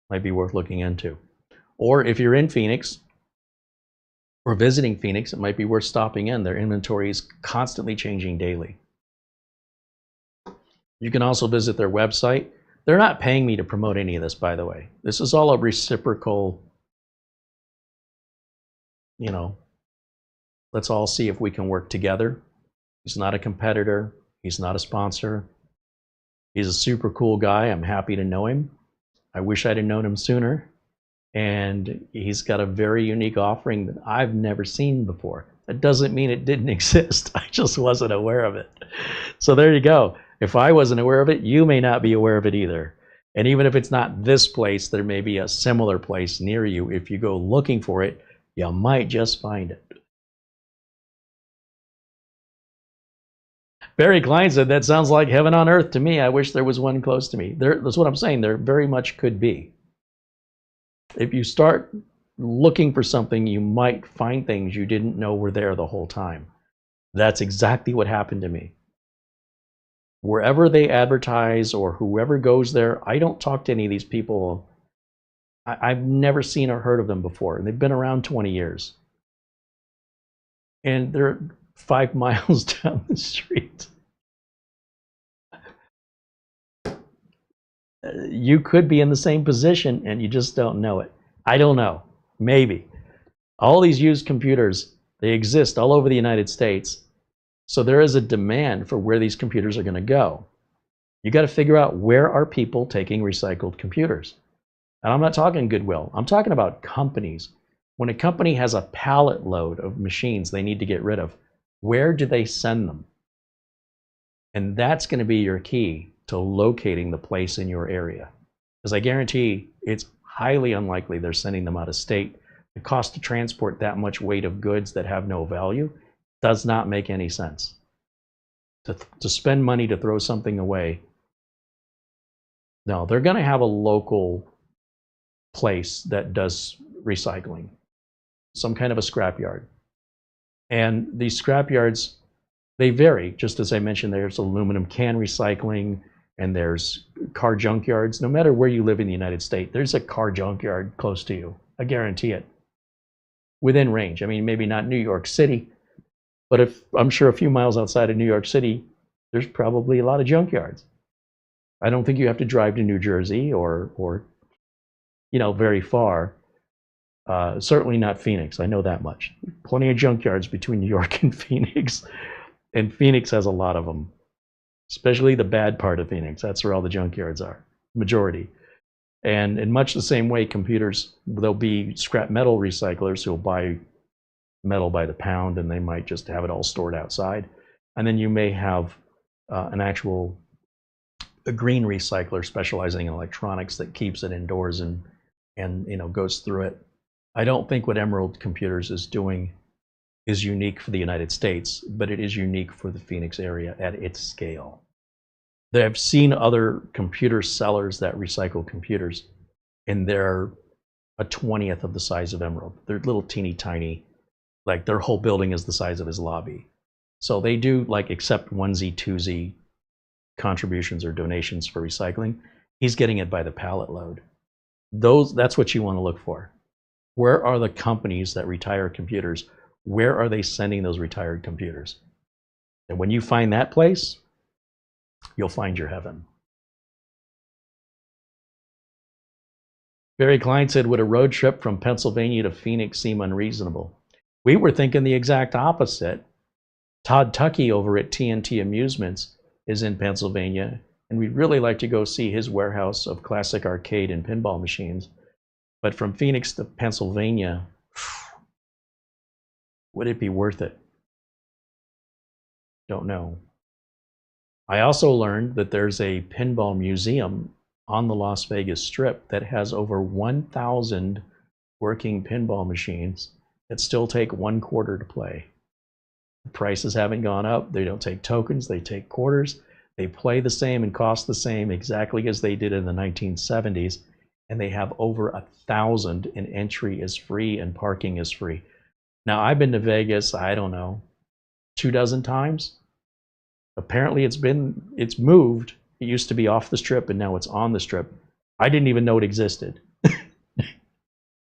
Speaker 1: Might be worth looking into. Or if you're in Phoenix or visiting Phoenix, it might be worth stopping in. Their inventory is constantly changing daily. You can also visit their website. They're not paying me to promote any of this, by the way. This is all a reciprocal, let's all see if we can work together. He's not a competitor. He's not a sponsor. He's a super cool guy. I'm happy to know him. I wish I'd have known him sooner. And he's got a very unique offering that I've never seen before. That doesn't mean it didn't exist. I just wasn't aware of it. So there you go. If I wasn't aware of it, you may not be aware of it either. And even if it's not this place, there may be a similar place near you. If you go looking for it, you might just find it. Barry Klein said, that sounds like heaven on earth to me. I wish there was one close to me. That's what I'm saying. There very much could be. If you start looking for something, you might find things you didn't know were there the whole time. That's exactly what happened to me. Wherever they advertise or whoever goes there, I don't talk to any of these people. I've never seen or heard of them before, and they've been around 20 years. And they're 5 miles down the street. You could be in the same position and you just don't know it. I don't know. Maybe. All these used computers, they exist all over the United States. So there is a demand for where these computers are going to go. You got to figure out, where are people taking recycled computers? And I'm not talking Goodwill. I'm talking about companies. When a company has a pallet load of machines they need to get rid of, where do they send them? And that's going to be your key to locating the place in your area. Because I guarantee it's highly unlikely they're sending them out of state. The cost to transport that much weight of goods that have no value does not make any sense. To spend money to throw something away, no, they're going to have a local place that does recycling, some kind of a scrapyard. And these scrapyards, they vary. Just as I mentioned, there's aluminum can recycling, and there's car junkyards. No matter where you live in the United States, there's a car junkyard close to you. I guarantee it. Within range. I mean, maybe not New York City, but I'm sure a few miles outside of New York City, there's probably a lot of junkyards. I don't think you have to drive to New Jersey or very far. Certainly not Phoenix. I know that much. Plenty of junkyards between New York and Phoenix. And Phoenix has a lot of them, especially the bad part of Phoenix. That's where all the junkyards are, majority. And in much the same way, computers, there'll be scrap metal recyclers who'll buy metal by the pound, and they might just have it all stored outside. And then you may have a green recycler specializing in electronics that keeps it indoors and goes through it. I don't think what Emerald Computers is doing is unique for the United States, but it is unique for the Phoenix area at its scale. I've seen other computer sellers that recycle computers, and they're a 20th of the size of Emerald. They're little teeny tiny, like their whole building is the size of his lobby. So they do accept onesie, twosie contributions or donations for recycling. He's getting it by the pallet load. That's what you want to look for. Where are the companies that retire computers? Where are they sending those retired computers? And when you find that place, you'll find your heaven. Barry Klein said, would a road trip from Pennsylvania to Phoenix seem unreasonable? We were thinking the exact opposite. Todd Tuckey over at TNT Amusements is in Pennsylvania, and we'd really like to go see his warehouse of classic arcade and pinball machines. But from Phoenix to Pennsylvania, would it be worth it? Don't know. I also learned that there's a pinball museum on the Las Vegas Strip that has over 1,000 working pinball machines that still take 1/4 to play. The prices haven't gone up. They don't take tokens, they take quarters. They play the same and cost the same exactly as they did in the 1970s. And they have over 1,000, and entry is free and parking is free. Now, I've been to Vegas, I don't know, 24 times. Apparently it's moved. It used to be off the Strip, and now it's on the Strip. I didn't even know it existed.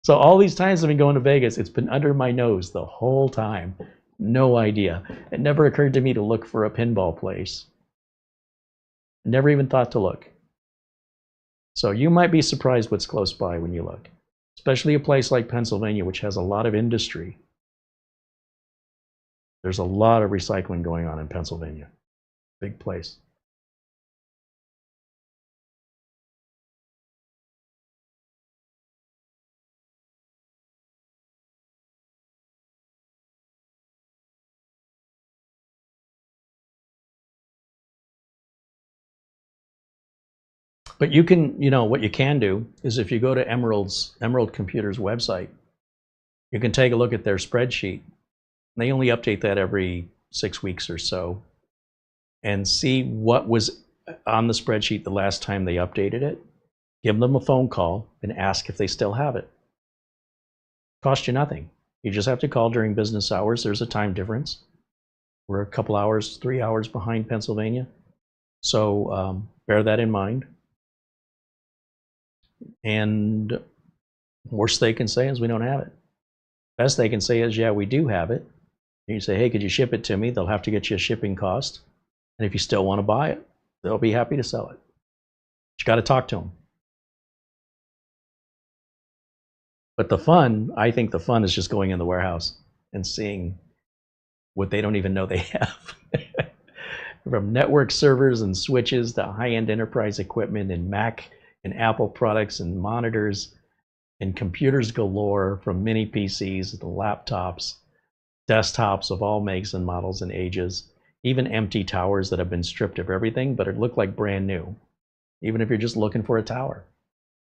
Speaker 1: So all these times I've been going to Vegas, it's been under my nose the whole time. No idea. It never occurred to me to look for a pinball place. Never even thought to look. So you might be surprised what's close by when you look, especially a place like Pennsylvania, which has a lot of industry. There's a lot of recycling going on in Pennsylvania. Big place. But you can, what you can do is, if you go to Emerald Computers website, you can take a look at their spreadsheet. They only update that every 6 weeks or so, and see what was on the spreadsheet the last time they updated it. Give them a phone call and ask if they still have it. Cost you nothing. You just have to call during business hours. There's a time difference. We're a couple hours, 3 hours behind Pennsylvania. So bear that in mind. And worst they can say is we don't have it. Best they can say is, yeah, we do have it. And you say, hey, could you ship it to me? They'll have to get you a shipping cost. And if you still want to buy it, they'll be happy to sell it. But you got to talk to them. But the fun, I think the fun is just going in the warehouse and seeing what they don't even know they have. From network servers and switches to high-end enterprise equipment and Mac and Apple products and monitors and computers galore, from mini PCs to laptops, desktops of all makes and models and ages, even empty towers that have been stripped of everything but it look like brand new, even if you're just looking for a tower.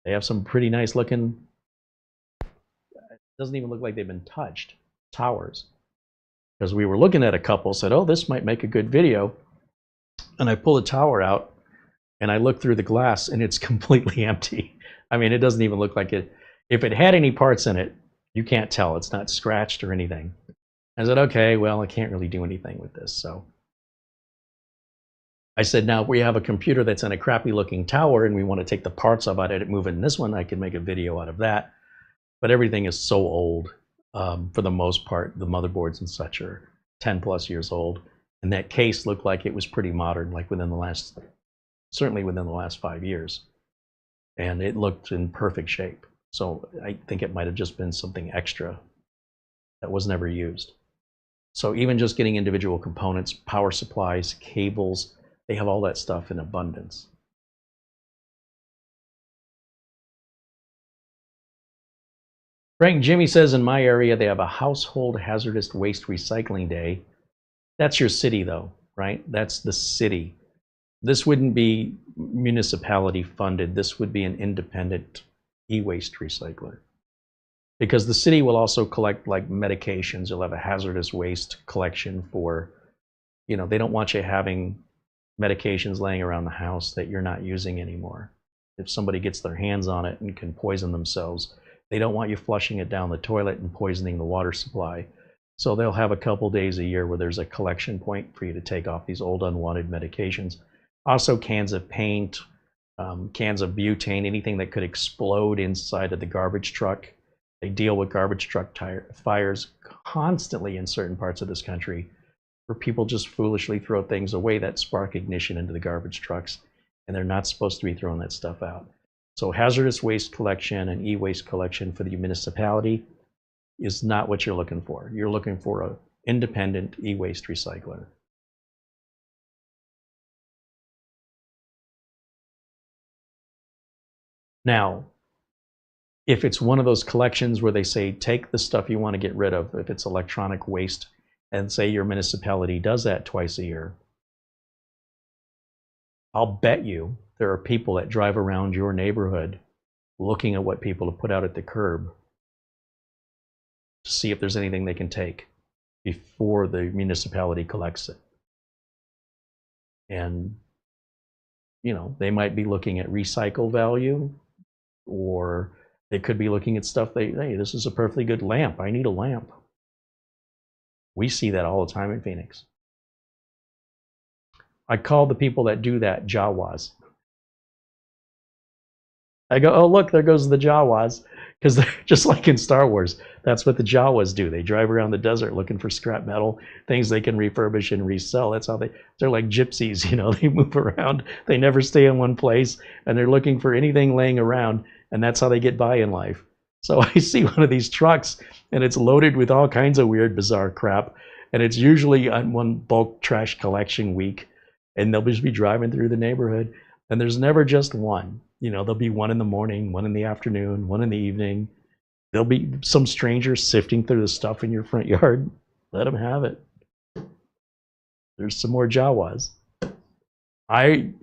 Speaker 1: They have some pretty nice looking, doesn't even look like they've been touched, towers. Because we were looking at a couple, said, oh, this might make a good video. And I pull a tower out and I look through the glass and it's completely empty. I mean, it doesn't even look like it. If it had any parts in it, you can't tell. It's not scratched or anything. I said, okay, well, I can't really do anything with this. So I said, now if we have a computer that's in a crappy looking tower and we want to take the parts about it and move it in this one, I can make a video out of that. But everything is so old. For the most part, the motherboards and such are 10 plus years old. And that case looked like it was pretty modern, like certainly within the last 5 years. And it looked in perfect shape. So I think it might have just been something extra that was never used. So even just getting individual components, power supplies, cables, they have all that stuff in abundance. Frank Jimmy says, in my area, they have a household hazardous waste recycling day. That's your city, though, right? That's the city. This wouldn't be municipality funded. This would be an independent e-waste recycler. Because the city will also collect like medications. You'll have a hazardous waste collection for, you know, they don't want you having medications laying around the house that you're not using anymore. If somebody gets their hands on it and can poison themselves, they don't want you flushing it down the toilet and poisoning the water supply. So they'll have a couple days a year where there's a collection point for you to take off these old unwanted medications. Also cans of paint, cans of butane, anything that could explode inside of the garbage truck. They deal with garbage truck fires constantly in certain parts of this country, where people just foolishly throw things away that spark ignition into the garbage trucks, and they're not supposed to be throwing that stuff out. So hazardous waste collection and e-waste collection for the municipality is not what you're looking for. You're looking for an independent e-waste recycler. Now, if it's one of those collections where they say, take the stuff you want to get rid of, if it's electronic waste, and say your municipality does that twice a year, I'll bet you there are people that drive around your neighborhood looking at what people have put out at the curb to see if there's anything they can take before the municipality collects it. And, you know, they might be looking at recycle value, or they could be looking at stuff hey, this is a perfectly good lamp. I need a lamp. We see that all the time in Phoenix. I call the people that do that Jawas. I go, oh, look, there goes the Jawas. Because they're just like in Star Wars. That's what the Jawas do. They drive around the desert looking for scrap metal, things they can refurbish and resell. That's how they're like gypsies, you know, they move around. They never stay in one place, and they're looking for anything laying around, and that's how they get by in life. So I see one of these trucks, and it's loaded with all kinds of weird, bizarre crap, and it's usually on one bulk trash collection week, and they'll just be driving through the neighborhood, and there's never just one. You know, there'll be one in the morning, one in the afternoon, one in the evening. There'll be some stranger sifting through the stuff in your front yard. Let them have it. There's some more Jawas. I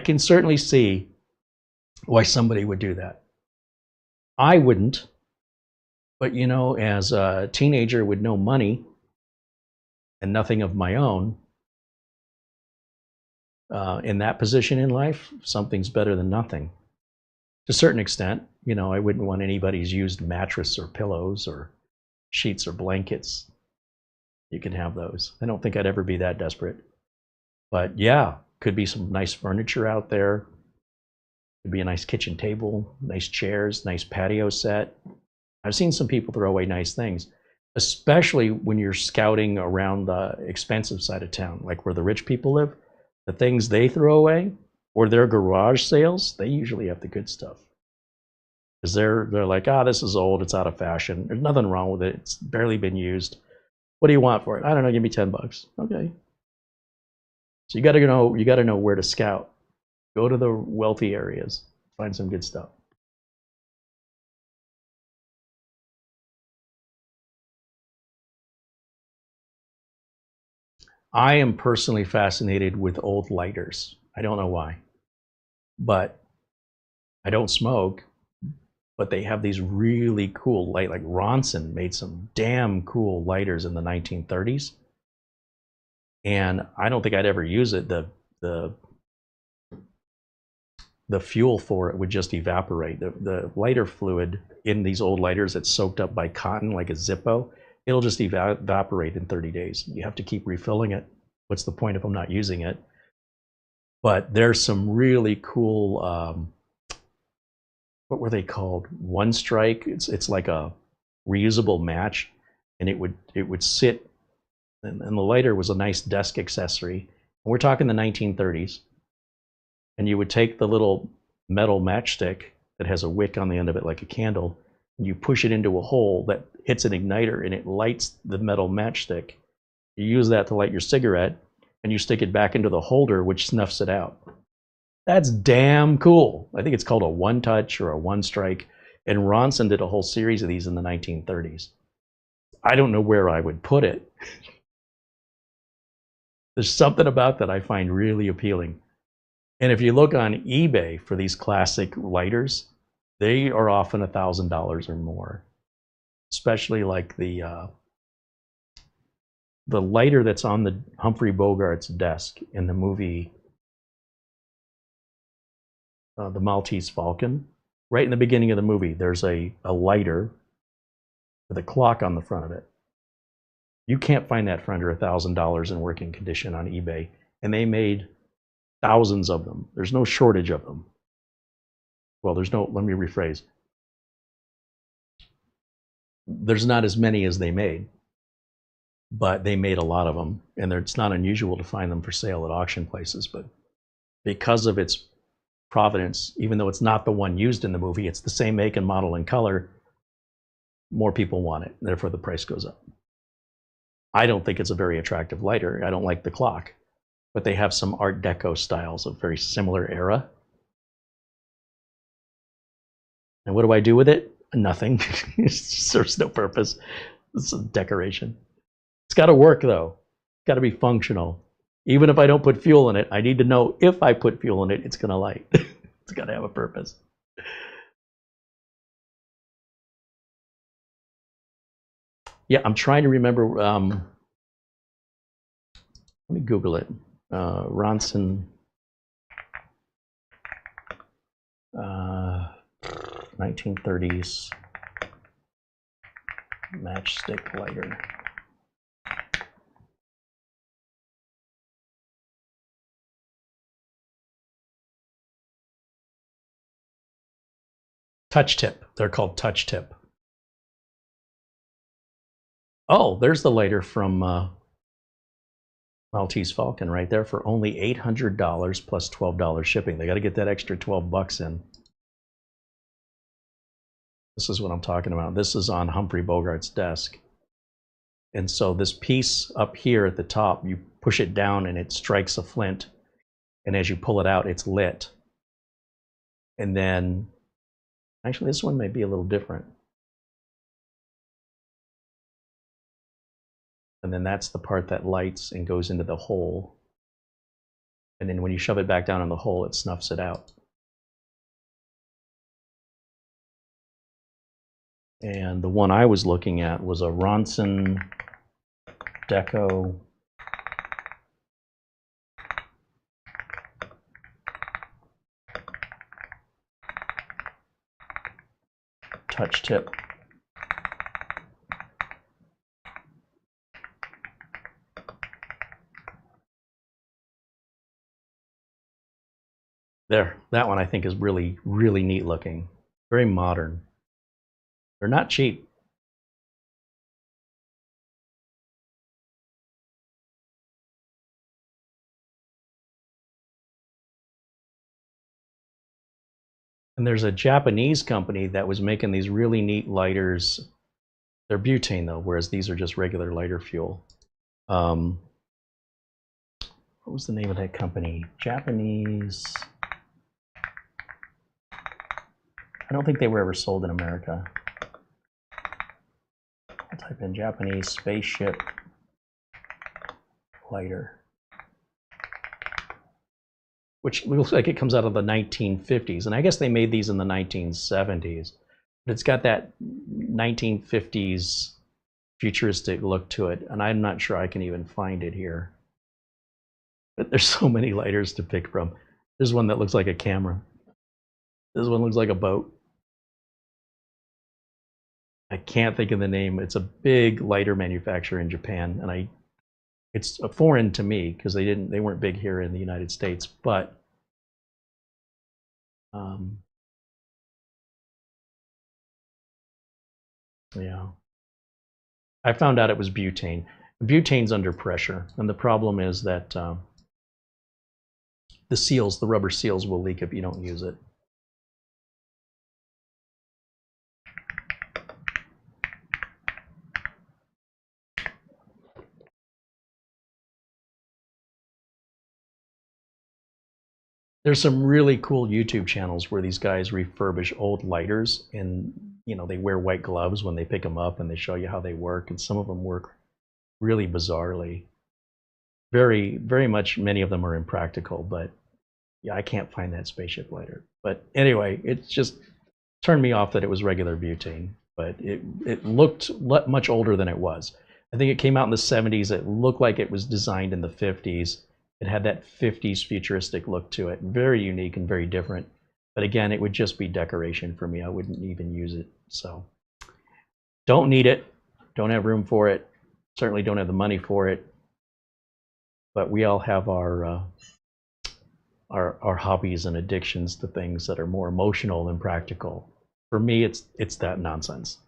Speaker 1: can certainly see why somebody would do that. I wouldn't, but you know, as a teenager with no money and nothing of my own, in that position in life, something's better than nothing. To a certain extent, you know, I wouldn't want anybody's used mattress or pillows or sheets or blankets. You can have those. I don't think I'd ever be that desperate. But yeah, could be some nice furniture out there. Could be a nice kitchen table, nice chairs, nice patio set. I've seen some people throw away nice things, especially when you're scouting around the expensive side of town, like where the rich people live. The things they throw away or their garage sales, they usually have the good stuff. Because they're like, ah, this is old, it's out of fashion. There's nothing wrong with it. It's barely been used. What do you want for it? I don't know, give me $10. Okay. So you got to know where to scout. Go to the wealthy areas, find some good stuff. I am personally fascinated with old lighters. I don't know why, but I don't smoke, but they have these really cool light, like Ronson made some damn cool lighters in the 1930s. And I don't think I'd ever use it. The fuel for it would just evaporate. The lighter fluid in these old lighters that's soaked up by cotton, like a Zippo, it'll just evaporate in 30 days. You have to keep refilling it. What's the point if I'm not using it? But there's some really cool, what were they called? One Strike. It's like a reusable match, and it would sit, and the lighter was a nice desk accessory. And we're talking the 1930s. And you would take the little metal matchstick that has a wick on the end of it like a candle, and you push it into a hole that hits an igniter and it lights the metal matchstick. You use that to light your cigarette, and you stick it back into the holder, which snuffs it out. That's damn cool. I think it's called a One Touch or a One Strike, and Ronson did a whole series of these in the 1930s. I don't know where I would put it. There's something about that I find really appealing. And if you look on eBay for these classic lighters, they are often $1,000 or more. Especially like the lighter that's on the Humphrey Bogart's desk in the movie The Maltese Falcon. Right in the beginning of the movie, there's a lighter with a clock on the front of it. You can't find that for under $1,000 in working condition on eBay. And they made thousands of them. There's no shortage of them. Well, let me rephrase. There's not as many as they made, but they made a lot of them. And it's not unusual to find them for sale at auction places. But because of its provenance, even though it's not the one used in the movie, it's the same make and model and color, more people want it. Therefore, the price goes up. I don't think it's a very attractive lighter. I don't like the clock. But they have some Art Deco styles of very similar era. And what do I do with it? Nothing. It serves no purpose. It's a decoration. It's got to work, though. It's got to be functional. Even if I don't put fuel in it, I need to know if I put fuel in it, it's going to light. It's got to have a purpose. Yeah, I'm trying to remember. Let me Google it. Ronson 1930s matchstick lighter. Touch tip. They're called touch tip. Oh, there's the lighter from Maltese Falcon right there for only $800 plus $12 shipping. They got to get that extra 12 bucks in. This is what I'm talking about. This is on Humphrey Bogart's desk. And so this piece up here at the top, you push it down and it strikes a flint. And as you pull it out, it's lit. And then, actually this one may be a little different. And then that's the part that lights and goes into the hole. And then when you shove it back down in the hole, it snuffs it out. And the one I was looking at was a Ronson Deco touch tip. There, that one I think is really, really neat looking. Very modern. They're not cheap. And there's a Japanese company that was making these really neat lighters. They're butane though, whereas these are just regular lighter fuel. What was the name of that company? Japanese. I don't think they were ever sold in America. I'll type in Japanese spaceship lighter, which looks like it comes out of the 1950s. And I guess they made these in the 1970s. But it's got that 1950s futuristic look to it. And I'm not sure I can even find it here. But there's so many lighters to pick from. There's one that looks like a camera. This one looks like a boat. I can't think of the name. It's a big lighter manufacturer in Japan, and it's foreign to me because they weren't big here in the United States. But yeah, I found out it was butane. Butane's under pressure, and the problem is that the rubber seals will leak if you don't use it. There's some really cool YouTube channels where these guys refurbish old lighters, and they wear white gloves when they pick them up, and they show you how they work, and some of them work really bizarrely. Very, very much, many of them are impractical, but yeah, I can't find that spaceship lighter. But anyway, it just turned me off that it was regular butane, but it looked much older than it was. I think it came out in the 70s. It looked like it was designed in the 50s. It had that 50s futuristic look to it, very unique and very different. But again, it would just be decoration for me. I wouldn't even use it. So don't need it, don't have room for it, certainly don't have the money for it. But we all have our hobbies and addictions to things that are more emotional than practical. For me, it's that nonsense.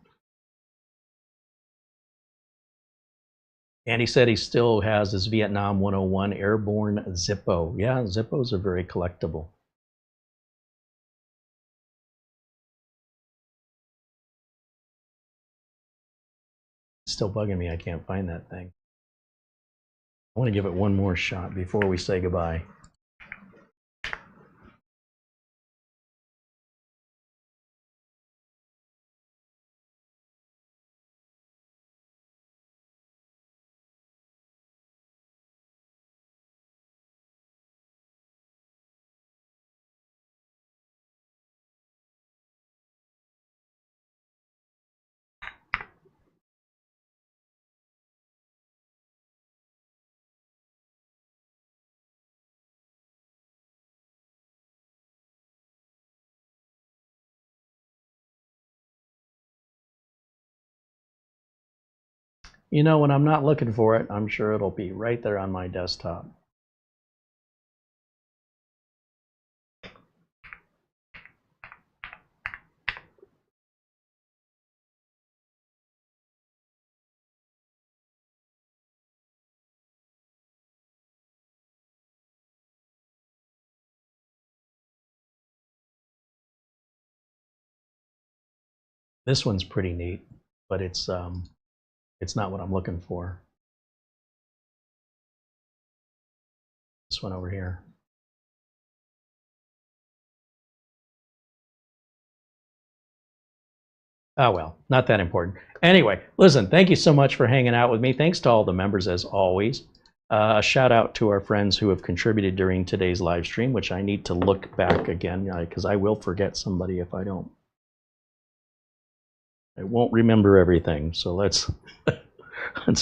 Speaker 1: And he said he still has his Vietnam 101 airborne Zippo. Yeah, Zippos are very collectible. It's still bugging me. I can't find that thing. I want to give it one more shot before we say goodbye. When I'm not looking for it, I'm sure it'll be right there on my desktop. This one's pretty neat, but it's not what I'm looking for. This one over here. Oh, well, not that important. Anyway, listen, thank you so much for hanging out with me. Thanks to all the members, as always. A shout out to our friends who have contributed during today's live stream, which I need to look back again, because I will forget somebody if I don't. I won't remember everything, so let's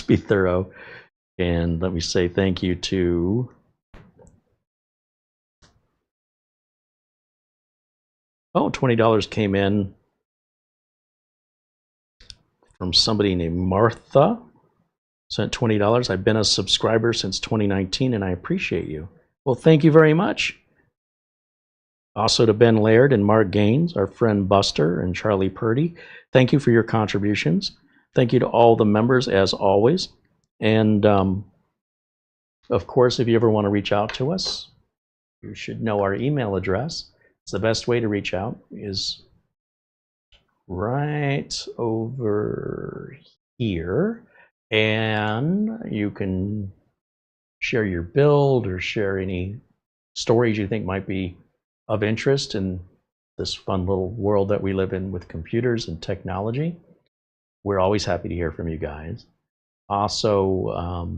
Speaker 1: be thorough. And let me say thank you to $20 came in. from somebody named Martha. Sent $20. I've been a subscriber since 2019 and I appreciate you. Well, thank you very much. Also to Ben Laird and Mark Gaines, our friend Buster and Charlie Purdy. Thank you for your contributions. Thank you to all the members as always. And of course, if you ever want to reach out to us, you should know our email address. It's the best way to reach out is right over here. And you can share your build or share any stories you think might be of interest in this fun little world that we live in with computers and technology. We're always happy to hear from you guys. Also,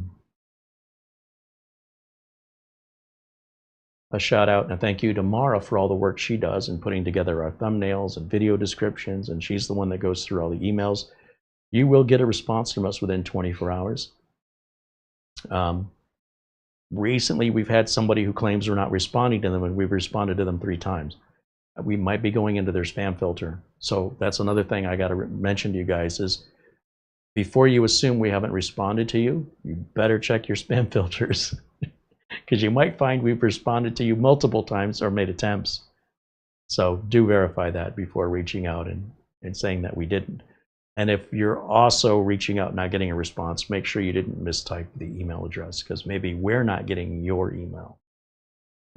Speaker 1: a shout out and a thank you to Mara for all the work she does in putting together our thumbnails and video descriptions, and she's the one that goes through all the emails. You will get a response from us within 24 hours. Recently, we've had somebody who claims we're not responding to them, and we've responded to them 3 times. We might be going into their spam filter. So that's another thing I got to mention to you guys is before you assume we haven't responded to you, you better check your spam filters because you might find we've responded to you multiple times or made attempts. So do verify that before reaching out and saying that we didn't. And if you're also reaching out and not getting a response, make sure you didn't mistype the email address because maybe we're not getting your email.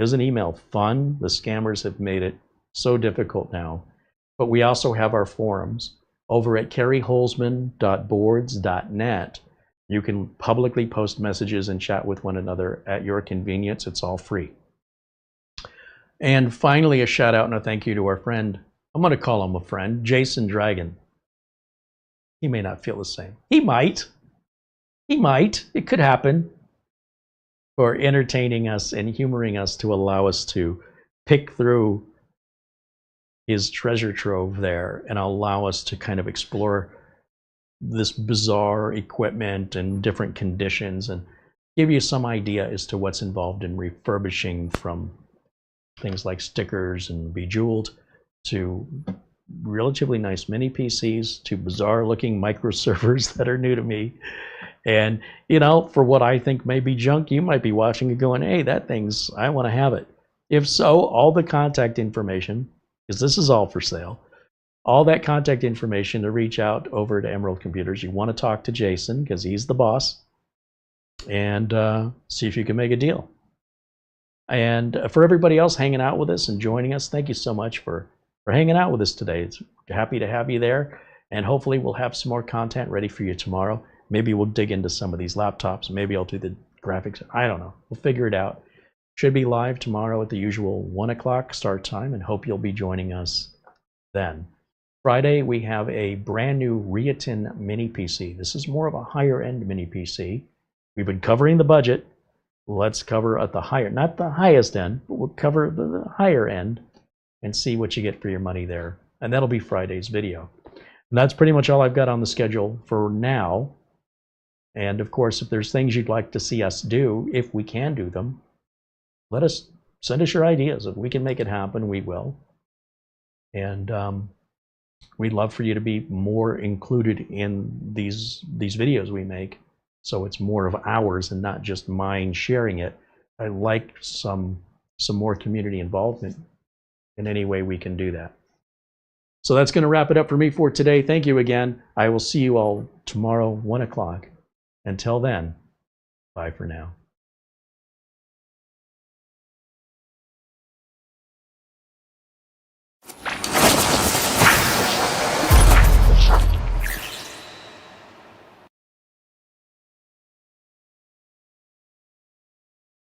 Speaker 1: Isn't email fun? The scammers have made it so difficult now. But we also have our forums over at CareyHolzman.boards.net. You can publicly post messages and chat with one another at your convenience. It's all free. And finally, a shout out and a thank you to our friend, I'm going to call him a friend, Jason Dragon. He may not feel the same. He might. He might. It could happen. For entertaining us and humoring us to allow us to pick through his treasure trove there and allow us to kind of explore this bizarre equipment and different conditions and give you some idea as to what's involved in refurbishing, from things like stickers and Bejeweled to relatively nice mini PCs to bizarre looking microservers that are new to me. And you know, for what I think may be junk, you might be watching and going, hey, that thing's, I want to have it. If so, all the contact information, because this is all for sale, all that contact information to reach out over to Emerald Computers. You want to talk to Jason because he's the boss, and see if you can make a deal. And for everybody else hanging out with us and joining us, thank you so much for hanging out with us today. It's happy to have you there, and hopefully we'll have some more content ready for you tomorrow. Maybe we'll dig into some of these laptops. Maybe I'll do the graphics. I don't know. We'll figure it out. Should be live tomorrow at the usual 1 o'clock start time, and hope you'll be joining us then. Friday, we have a brand new Reaton mini PC. This is more of a higher end mini PC. We've been covering the budget. Let's cover at the higher, not the highest end, but we'll cover the higher end and see what you get for your money there. And that'll be Friday's video. And that's pretty much all I've got on the schedule for now. And of course, if there's things you'd like to see us do, if we can do them, send us your ideas. If we can make it happen, we will. And we'd love for you to be more included in these videos we make, so it's more of ours and not just mine sharing it. I like some more community involvement in any way we can do that. So that's going to wrap it up for me for today. Thank you again. I will see you all tomorrow, 1 o'clock. Until then, bye for now.